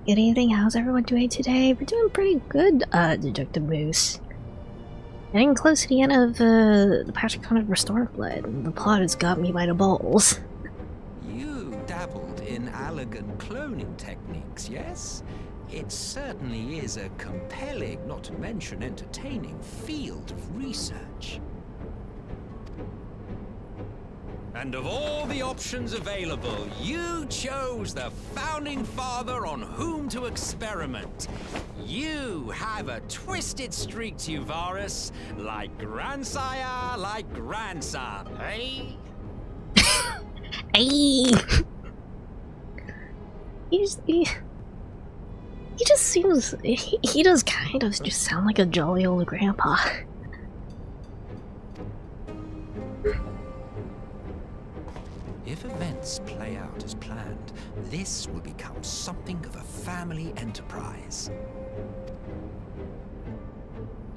Good evening, how's everyone doing today? We're doing pretty good, Deductive Moose. Getting close to the end of the Patricon of Restore Blood, and the plot has got me by the balls. You dabbled in elegant cloning techniques, yes? It certainly is a compelling, not to mention entertaining, field of research. And of all the options available, you chose the Founding Father on whom to experiment. You have a twisted streak to you, Varus, like grandsire, like grandson, eh? Hey! He just seems... He does kind of just sound like a jolly old grandpa. If events play out as planned, this will become something of a family enterprise.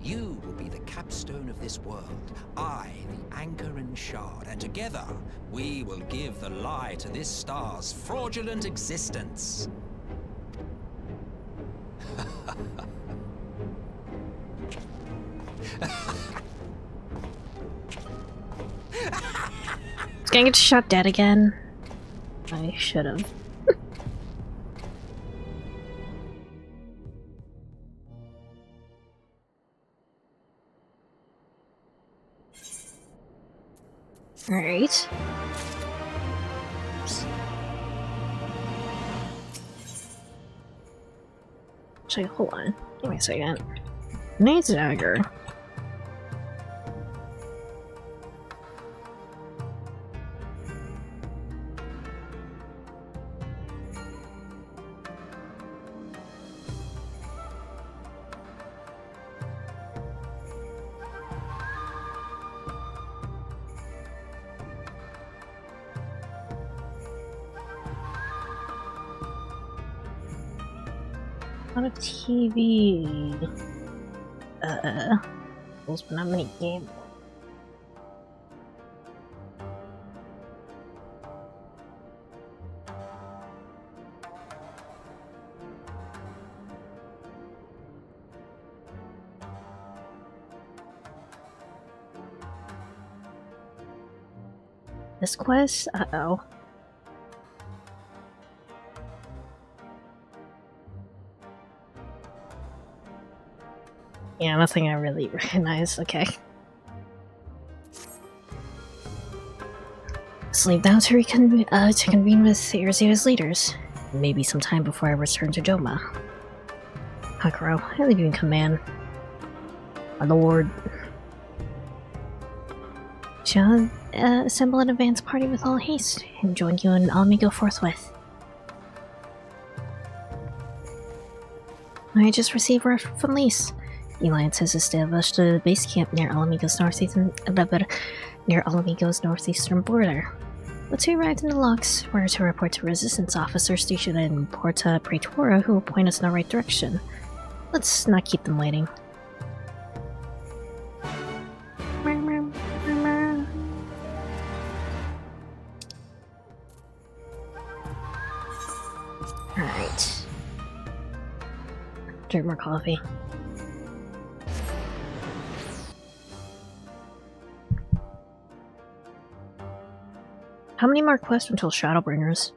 You will be the capstone of this world, I the anchor and shard, and together we will give the lie to this star's fraudulent existence. Is gonna get shot dead again? I should've. Alright. Actually, hold on. Give me a second. Knight's Dagger. On a TV. There's been not many games. This quest? Uh-oh. Yeah, nothing I really recognize. Okay. Sleep down to convene with Erzia's leaders. Maybe sometime before I return to Doma. Hakuro, I leave you in command. My lord. Shall assemble an advance party with all haste and join you in Alamigo forthwith. I just received word from Lise. The Alliance has established a base camp near Alamigo's northeastern border. The two arrived in the locks, were to report to resistance officers stationed in Porta Praetora who will point us in the right direction. Let's not keep them waiting. Alright. Drink more coffee. How many more quests until Shadowbringers?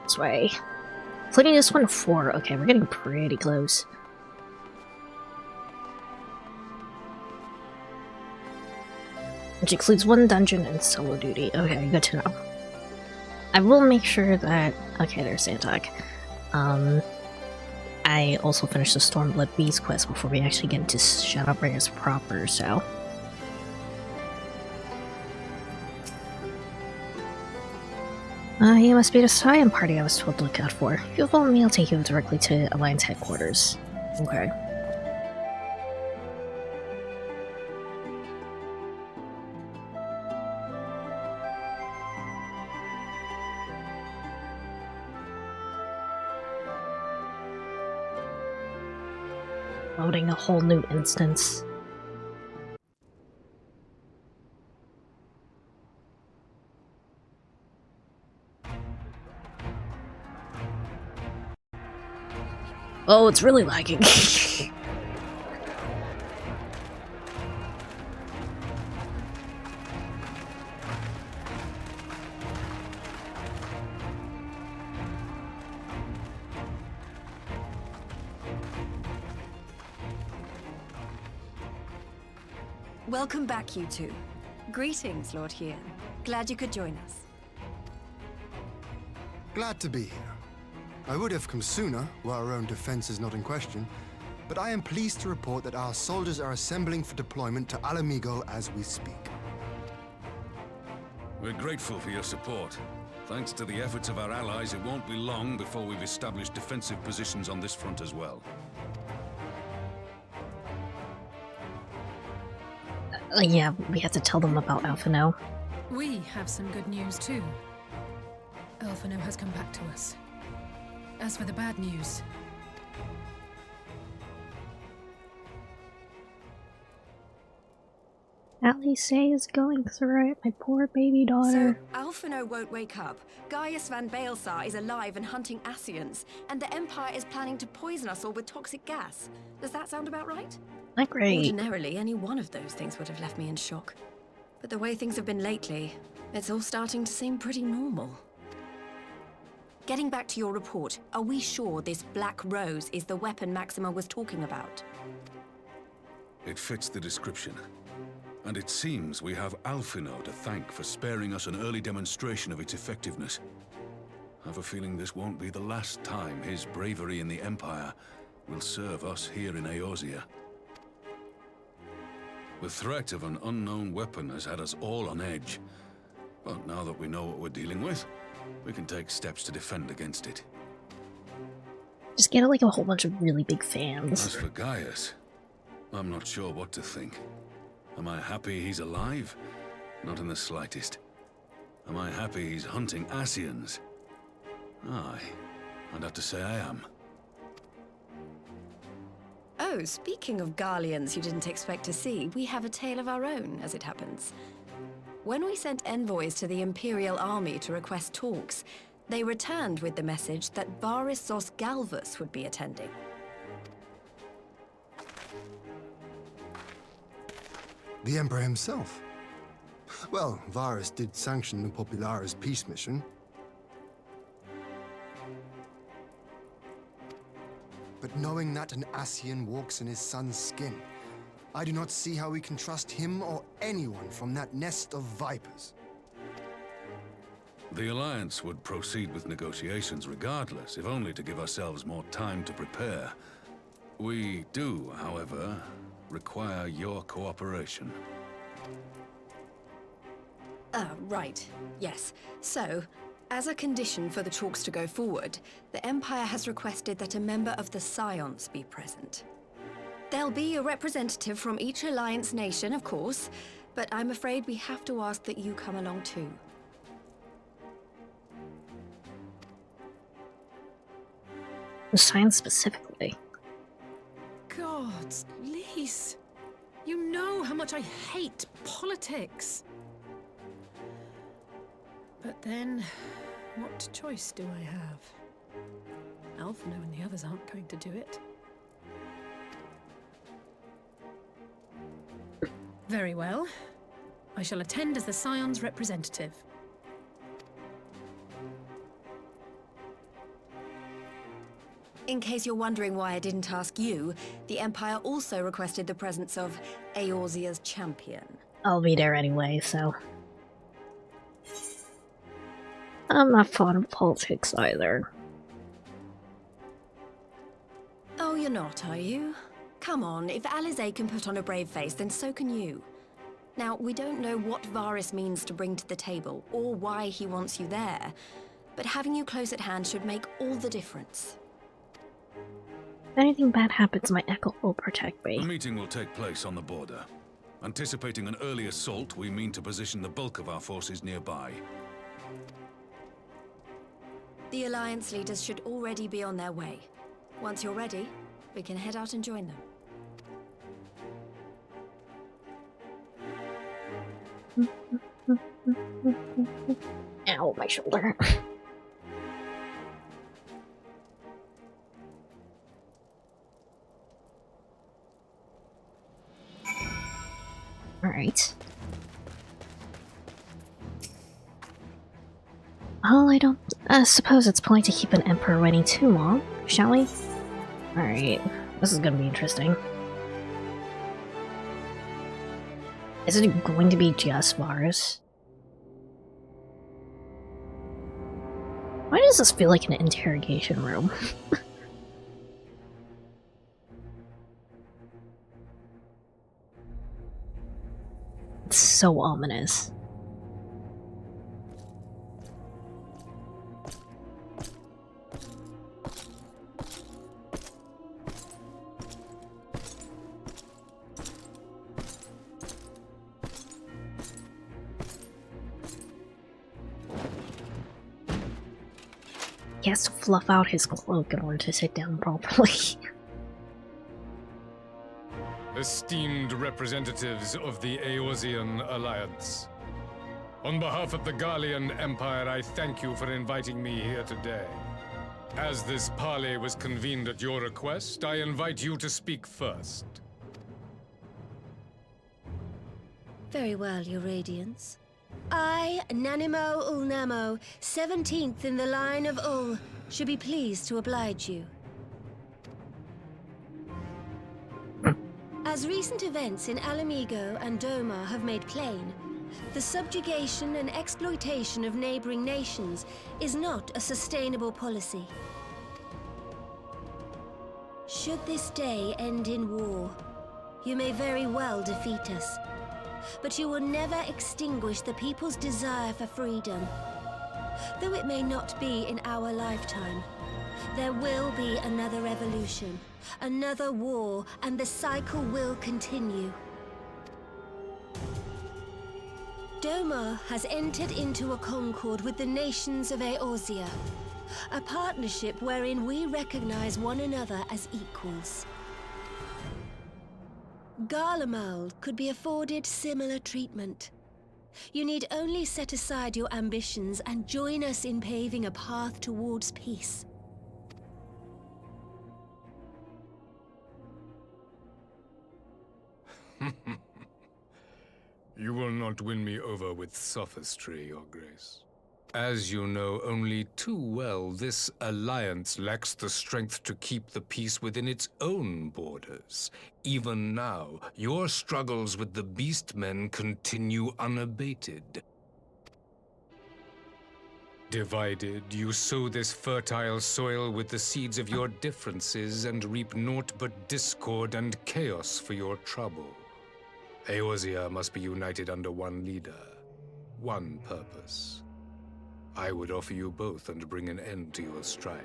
This way. Including this one 4. Okay, we're getting pretty close. Which includes 1 dungeon and solo duty. Okay, good to know. I will make sure that... Okay, there's Santok. I also finished the Stormblood Beast quest before we actually get into Shadowbringers proper, so... You must be the Scion party I was told to look out for. If you'll follow me, I'll take you directly to Alliance headquarters. Okay. Loading a whole new instance. Oh, it's really lagging. Welcome back, you two. Greetings, Lord Hien. Glad you could join us. Glad to be here. I would have come sooner, while our own defense is not in question, but I am pleased to report that our soldiers are assembling for deployment to Alamigo as we speak. We're grateful for your support. Thanks to the efforts of our allies, it won't be long before we've established defensive positions on this front as well. Yeah, we have to tell them about Alphino. We have some good news too. Alphino has come back to us. As for the bad news... Alice is going through it, my poor baby daughter. So, Alphino won't wake up. Gaius van Baelsar is alive and hunting Ascians, and the Empire is planning to poison us all with toxic gas. Does that sound about right? Not great. Ordinarily, any one of those things would have left me in shock. But the way things have been lately, it's all starting to seem pretty normal. Getting back to your report, are we sure this Black Rose is the weapon Maxima was talking about? It fits the description. And it seems we have Alphino to thank for sparing us an early demonstration of its effectiveness. I have a feeling this won't be the last time his bravery in the Empire will serve us here in Eorzea. The threat of an unknown weapon has had us all on edge. But now that we know what we're dealing with, we can take steps to defend against it. Just get like a whole bunch of really big fans. As for Gaius, I'm not sure what to think. Am I happy he's alive? Not in the slightest. Am I happy he's hunting Ascians? Aye, I'd have to say I am. Oh, speaking of Garleans you didn't expect to see, we have a tale of our own, as it happens. When we sent envoys to the Imperial Army to request talks, they returned with the message that Varissos Galvus would be attending. The Emperor himself? Well, Varus did sanction the Popularis peace mission. But knowing that an Ascian walks in his son's skin, I do not see how we can trust him or anyone from that nest of vipers. The Alliance would proceed with negotiations regardless, if only to give ourselves more time to prepare. We do, however, require your cooperation. Right. Yes. So, as a condition for the talks to go forward, the Empire has requested that a member of the Scions be present. There'll be a representative from each Alliance nation, of course, but I'm afraid we have to ask that you come along too. Science specifically. God, Lise. You know how much I hate politics. But then, what choice do I have? Alphino and the others aren't going to do it. Very well. I shall attend as the Scion's representative. In case you're wondering why I didn't ask you, the Empire also requested the presence of Eorzea's champion. I'll be there anyway, so... I'm not fond of politics either. Oh, you're not, are you? Come on, if Alizé can put on a brave face, then so can you. Now, we don't know what Varys means to bring to the table, or why he wants you there, but having you close at hand should make all the difference. If anything bad happens, my Echo will protect me. The meeting will take place on the border. Anticipating an early assault, we mean to position the bulk of our forces nearby. The Alliance leaders should already be on their way. Once you're ready, we can head out and join them. Ow, my shoulder. Alright. Well, I don't suppose it's point to keep an Emperor waiting too long, shall we? Alright, this is gonna be interesting. Is it going to be just Varys? Why does this feel like an interrogation room? It's so ominous. He has to fluff out his cloak in order to sit down properly. Esteemed representatives of the Eorzean Alliance, on behalf of the Garlean Empire, I thank you for inviting me here today. As this parley was convened at your request, I invite you to speak first. Very well, Your Radiance. I, Nanimo Ulnamo, 17th in the line of Ul, should be pleased to oblige you. As recent events in Alamigo and Doma have made plain, the subjugation and exploitation of neighboring nations is not a sustainable policy. Should this day end in war, you may very well defeat us, but you will never extinguish the people's desire for freedom. Though it may not be in our lifetime, there will be another revolution, another war, and the cycle will continue. Doma has entered into a concord with the nations of Eorzea, a partnership wherein we recognize one another as equals. Garlemald could be afforded similar treatment. You need only set aside your ambitions and join us in paving a path towards peace. You will not win me over with sophistry, Your Grace. As you know only too well, this alliance lacks the strength to keep the peace within its own borders. Even now, your struggles with the Beastmen continue unabated. Divided, you sow this fertile soil with the seeds of your differences and reap naught but discord and chaos for your trouble. Eorzea must be united under one leader, one purpose. I would offer you both and bring an end to your strife.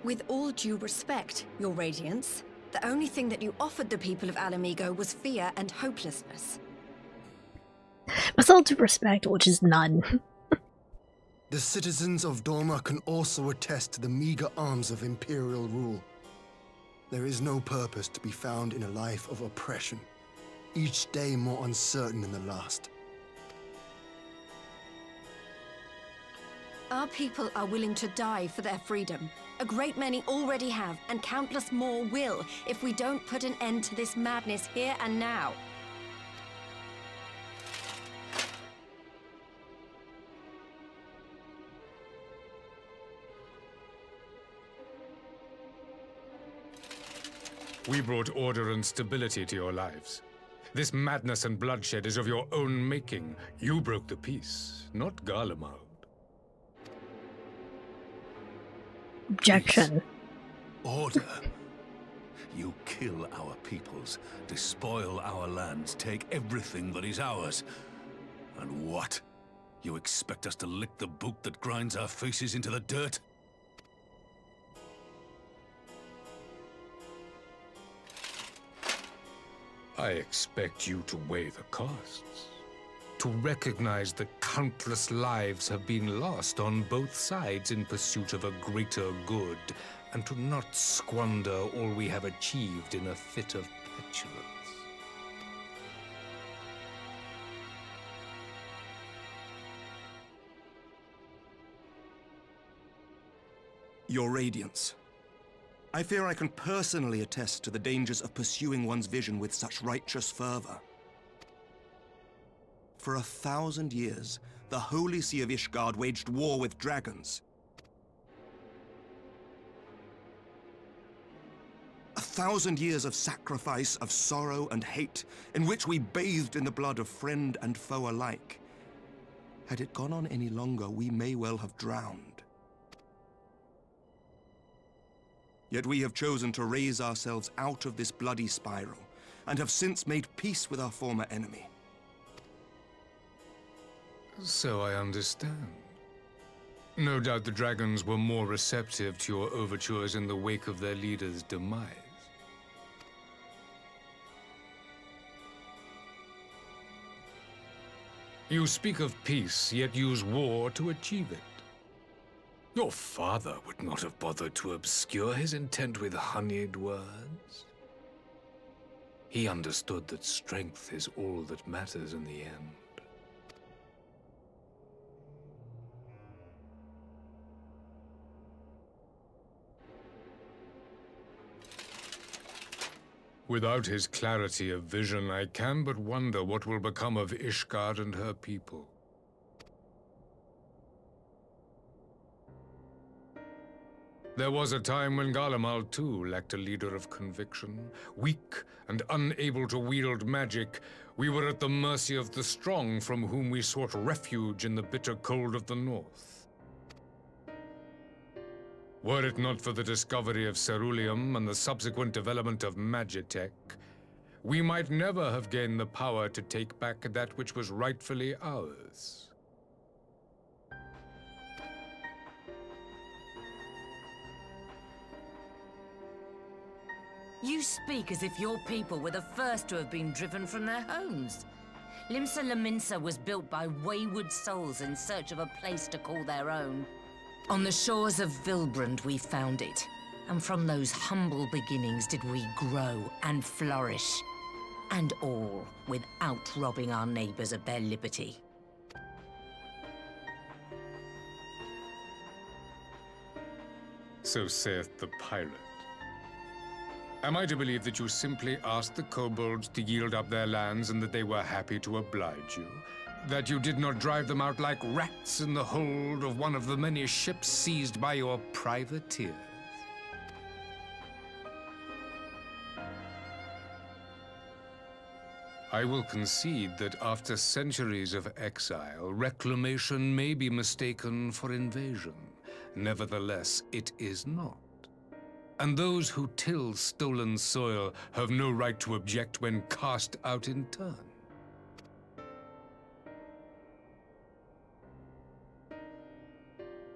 With all due respect, Your Radiance, the only thing that you offered the people of Alamigo was fear and hopelessness. With all due respect, which is none. The citizens of Dorma can also attest to the meager arms of Imperial rule. There is no purpose to be found in a life of oppression, each day more uncertain than the last. Our people are willing to die for their freedom. A great many already have, and countless more will, if we don't put an end to this madness here and now. We brought order and stability to your lives. This madness and bloodshed is of your own making. You broke the peace, not Garlemald. Objection. Order. You kill our peoples, despoil our lands, take everything that is ours. And what? You expect us to lick the boot that grinds our faces into the dirt? I expect you to weigh the costs. To recognize that countless lives have been lost on both sides in pursuit of a greater good, and to not squander all we have achieved in a fit of petulance. Your Radiance. I fear I can personally attest to the dangers of pursuing one's vision with such righteous fervor. For 1,000 years, the Holy See of Ishgard waged war with dragons. 1,000 years of sacrifice, of sorrow and hate, in which we bathed in the blood of friend and foe alike. Had it gone on any longer, we may well have drowned. Yet we have chosen to raise ourselves out of this bloody spiral, and have since made peace with our former enemy. So I understand. No doubt the dragons were more receptive to your overtures in the wake of their leader's demise. You speak of peace, yet use war to achieve it. Your father would not have bothered to obscure his intent with honeyed words. He understood that strength is all that matters in the end. Without his clarity of vision, I can but wonder what will become of Ishgard and her people. There was a time when Garlemald, too, lacked a leader of conviction. Weak and unable to wield magic, we were at the mercy of the strong, from whom we sought refuge in the bitter cold of the north. Were it not for the discovery of ceruleum and the subsequent development of magitech, we might never have gained the power to take back that which was rightfully ours. You speak as if your people were the first to have been driven from their homes. Limsa Lominsa was built by wayward souls in search of a place to call their own. On the shores of Vilbrand we found it, and from those humble beginnings did we grow and flourish. And all without robbing our neighbors of their liberty. So saith the pirate. Am I to believe that you simply asked the kobolds to yield up their lands and that they were happy to oblige you? That you did not drive them out like rats in the hold of one of the many ships seized by your privateers? I will concede that after centuries of exile, reclamation may be mistaken for invasion. Nevertheless, it is not. And those who till stolen soil have no right to object when cast out in turn.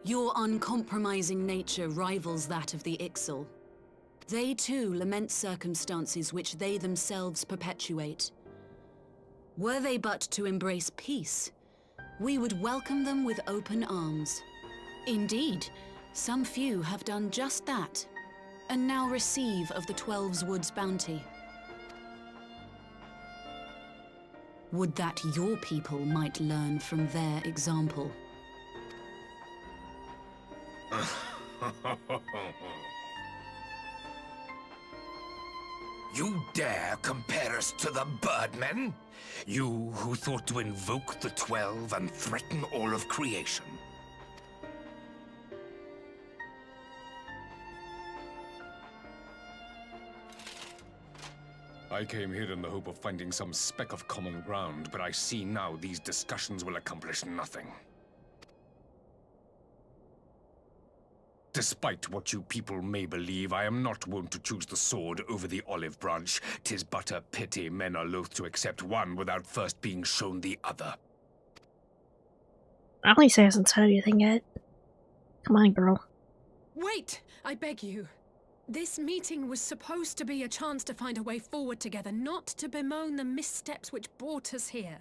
Your uncompromising nature rivals that of the Ixal. They too lament circumstances which they themselves perpetuate. Were they but to embrace peace, we would welcome them with open arms. Indeed, some few have done just that, and now receive of the 12's Wood's bounty. Would that your people might learn from their example. You dare compare us to the Birdmen? You who thought to invoke the 12 and threaten all of creation? I came here in the hope of finding some speck of common ground, but I see now these discussions will accomplish nothing. Despite what you people may believe, I am not wont to choose the sword over the olive branch. 'Tis but a pity men are loath to accept one without first being shown the other. Alice hasn't said anything yet. Come on, girl. Wait! I beg you. This meeting was supposed to be a chance to find a way forward together, not to bemoan the missteps which brought us here.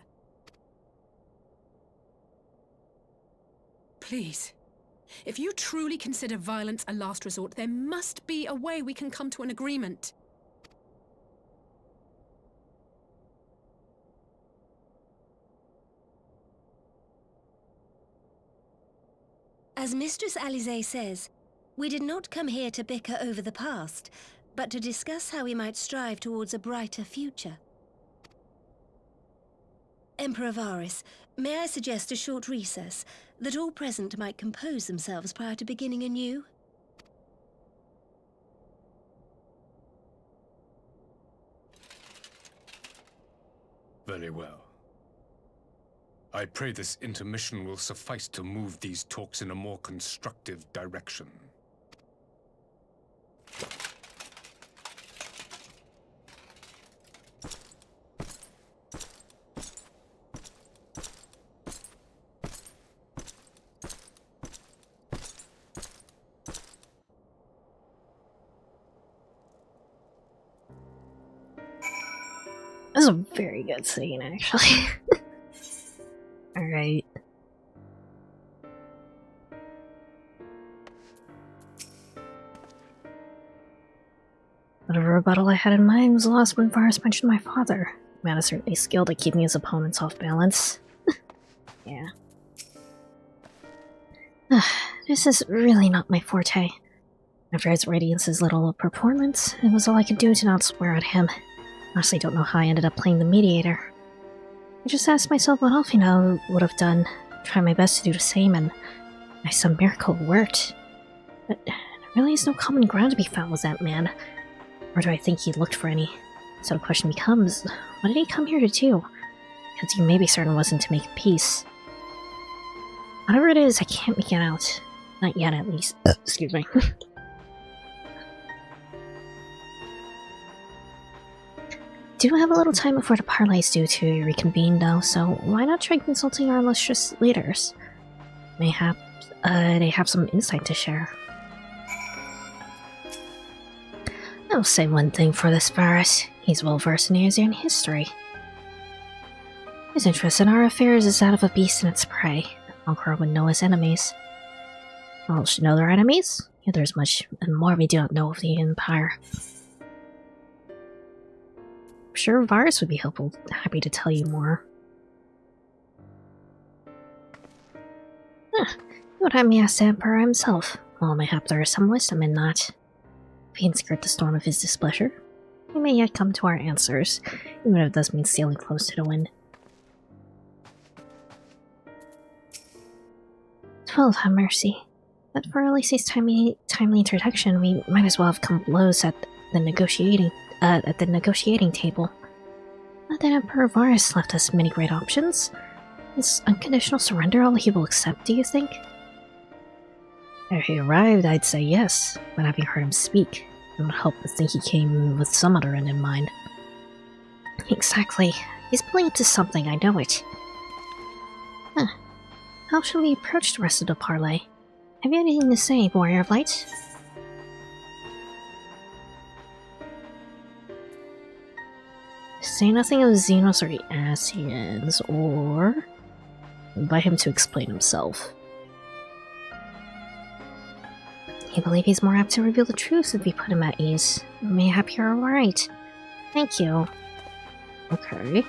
Please. If you truly consider violence a last resort, there must be a way we can come to an agreement. As Mistress Alize says, we did not come here to bicker over the past, but to discuss how we might strive towards a brighter future. Emperor Varys, may I suggest a short recess, that all present might compose themselves prior to beginning anew? Very well. I pray this intermission will suffice to move these talks in a more constructive direction. This is a very good scene, actually. Alright. Whatever rebuttal I had in mind was lost when Varys mentioned my father. The man is certainly skilled at keeping his opponents off balance. Yeah. This is really not my forte. After his Radiance's little performance, it was all I could do to not swear at him. Honestly, don't know how I ended up playing the mediator. I just asked myself what Alfino would have done, tried my best to do the same, and by some miracle it worked. But there really is no common ground to be found with that man. Or do I think he looked for any? So the question becomes, what did he come here to do? Because you may be certain it wasn't to make peace. Whatever it is, I can't make it out. Not yet, at least. Excuse me. Do have a little time before the parley's due to reconvene, though, so why not try consulting our illustrious leaders? Mayhap they have some insight to share. I'll say one thing for this Varys. He's well versed in Asian history. His interest in our affairs is that of a beast in its prey. The conqueror would know his enemies. All should know their enemies, yet there's much and more we do not know of the Empire. I'm sure Varys would be happy to tell you more. You would have me ask the Emperor himself. Well, mayhap there is some wisdom in that. If he can skirt the storm of his displeasure, we may yet come to our answers, even if it does mean sailing close to the wind. 12, have mercy. But for Alice's timely introduction, we might as well have come blows at the negotiating table. Not that Emperor Varys left us many great options. Is unconditional surrender all he will accept, do you think? Ere he arrived, I'd say yes, but having heard him speak, I would help but think he came with some other end in mind. Exactly. He's pulling up to something, I know it. How shall we approach the rest of the parley? Have you anything to say, Warrior of Light? Say nothing of Xenos or the Asians, or... Invite him to explain himself. I believe he's more apt to reveal the truth if we put him at ease. Mayhap you're alright. Thank you. Okay.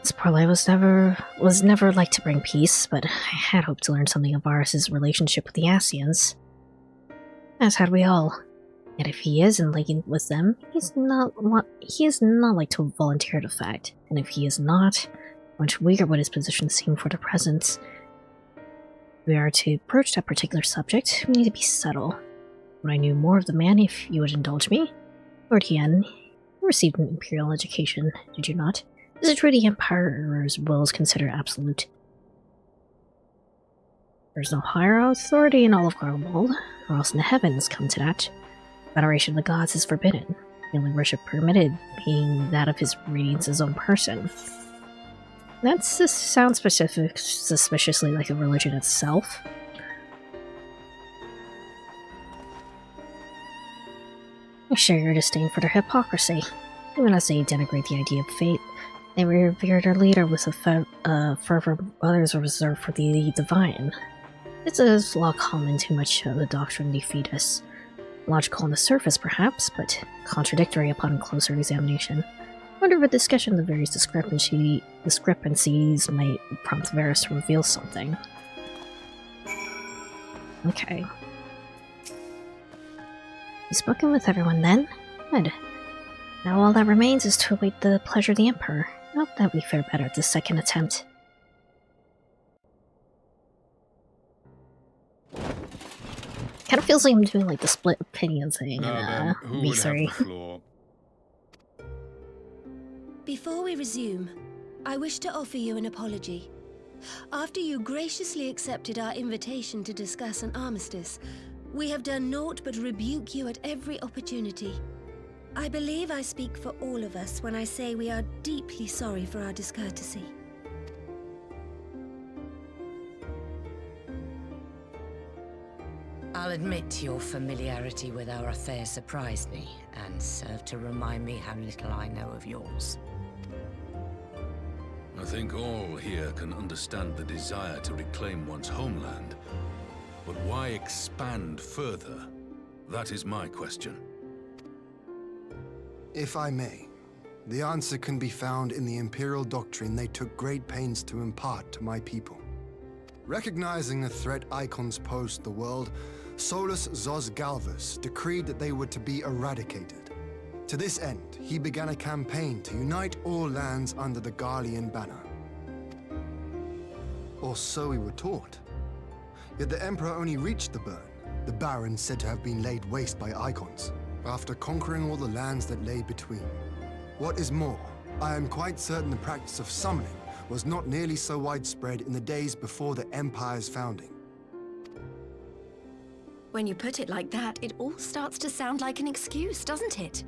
This parlay was never like to bring peace, but I had hoped to learn something of Varus's relationship with the Asians. As had we all. Yet if he is in league with them, he is not like to volunteer the fact. And if he is not, much weaker would his position seem for the present. If we are to approach that particular subject, we need to be subtle. When I knew more of the man, if you would indulge me. Lord Hien, you received an imperial education, did you not? Is it true the Empire's will is considered absolute? There's no higher authority in all of Garlemald, or else in the heavens come to that. Veneration of the gods is forbidden, the only worship permitted being that of his radiance's own person. That sounds suspiciously like a religion itself. I share your disdain for their hypocrisy. Even as they denigrate the idea of fate, they revere their leader with a fervor others are reserved for the divine. This is law common to much of the doctrine they feed us. Logical on the surface, perhaps, but contradictory upon closer examination. I wonder if a discussion of the various discrepancies might prompt Varus to reveal something. Okay. You've spoken with everyone then? Good. Now all that remains is to await the pleasure of the Emperor. I hope that we fare better at this second attempt. Kind of feels like I'm doing like the split opinion thing in V3. Before we resume, I wish to offer you an apology. After you graciously accepted our invitation to discuss an armistice, we have done naught but rebuke you at every opportunity. I believe I speak for all of us when I say we are deeply sorry for our discourtesy. I'll admit your familiarity with our affair surprised me, and served to remind me how little I know of yours. I think all here can understand the desire to reclaim one's homeland. But why expand further? That is my question. If I may, the answer can be found in the Imperial doctrine they took great pains to impart to my people. Recognizing the threat icons posed to the world, Solus Zos Galvus decreed that they were to be eradicated. To this end, he began a campaign to unite all lands under the Garlean banner. Or so we were taught. Yet the Emperor only reached the burn, the Baron said to have been laid waste by icons, after conquering all the lands that lay between. What is more, I am quite certain the practice of summoning was not nearly so widespread in the days before the Empire's founding. When you put it like that, it all starts to sound like an excuse, doesn't it?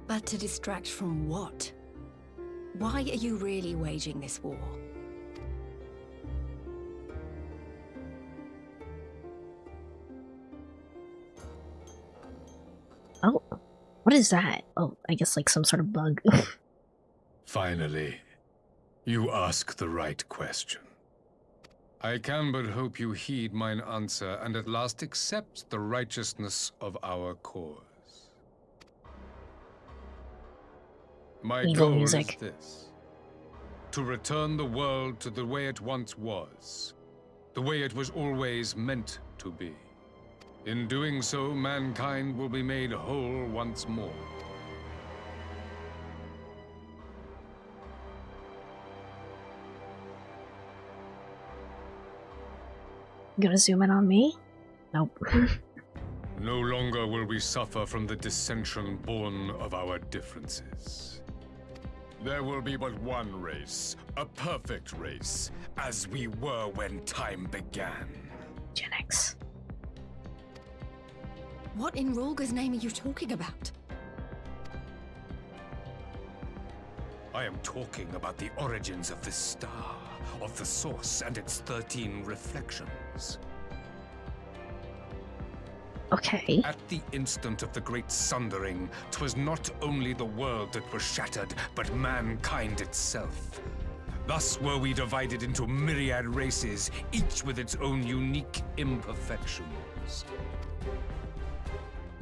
But to distract from what? Why are you really waging this war? Oh, what is that? Oh, I guess like some sort of bug. Finally, you ask the right question. I can but hope you heed mine answer and at last accept the righteousness of our cause. My goal is this: to return the world to the way it once was, the way it was always meant to be. In doing so, mankind will be made whole once more. You gonna zoom in on me? Nope. No longer will we suffer from the dissension born of our differences. There will be but one race, a perfect race, as we were when time began. Gen X. What in Rulga's name are you talking about? I am talking about the origins of this star, of the source and its 13 reflections. Okay. At the instant of the great sundering, 'twas not only the world that was shattered, but mankind itself. Thus were we divided into myriad races, each with its own unique imperfections.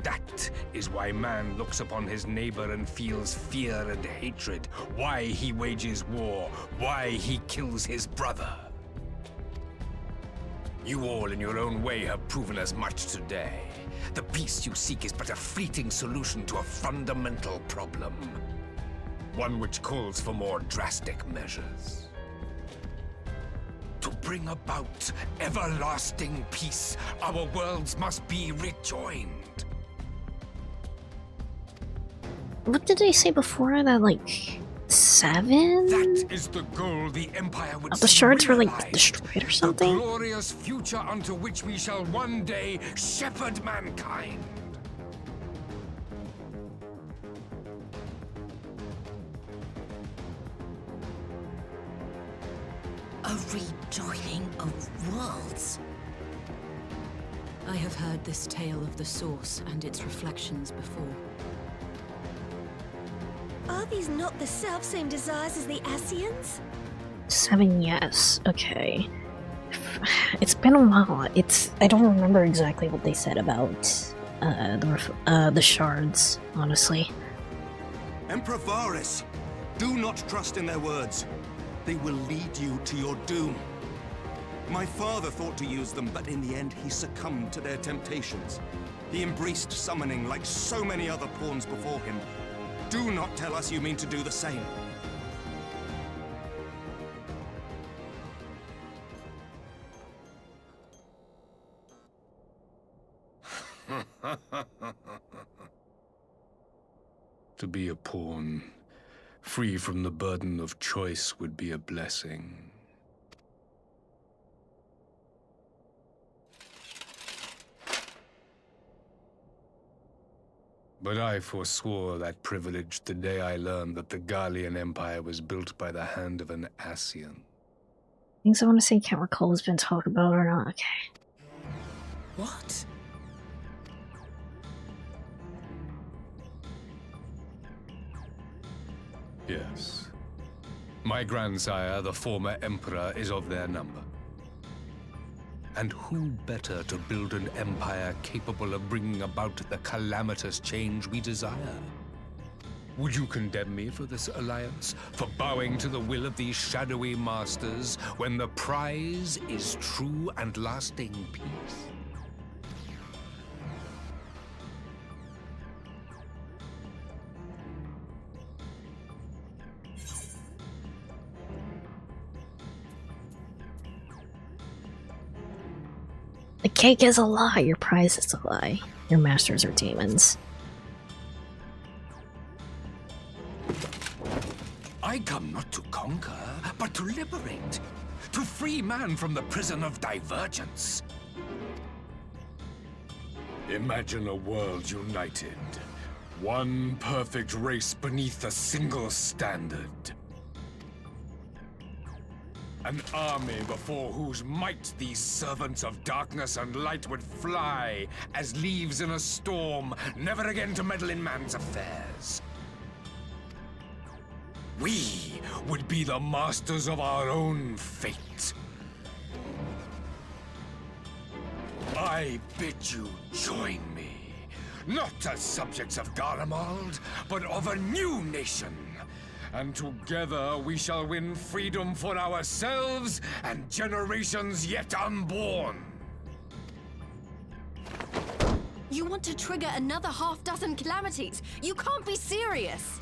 That is why man looks upon his neighbor and feels fear and hatred, why he wages war, why he kills his brother. You all in your own way have proven as much today. The peace you seek is but a fleeting solution to a fundamental problem. One which calls for more drastic measures. To bring about everlasting peace, our worlds must be rejoined. What did they say before that, like, 7? That is the goal the Empire would the shards were, like, destroyed or something? The glorious future unto which we shall one day shepherd mankind. A rejoining of worlds? I have heard this tale of the Source and its reflections before. Are these not the self-same desires as the Ascians? 7, yes. Okay. It's been a while. I don't remember exactly what they said about the shards, honestly. Emperor Varys, do not trust in their words. They will lead you to your doom. My father thought to use them, but in the end he succumbed to their temptations. He embraced summoning like so many other pawns before him. Do not tell us you mean to do the same. To be a pawn, free from the burden of choice, would be a blessing. But I forswore that privilege the day I learned that the Garlean Empire was built by the hand of an Ascian. Things I want to say can't recall has been talked about or not. Okay. What? Yes. My grandsire, the former Emperor, is of their number. And who better to build an empire capable of bringing about the calamitous change we desire? Would you condemn me for this alliance? For bowing to the will of these shadowy masters, when the prize is true and lasting peace? The cake is a lie. Your prize is a lie. Your masters are demons. I come not to conquer, but to liberate. To free man from the prison of divergence. Imagine a world united. One perfect race beneath a single standard. An army before whose might these servants of darkness and light would fly as leaves in a storm, never again to meddle in man's affairs. We would be the masters of our own fate. I bid you join me, not as subjects of Garlemald, but of a new nation. And together we shall win freedom for ourselves and generations yet unborn. You want to trigger another half-dozen calamities? You can't be serious!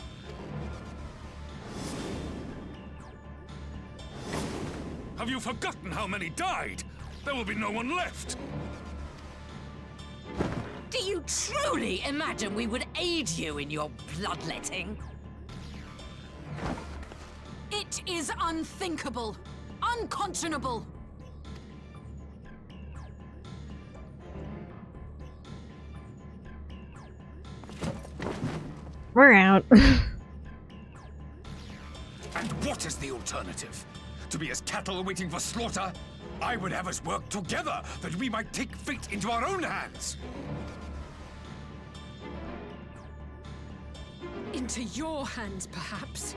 Have you forgotten how many died? There will be no one left. Do you truly imagine we would aid you in your bloodletting? It is unthinkable, unconscionable. We're out. And what is the alternative? To be as cattle waiting for slaughter? I would have us work together, that we might take fate into our own hands. Into your hands, perhaps.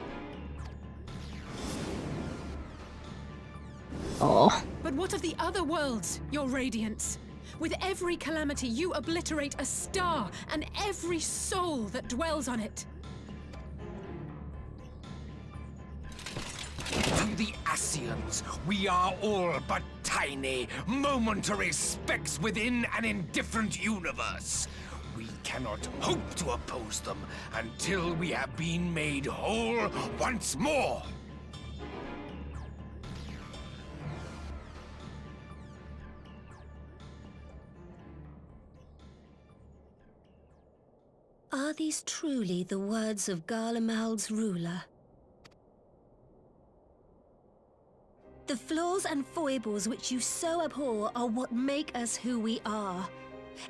Oh. But what of the other worlds, your radiance? With every calamity, you obliterate a star and every soul that dwells on it. To the Ascians, we are all but tiny, momentary specks within an indifferent universe. We cannot hope to oppose them until we have been made whole once more. Are these truly the words of Garlemald's ruler? The flaws and foibles which you so abhor are what make us who we are.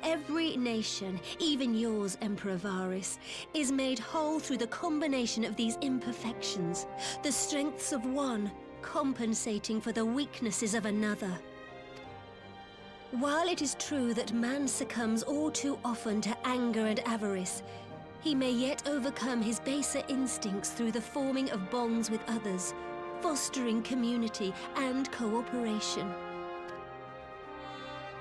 Every nation, even yours, Emperor Varys, is made whole through the combination of these imperfections, the strengths of one compensating for the weaknesses of another. While it is true that man succumbs all too often to anger and avarice, he may yet overcome his baser instincts through the forming of bonds with others, fostering community and cooperation.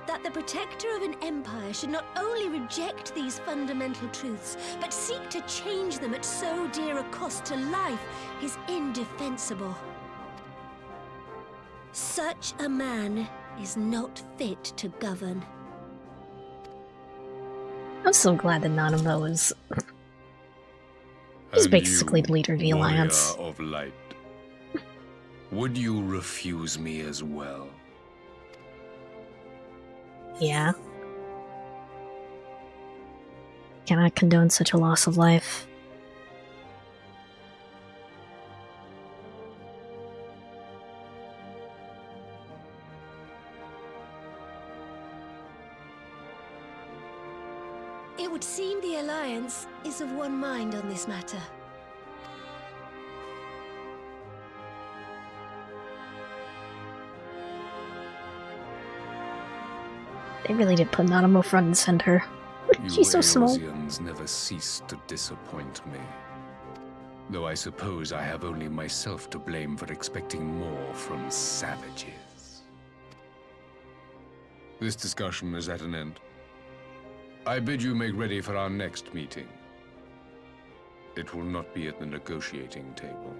That the protector of an empire should not only reject these fundamental truths, but seek to change them at so dear a cost to life is indefensible. Such a man is not fit to govern. I'm so glad that Nanamo is... He's basically the leader of the Alliance. Warrior of Light. Would you refuse me as well? Yeah. Cannot condone such a loss of life. It would seem the Alliance is of one mind on this matter. They really did put Nanamo front and center. She's so small. You Eorzeans never cease to disappoint me. Though I suppose I have only myself to blame for expecting more from savages. This discussion is at an end. I bid you make ready for our next meeting. It will not be at the negotiating table.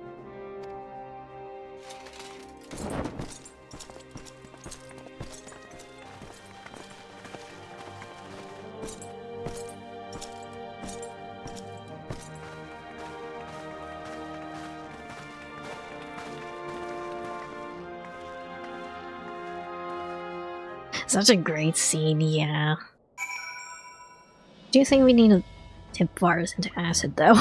Such a great scene, yeah. Do you think we need to tip Varys into acid, though?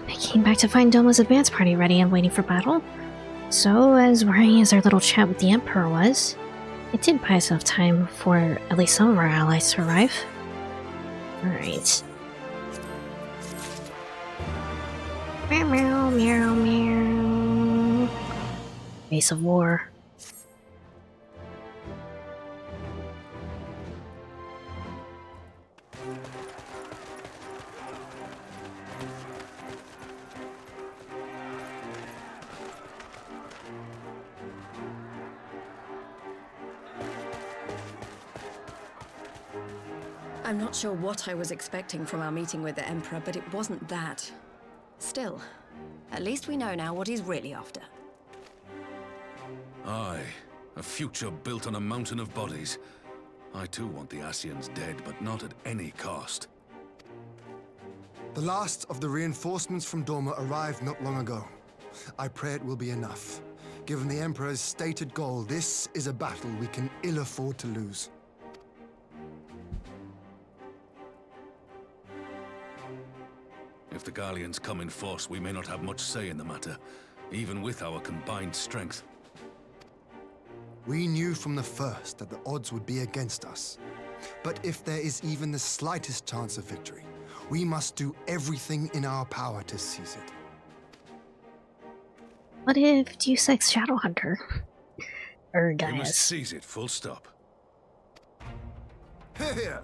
I came back to find Doma's advance party ready and waiting for battle. So, as worrying as our little chat with the Emperor was, it did buy us enough time for at least some of our allies to arrive. Alright. Meow meow meow meow. Face of War. I'm not sure what I was expecting from our meeting with the Emperor, but it wasn't that. Still, at least we know now what he's really after. Aye, a future built on a mountain of bodies. I too want the Ascians dead, but not at any cost. The last of the reinforcements from Doma arrived not long ago. I pray it will be enough. Given the Emperor's stated goal, this is a battle we can ill afford to lose. If the Garleans come in force, we may not have much say in the matter, even with our combined strength. We knew from the first that the odds would be against us. But if there is even the slightest chance of victory, we must do everything in our power to seize it. What if Deus Ex Shadowhunter? We must seize it, full stop. Here!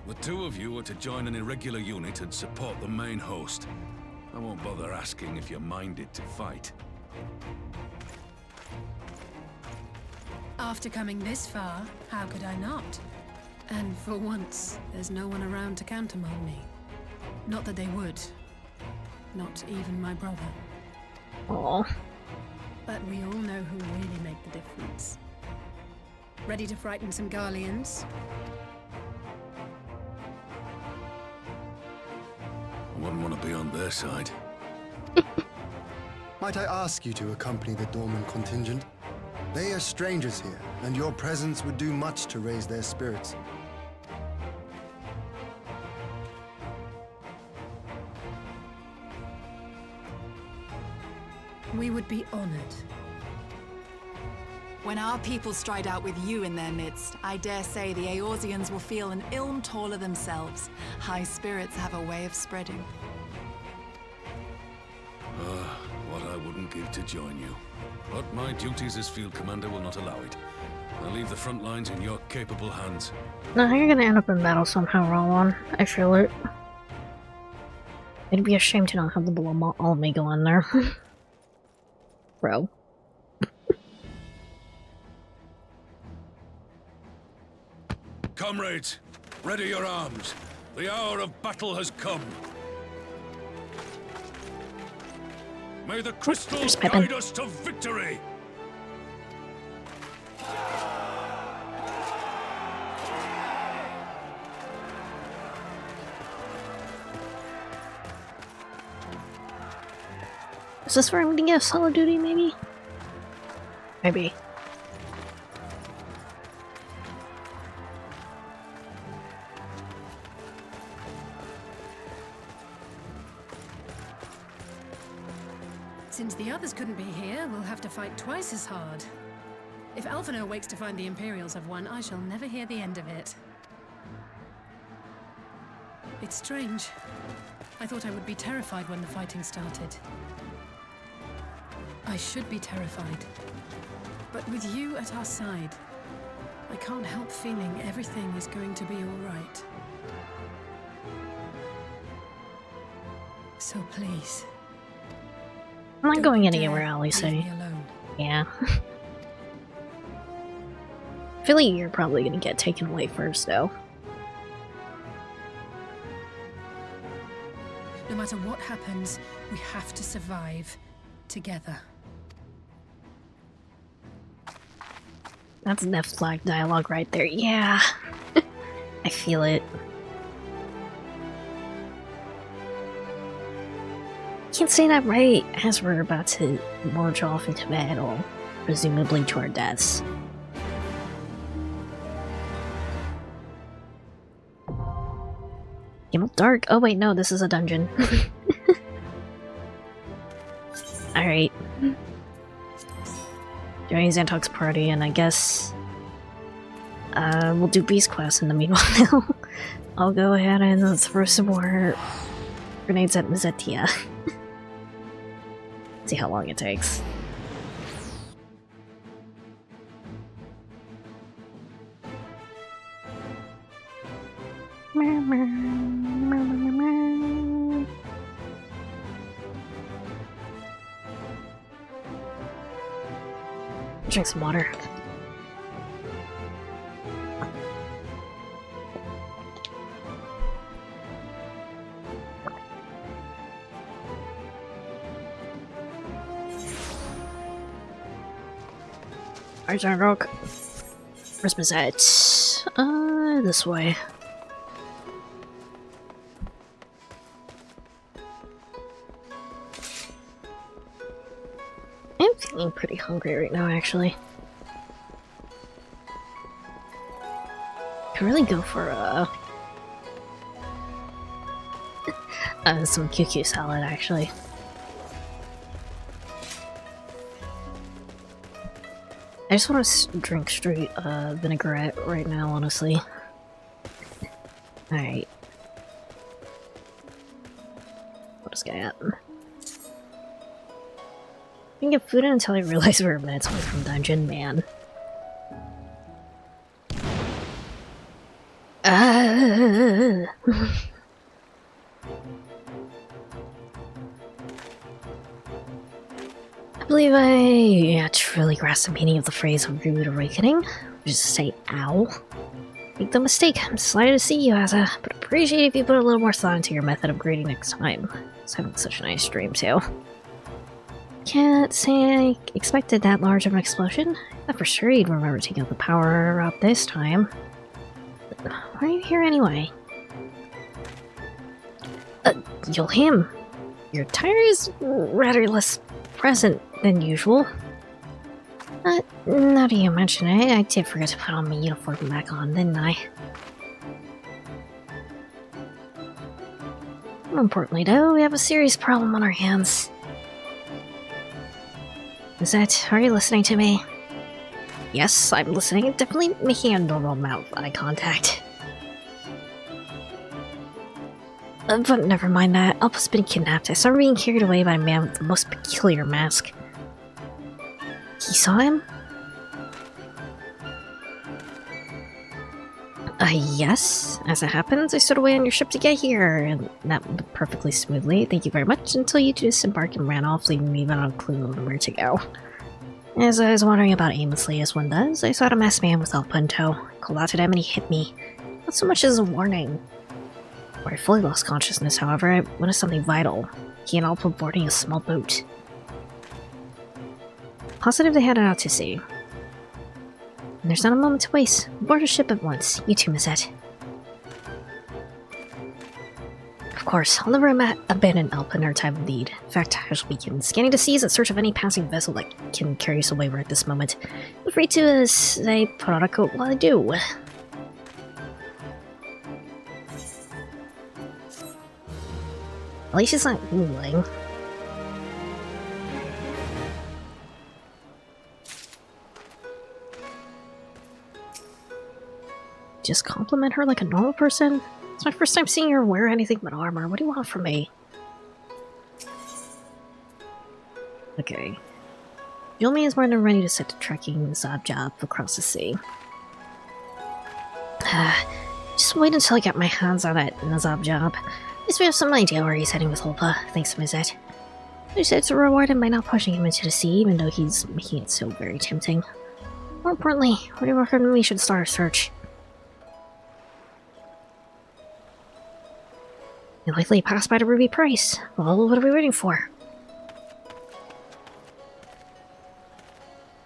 The two of you are to join an irregular unit and support the main host. I won't bother asking if you're minded to fight. After coming this far, how could I not? And for once, there's no one around to countermand me. Not that they would. Not even my brother. Aww. But we all know who really make the difference. Ready to frighten some Garleans? I wouldn't want to be on their side. Might I ask you to accompany the Dorman contingent? They are strangers here, and your presence would do much to raise their spirits. We would be honored. When our people stride out with you in their midst, I dare say the Eorzeans will feel an ilm taller themselves. High spirits have a way of spreading. What I wouldn't give to join you. But my duties as field commander will not allow it. I'll leave the front lines in your capable hands. No, you're gonna end up in battle somehow, Rowan. I feel it. It'd be a shame to not have the Balami go in there. Bro. Comrades, ready your arms. The hour of battle has come. May the crystals guide us to victory! Is this where I'm gonna get a solo duty, maybe? Maybe. Since the others couldn't be here, we'll have to fight twice as hard. If Alphino wakes to find the Imperials have won, I shall never hear the end of it. It's strange. I thought I would be terrified when the fighting started. I should be terrified. But with you at our side, I can't help feeling everything is going to be all right. So please. I'm not going anywhere, Alice. Yeah. I feel like you're probably gonna get taken away first, though. No matter what happens, we have to survive together. That's Death Flag dialogue right there. Yeah. I feel it. Can't say that right as we're about to march off into battle, presumably to our deaths. Game of Dark. Oh wait, no, this is a dungeon. Alright. Joining Xantok's party, and I guess we'll do Beast Quest in the meanwhile. I'll go ahead and throw some more grenades at Zetia. See how long it takes. Drink some water. Alright, Rock. Where's Bizette? This way. I'm feeling pretty hungry right now, actually. Could really go for some QQ salad, actually. I just want to drink straight vinaigrette right now, honestly. Alright. What is going on? I didn't get food until I realized we were minutes away from dungeon, man. I believe I truly grasp the meaning of the phrase rude awakening. Just say ow. Make no mistake, I'm delighted to see you, Asa, but appreciate if you put a little more thought into your method of greeting next time. I was having such a nice dream, too. Can't say I expected that large of an explosion. Not for sure you'd remember taking out the power up this time. But why are you here anyway? Yulhim, your attire is rather less present than usual. Now that you mention it, I did forget to put on my uniform back on, didn't I? More importantly, though, we have a serious problem on our hands. Are you listening to me? Yes, I'm listening. Definitely making a normal amount of eye contact. But never mind that. Alpa's been kidnapped. I saw her being carried away by a man with the most peculiar mask. You saw him? Yes. As it happens, I stood away on your ship to get here, and that went perfectly smoothly. Thank you very much, until you two disembarked and ran off, leaving me without a clue on where to go. As I was wandering about aimlessly as one does, I saw a masked man with Alpa in tow. I called out to him and he hit me. Not so much as a warning. Where I fully lost consciousness, however, I witnessed something vital. He and Alpa boarding a small boat. Positive they headed out to sea. And there's not a moment to waste. Board a ship at once. You too, Mizette. Of course, I'll never abandon Alpa in our time of need. In fact, I shall begin scanning the seas in search of any passing vessel that can carry us away right at this moment. Feel free to say put on a coat while I do. At least it's not ruling. Just compliment her like a normal person? It's my first time seeing her wear anything but armor. What do you want from me? Okay. Yulmi is more than ready to set to trekking Zob job across the sea. Just wait until I get my hands on that Zob job. At least we have some idea where he's heading with Holpa. Thanks, Mizette. I said to reward him by not pushing him into the sea, even though he's making it so very tempting. More importantly, where do you reckon we should start a search? You likely passed by the Ruby Price. Well, what are we waiting for?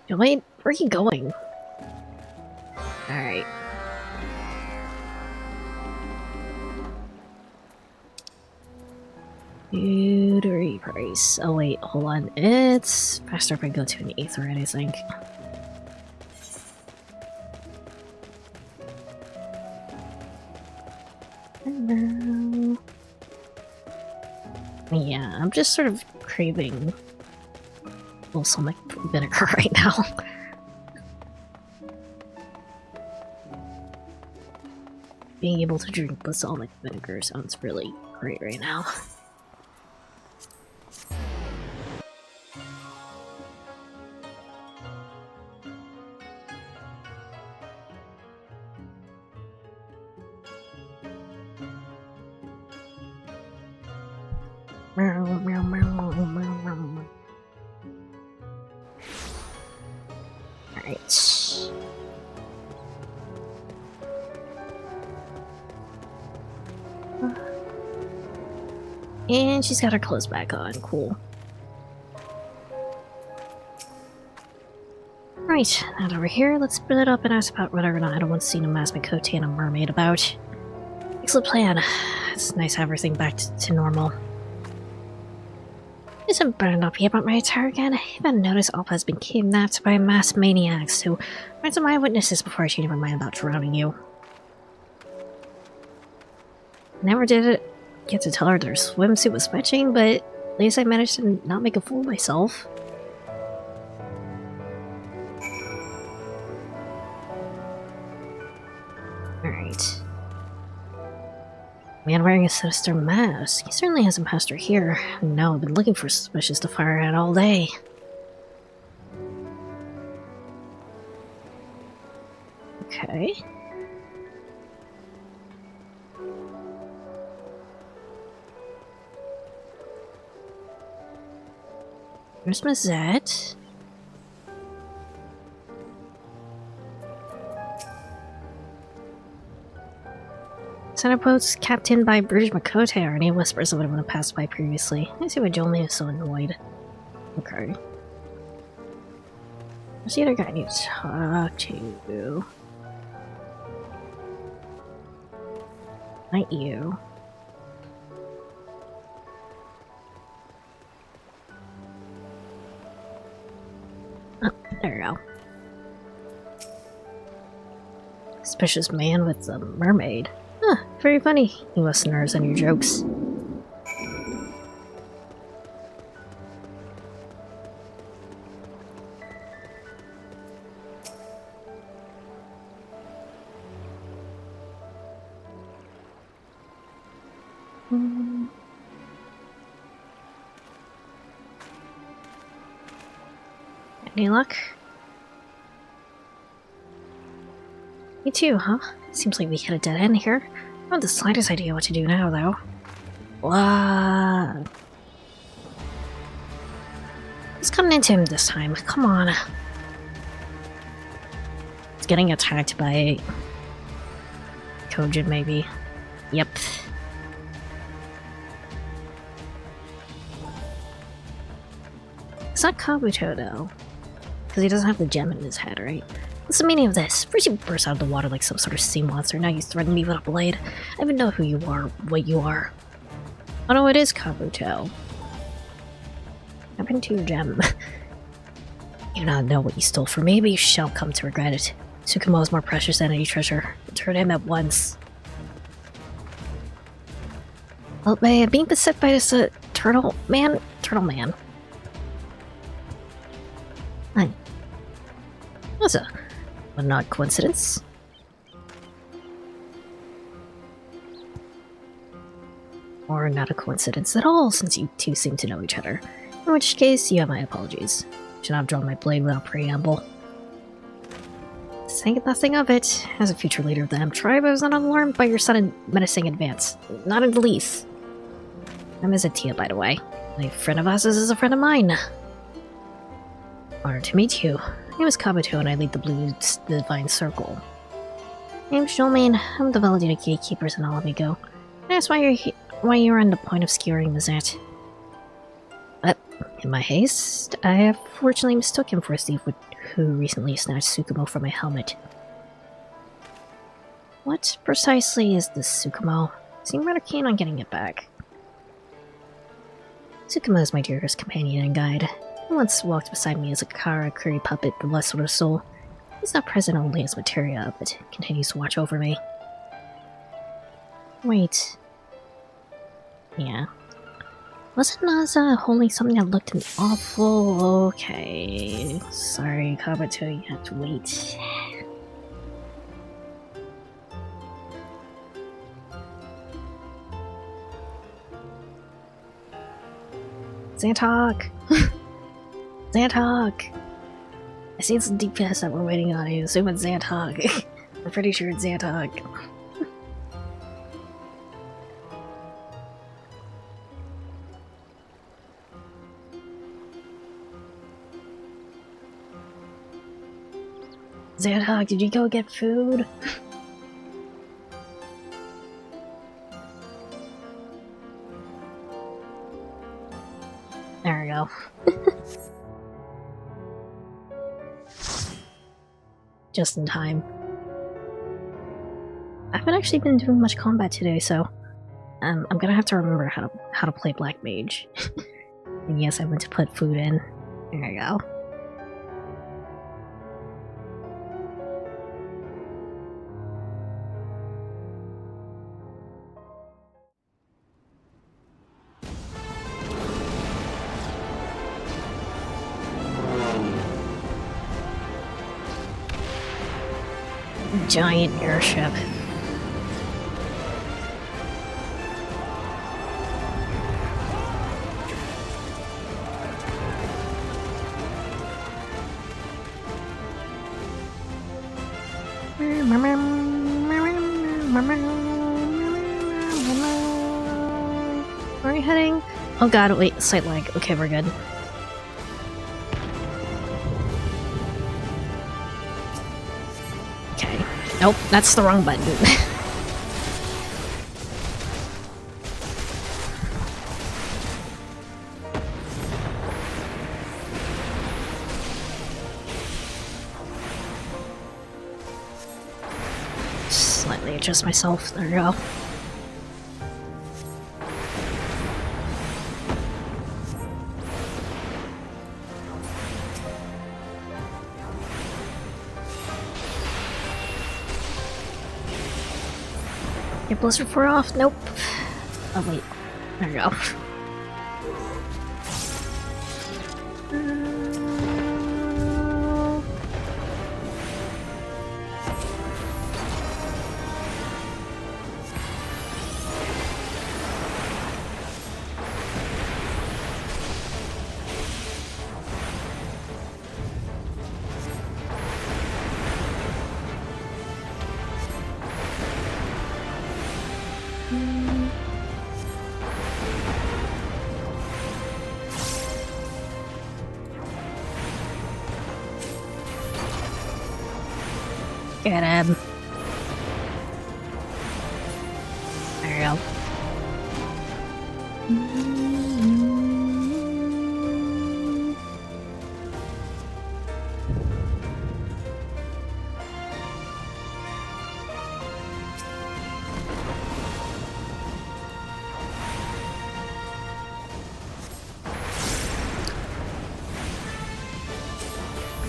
Wait, where are you going? Alright. Ruby Price. Oh wait, hold on. It's faster if I go to an Aetherite, I think. Hello. Yeah, I'm just sort of craving balsamic vinegar right now. Being able to drink balsamic vinegar sounds really great right now. Alright. And she's got her clothes back on. Cool. Right, now over here, let's split it up and ask about whether or not I don't want to see a Masmikote and a mermaid about. Excellent plan. It's nice to have everything back to normal. Isn't better not be about my attire again. I haven't noticed Alpa has been kidnapped by masked maniacs who find some eyewitnesses before I change my mind about drowning you. Never did it get to tell her their swimsuit was fetching, but at least I managed to not make a fool of myself. Alright. Man wearing a sinister mask. He certainly hasn't passed her here. No, I've been looking for suspicious to fire at all day. Okay. There's Mazette. Centerboat's captained by British Makote or any whispers of what have passed by previously. I see why Jolene is so annoyed. Okay. What's the other guy I need to talk to? Not you. Oh, there we go. Suspicious man with a mermaid. Huh, very funny, you listeners and your jokes. Any luck? Me too, huh? Seems like we hit a dead end here. I don't have the slightest idea what to do now, though. What? What's coming into him this time? Come on. It's getting attacked by Kojin, maybe. Yep. It's not Kabuto, though. Because he doesn't have the gem in his head, right? What's the meaning of this? First you burst out of the water like some sort of sea monster, now you threaten me with a blade. I don't even know who you are, what you are. Oh no, it is Kabuto. What happened to your gem? You do not know what you stole from me, but you shall come to regret it. Tsukumo is more precious than any treasure. Return him at once. Well, being beset by this turtle man. Hi. What's a not coincidence? Or not a coincidence at all, since you two seem to know each other. In which case, you have my apologies. Should not have drawn my blade without preamble. Think nothing of it. As a future leader of the M tribe, I was not alarmed by your sudden menacing advance. Not in the least. I'm Tia, by the way. A friend of ours is a friend of mine. Honored to meet you. My name is Kabuto and I lead the Blue Divine Circle. Name's Jolene. I'm the validated gatekeepers in Alamigo. That's why you're on the point of skewering Mazette. But, in my haste, I have fortunately mistook him for a thief who recently snatched Tsukumo from my helmet. What precisely is this Tsukumo? Seem rather keen on getting it back. Tsukumo is my dearest companion and guide. He once walked beside me as a Karakuri puppet, the lust of the soul. He's not present only as materia, but continues to watch over me. Wait. Yeah. Wasn't Naza holding something that looked an awful... Okay. Sorry, Kabuto, you have to wait. Zantok! Zantok! I see some deep past that we're waiting on. I assume it's Zantok. I'm pretty sure it's Zantok. Zantok, did you go get food? There we go. Just in time. I haven't actually been doing much combat today, so I'm gonna have to remember how to play Black Mage. And yes, I went to put food in. There you go. Giant airship. Where are we heading? Oh god, wait, sight lag. Okay, we're good. Nope, that's the wrong button. Slightly adjust myself. There we go. Get Blizzard 4 off? Nope. Oh wait. There we go. Get him. There you go.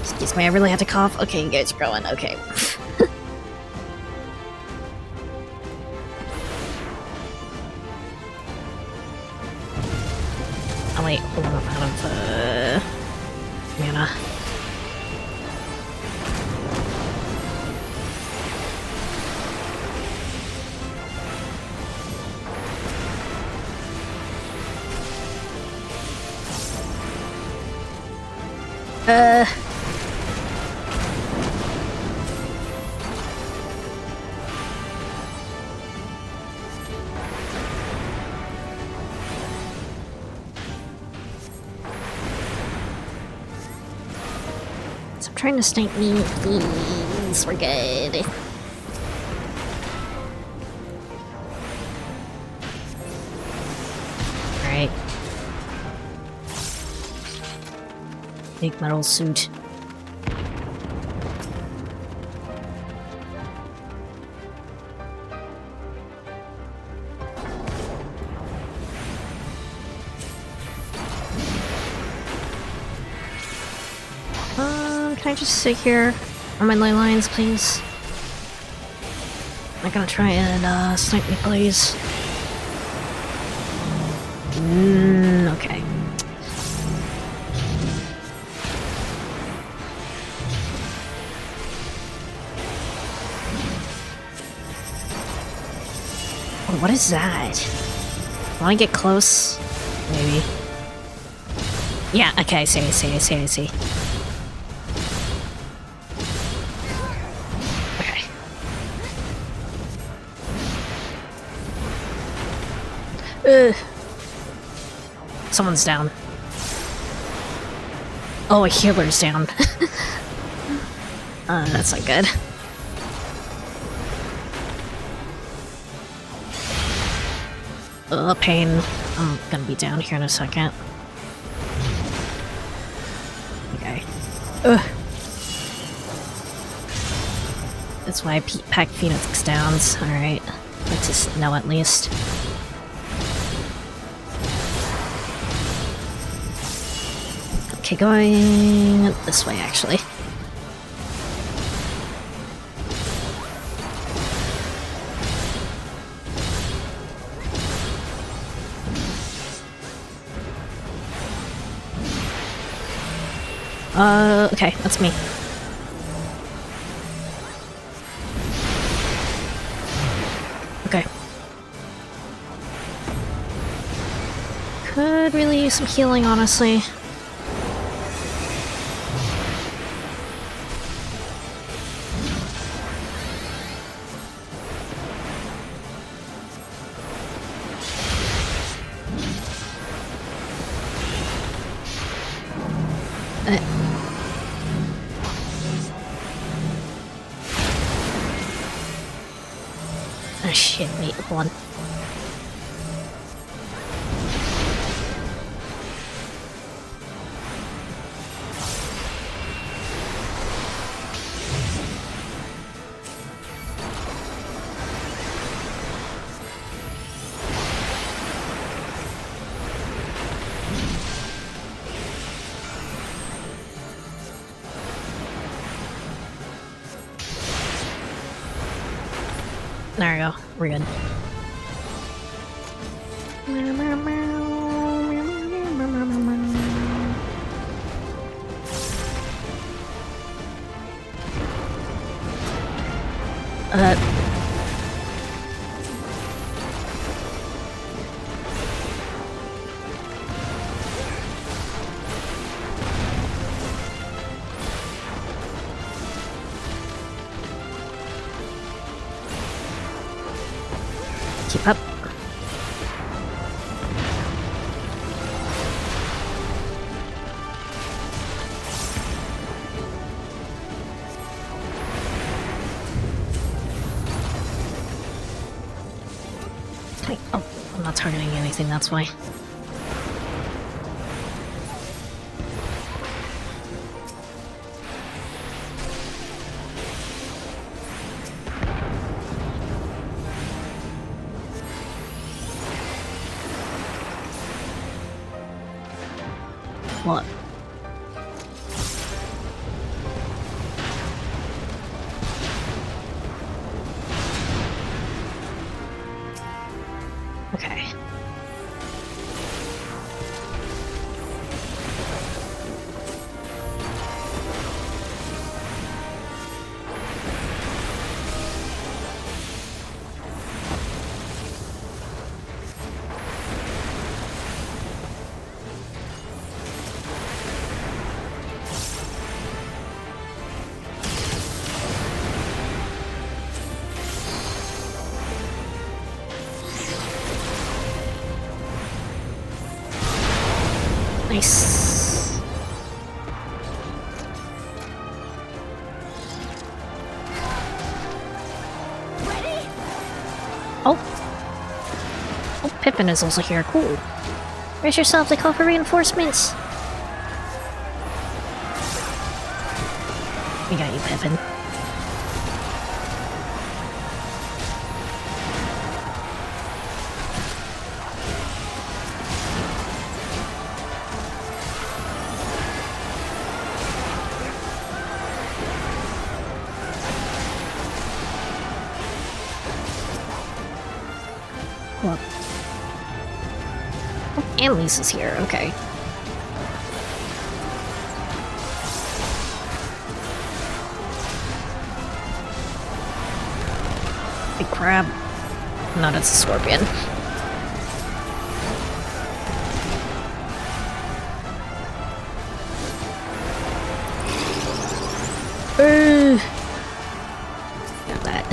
Excuse me, I really had to cough. Okay, you guys are going. Okay. Oh wait, hold on, I'm out of mana. Stop trying to snipe me, please. We're good. Alright. Big metal suit. Can I just sit here on my ley lines, please? I'm not gonna try and snipe me, please. Okay. Oh, what is that? Wanna get close? Maybe. Yeah, okay, I see. Someone's down. Oh, a healer's down. That's not good. Pain. I'm gonna be down here in a second. Okay. That's why I pack Phoenix Downs. Alright. Let's just know at least. Okay, going this way, actually. Okay, that's me. Okay. Could really use some healing, honestly. Ah, shit, wait, hold on. There we go. We're good. Keep up. Wait, oh, I'm not targeting anything, that's why. What? Okay. Nice. Oh. Oh, Pippin is also here. Cool. Brace yourself to call for reinforcements. We got you, Pippin. What? Oh, and Lisa's here, okay. Big crab. No, that's a scorpion. Got that.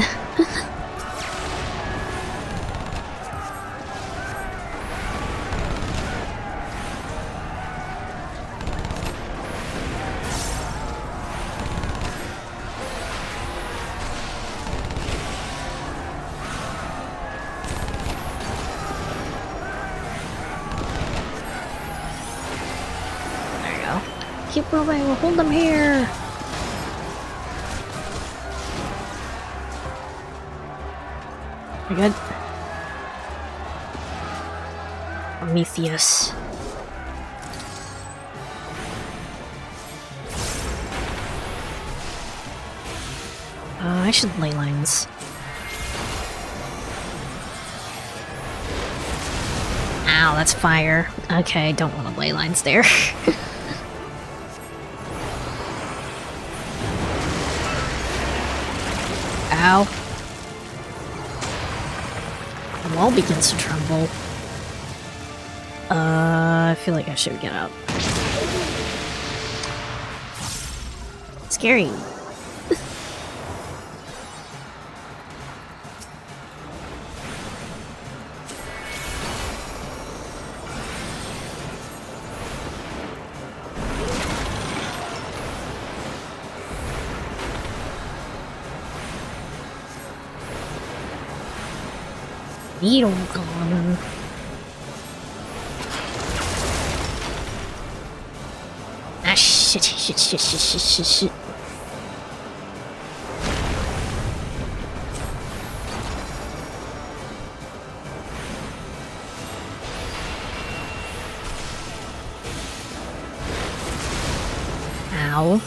Keep moving, we'll hold them here! We good? Prometheus. I should ley lines. Ow, that's fire. Okay, don't want to ley lines there. Ow. The wall begins to tremble. I feel like I should get up. Scary. Needle gun. Ah, shit. Ow.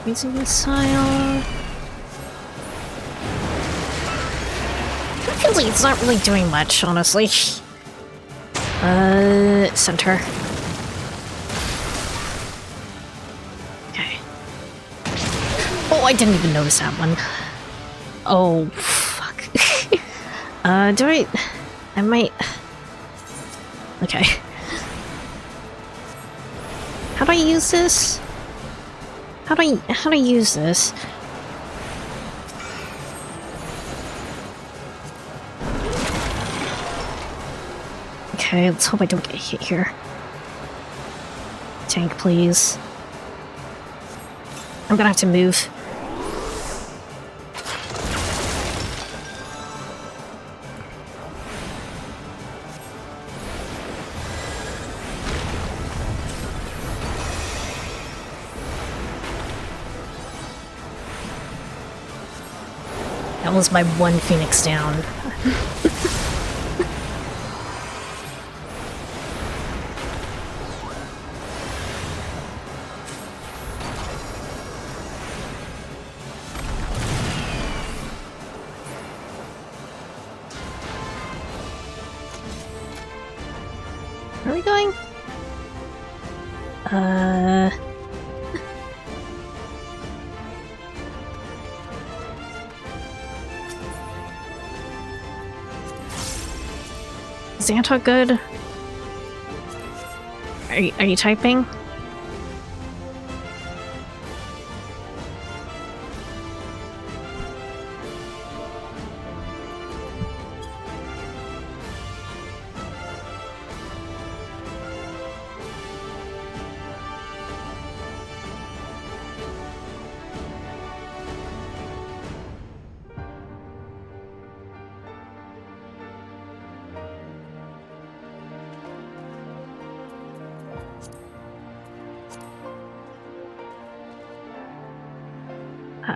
Using missile. It feels like it's not really doing much, honestly. Center. Okay. Oh, I didn't even notice that one. Oh, fuck. Do I might... Okay. How do I use this? How do I use this? Okay, let's hope I don't get hit here. Tank, please. I'm gonna have to move. That was my one Phoenix down. Where are we going? Is Xantok good? Are you typing?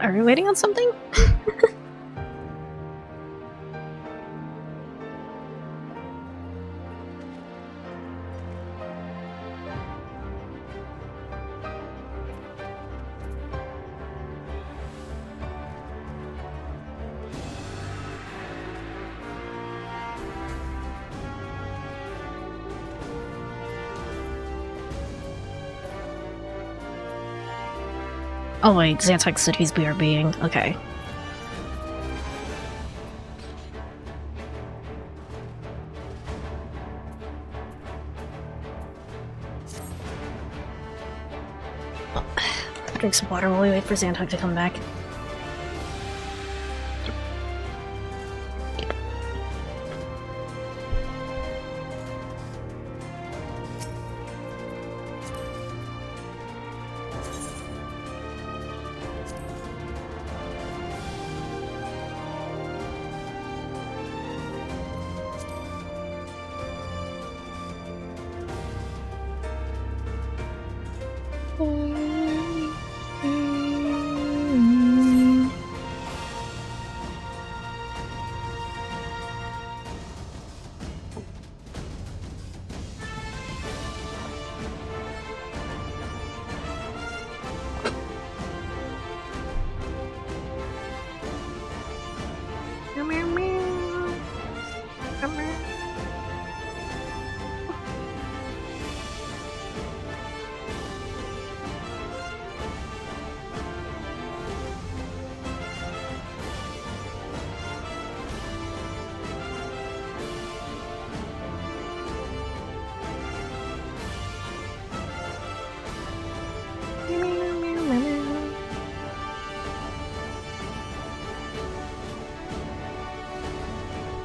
Are we waiting on something? Oh wait, Xantok said he's BRBing. Okay. Drink some water while we wait for Xantok to come back.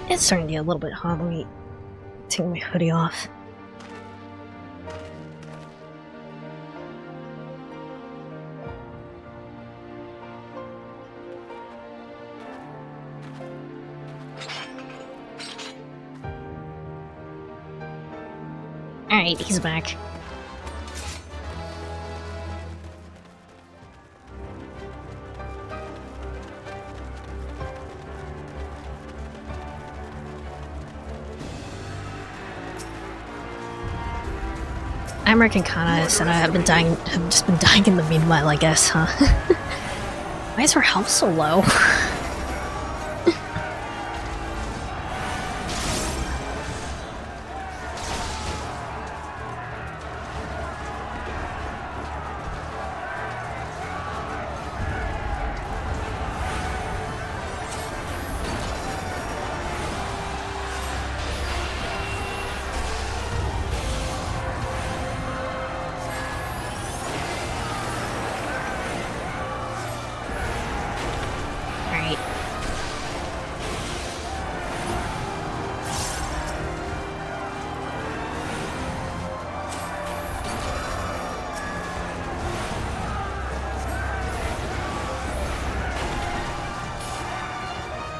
It's starting to get a little bit hot. Let me take my hoodie off. Alright, he's back. I'm American Kanas, and I've just been dying in the meanwhile, I guess, huh? Why is her health so low?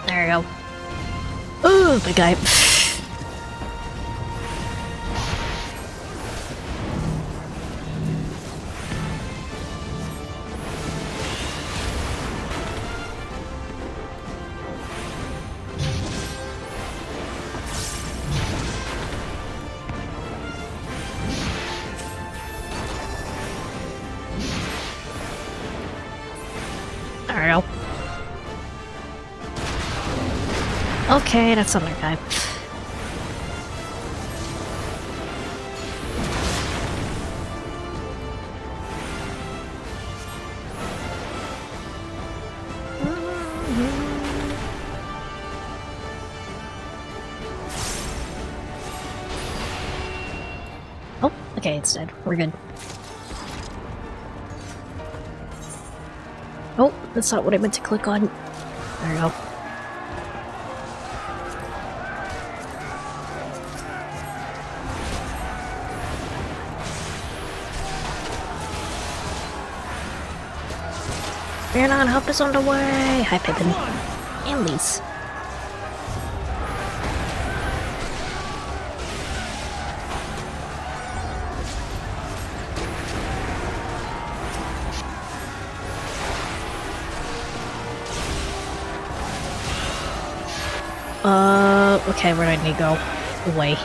There we go. Ooh, big guy. There we go. Okay, that's another guy. Oh, okay, it's dead. We're good. Oh, that's not what I meant to click on. There we go. Fear not, help is on the way! Hi, Pippin. And Lise. Okay, where do I need to go? Away.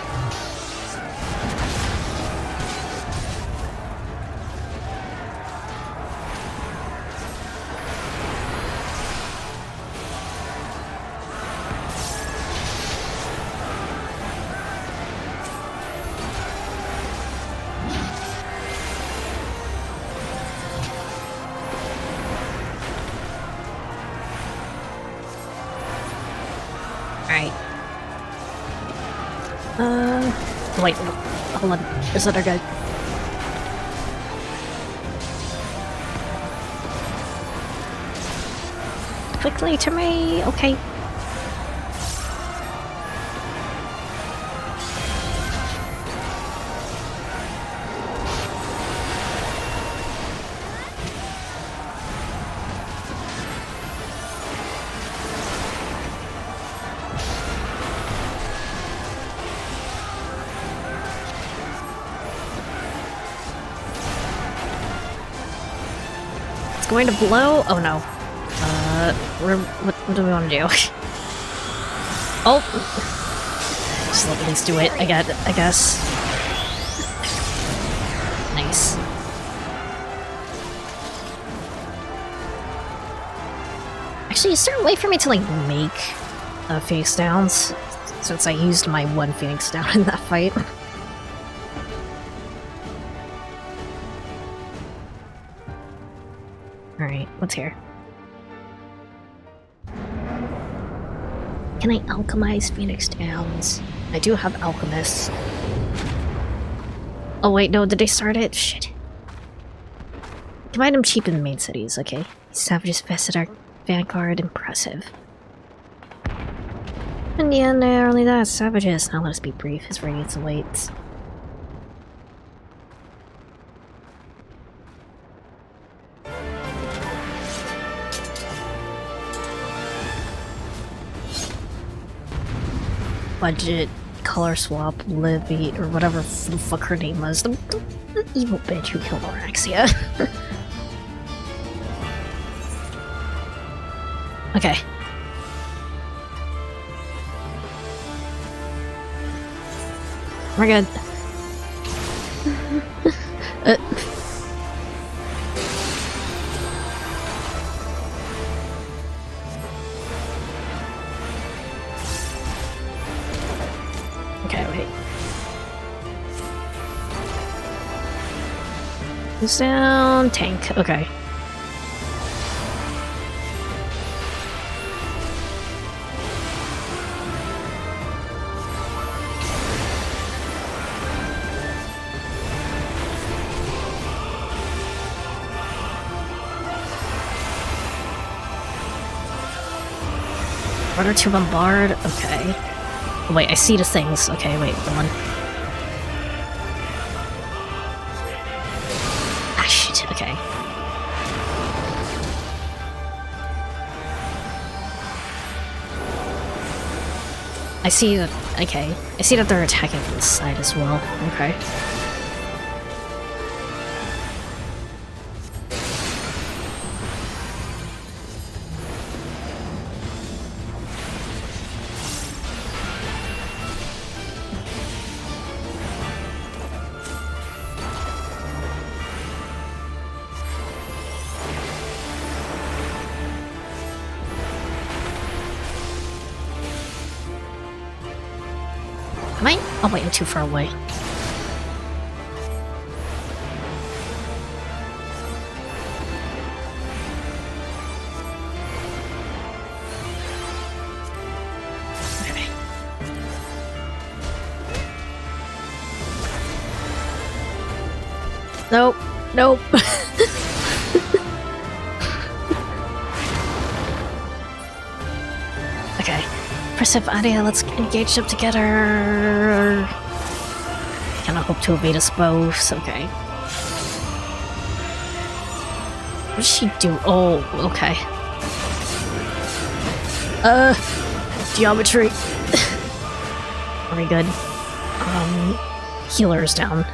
Alright. Wait, hold on. There's another guy. Quickly to me! Okay. Going to blow? Oh no. What do we want to do? Oh! Just let Lise do it, I guess. Nice. Actually, is there a way for me to, like, make Phoenix Downs? Since I used my one Phoenix Down in that fight. Alright, what's here? Can I alchemize Phoenix Downs? I do have alchemists. Oh wait, no, did they start it? Shit. Can buy them cheap in the main cities, okay. Savages vested our vanguard, impressive. In the end, they're only that, savages. Now let us be brief, his radiance awaits. Budget color swap Libby, or whatever the fuck her name was. The evil bitch who killed Aurexia. Okay. We're good. Okay, wait. Who's down? Tank. Okay. Order to bombard. Okay. Oh, wait, I see the things. Okay, wait, the one. Ah, shit. Okay. I see that. Okay. I see that they're attacking from the side as well. Okay. Am I? Oh wait, I'm too far away. Okay. Nope. Nope. Okay. Percept idea, let's engage them together. Cannot hope to evade us both. Okay. What does she do? Oh, okay. Geometry. Very good. Healer's down.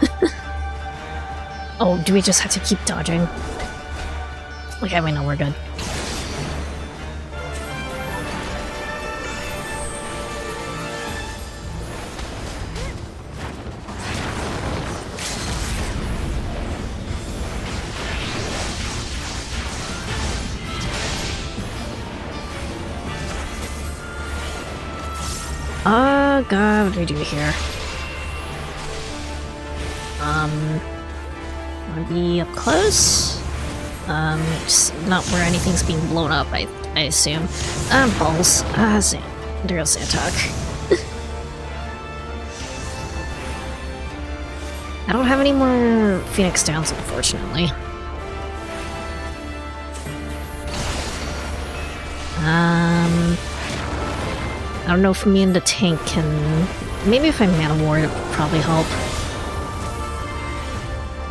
Oh, do we just have to keep dodging? Okay, wait, no, we're good. Oh god, what do we do here? Wanna be up close? Just not where anything's being blown up, I assume. Balls. There goes Santok. I don't have any more Phoenix Downs, unfortunately. I don't know if me and the tank can... Maybe if I Mana Ward, it would probably help.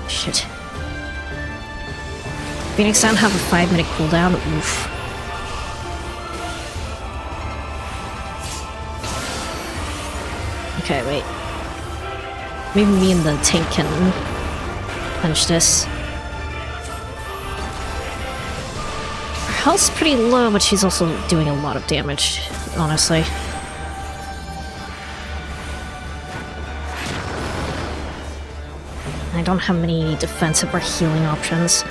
Shit. Phoenix Down have a 5-minute cooldown? Oof. Okay, wait. Maybe me and the tank can punch this. Her health's pretty low, but she's also doing a lot of damage, honestly. I don't have many defensive or healing options.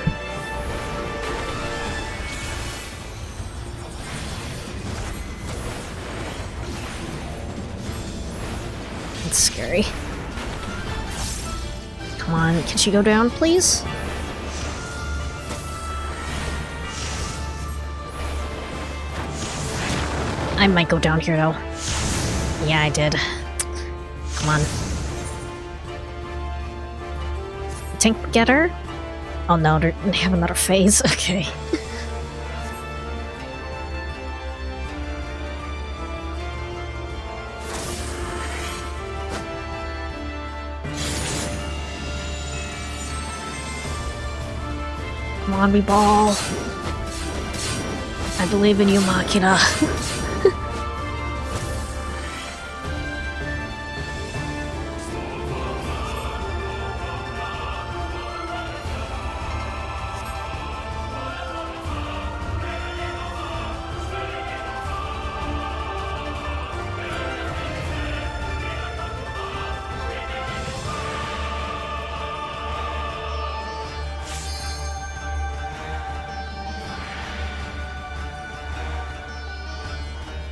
That's scary. Come on, can she go down, please? I might go down here, though. Yeah, I did. Come on. Tank get her? Oh no, they have another phase. Okay. Come on, we ball. I believe in you, Machina.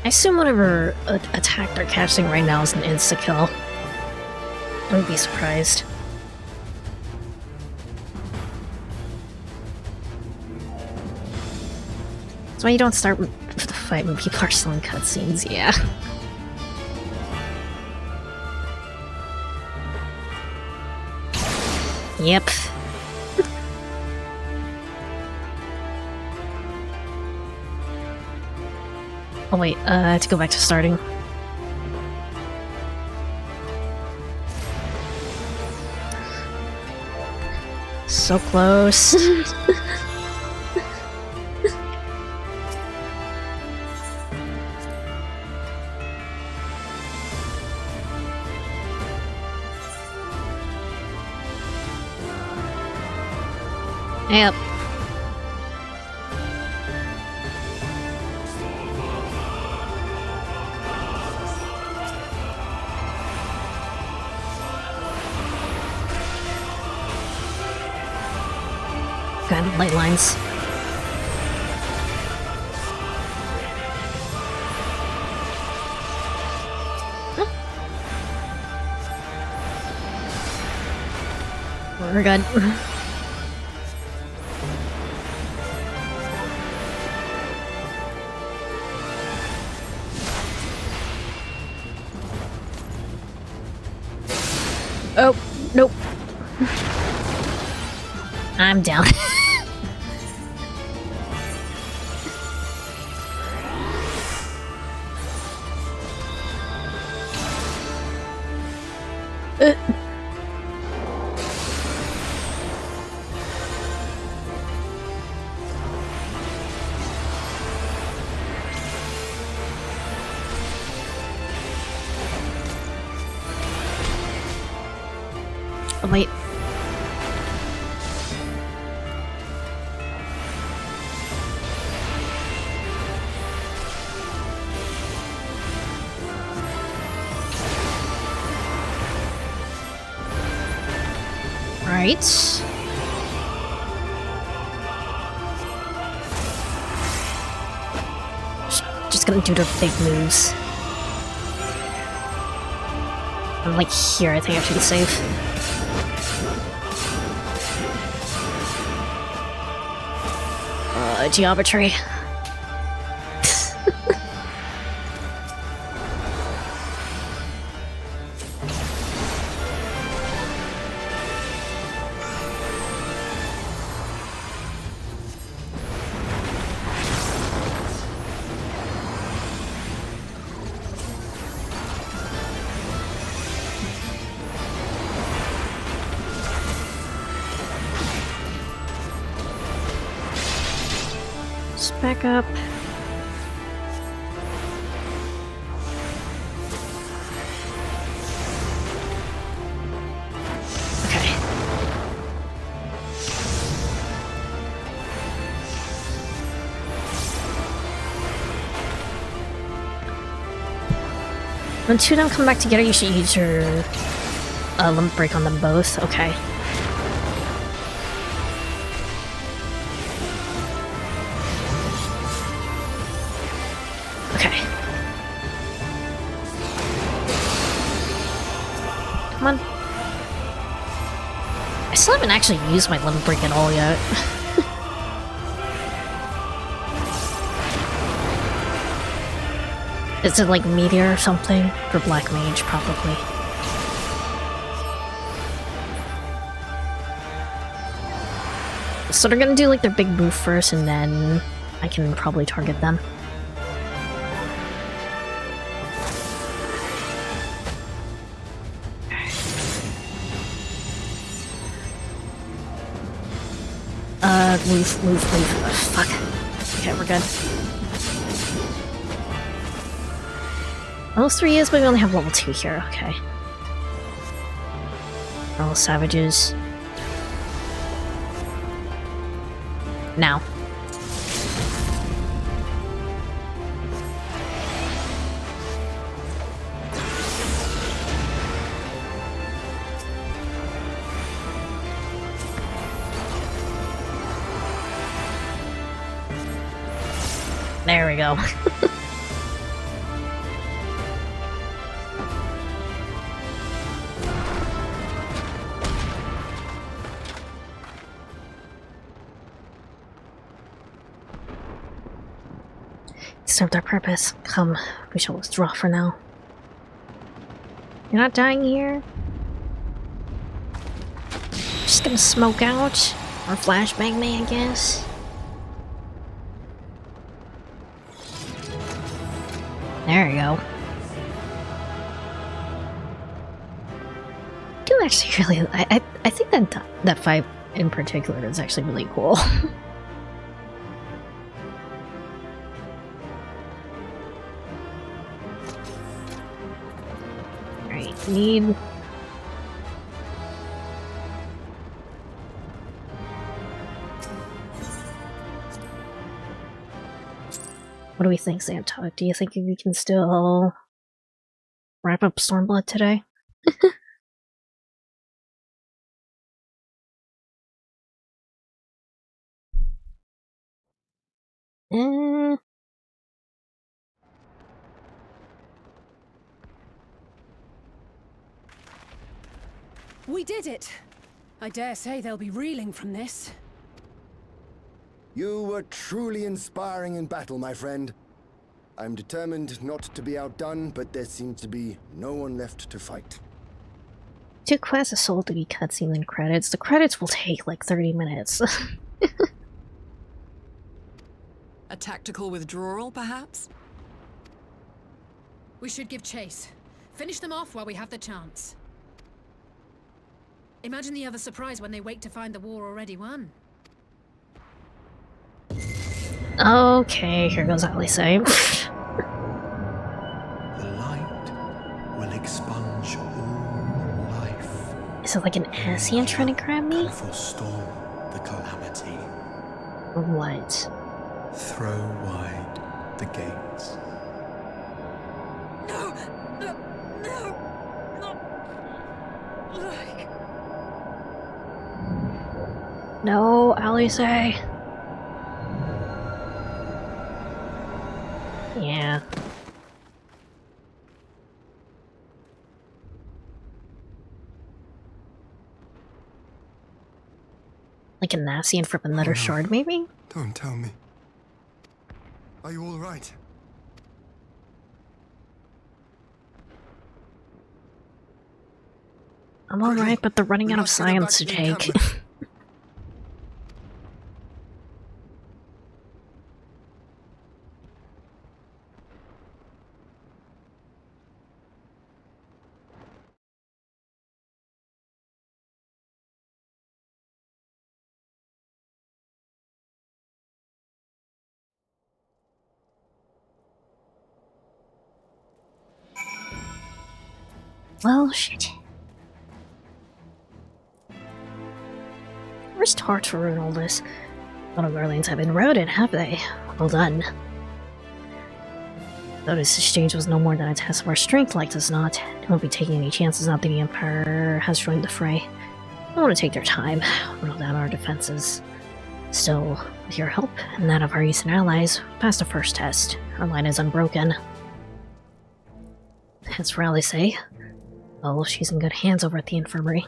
I assume whatever attack they're casting right now is an insta-kill. I wouldn't be surprised. That's why you don't start with the fight when people are still in cutscenes, yeah. Yep. Oh wait, I have to go back to starting. So close. Yep. God, light lines. Huh? We're good. Oh, nope. I'm down. Oh, wait. Right. Just gonna do the big moves. I'm like here, I think I should be safe. Geometry. Back up. Okay. When two of them come back together, you should use your limit break on them both. Okay. Come on. I still haven't actually used my limit break at all yet. Is it like Meteor or something? For Black Mage, probably. So they're gonna do like their big move first and then I can probably target them. Move. Oh, fuck. Okay, we're good. Level 3 is, but we only have level 2 here, okay. All savages. Now. There we go. served our purpose. Come, we shall withdraw for now. You're not dying here? Just gonna smoke out? Or flashbang me, I guess? There you go. I do actually really... I think that fight in particular is actually really cool. Alright, need... What do we think, Xantok? Do you think we can still wrap up Stormblood today? We did it! I dare say they'll be reeling from this. You were truly inspiring in battle, my friend. I'm determined not to be outdone, but there seems to be no one left to fight. 2 quests, a soul to be cutscene and credits. The credits will take like 30 minutes. A tactical withdrawal, perhaps? We should give chase. Finish them off while we have the chance. Imagine the other surprise when they wake to find the war already won. Okay, here goes Alice. The light will expunge all life. Is it like an Asian trying to grab me? Forestall the calamity. What? Throw wide the gates. No! No! No! No, Alice. Yeah. Like a Nassian from another shard, maybe? Don't tell me. Are you all right? I'm alright, but they're running out of science to take. Well, shit. Where's Tartar and all this? None of our lanes have been routed, have they? Well done. Though this exchange was no more than a test of our strength, like does not. Don't be taking any chances now that the Empire has joined the fray. I want to take their time, whittle down our defenses. Still, with your help and that of our eastern allies, we passed the first test. Our line is unbroken. As for Alice, well, she's in good hands over at the infirmary.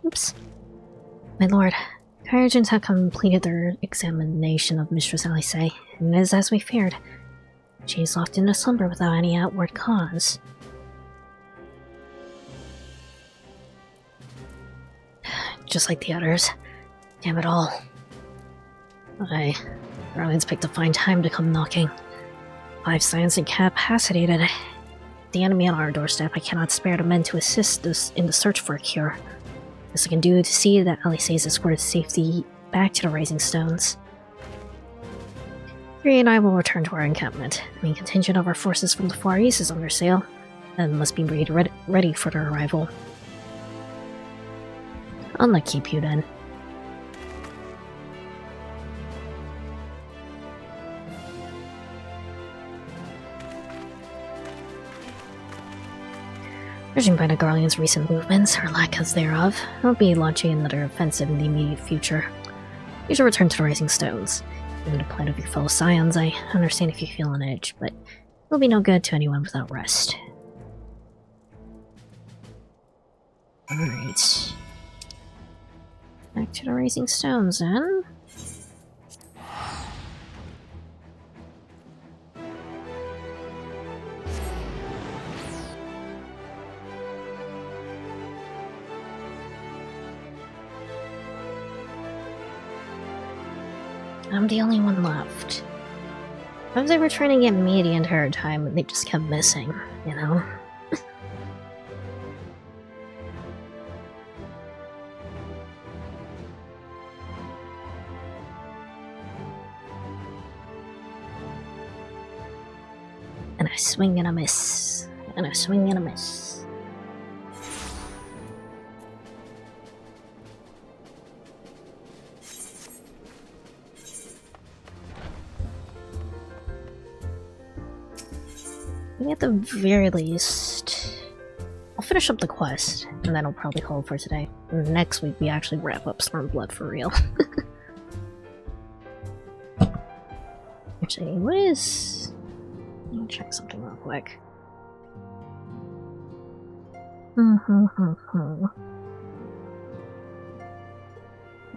Oops. My lord, our agents have completed their examination of Mistress Alice, and it is as we feared. She is locked into slumber without any outward cause. Just like the others. Damn it all. Darlings picked a fine time to come knocking. 5 science incapacitated. The enemy on our doorstep, I cannot spare the men to assist us in the search for a cure. This I can do to see that Alice is escorted safely back to the Rising Stones. Yuri and I will return to our encampment. The main contingent of our forces from the Far East is under sail, and must be ready for their arrival. I'll not keep you then. Judging by the Guardians' recent movements, or lack thereof, I'll be launching another offensive in the immediate future. You should return to the Rising Stones. Given the plight of your fellow Scions, I understand if you feel on edge, but it'll be no good to anyone without rest. Alright. Back to the Rising Stones, then. I'm the only one left. I was ever trying to get me the entire time, and they just kept missing, you know? And I swing and I miss. And I swing and I miss. At the very least, I'll finish up the quest, and then I'll probably call it for today. Next week, we actually wrap up Stormblood for real. Actually, what is... Let me check something real quick.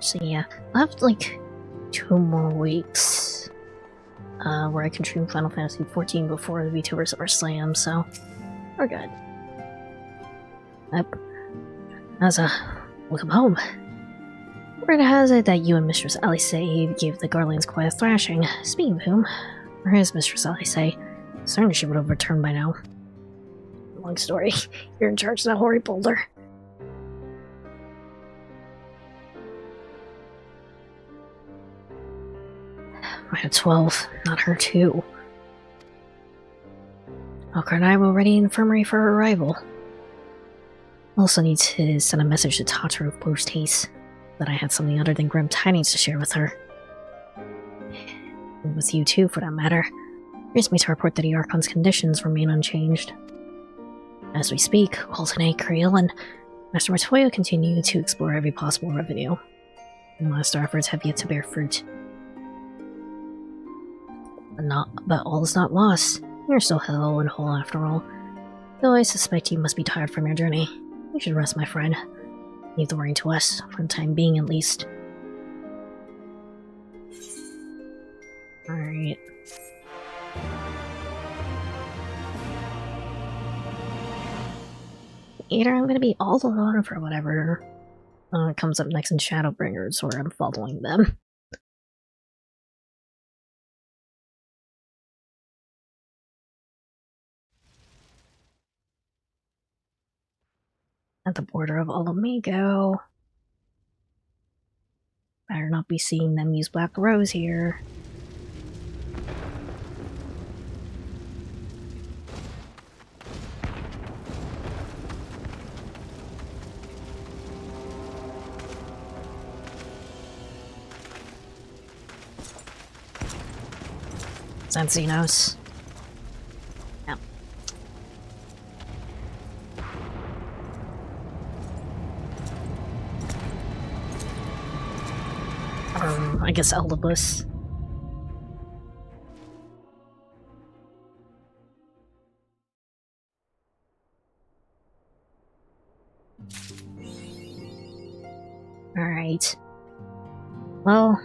So yeah, I have like 2 more weeks where I can stream Final Fantasy XIV before the VTuber SummerSlam, so we're good. Yep. Welcome home. Word has it that you and Mistress Alice gave the Garlands quite a thrashing. Speaking of whom, where is Mistress Alice? Certain she would have returned by now. Long story. You're in charge now, Hoary Boulder. I had 12, not her too. Alcar and I will ready infirmary for her arrival. Also need to send a message to Tataru post haste that I had something other than grim tidings to share with her. And with you too, for that matter. Brings me to report that the Archon's conditions remain unchanged. As we speak, Alternate, Creel, and Master Matoya continue to explore every possible avenue. Unless our efforts have yet to bear fruit. But all is not lost. You're still hello and whole after all. Though I suspect you must be tired from your journey. You should rest, my friend. Leave the worrying to us, for the time being at least. Alright. Either I'm gonna be all alone for whatever comes up next in Shadowbringers, or I'm following them. At the border of Alamigo. Better not be seeing them use Black Rose here. Xenos. Yep. I guess Eldibus. Alright. Well,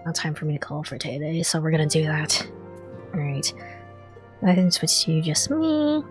not time for me to call for today, so we're gonna do that. Alright. I think switch to just me.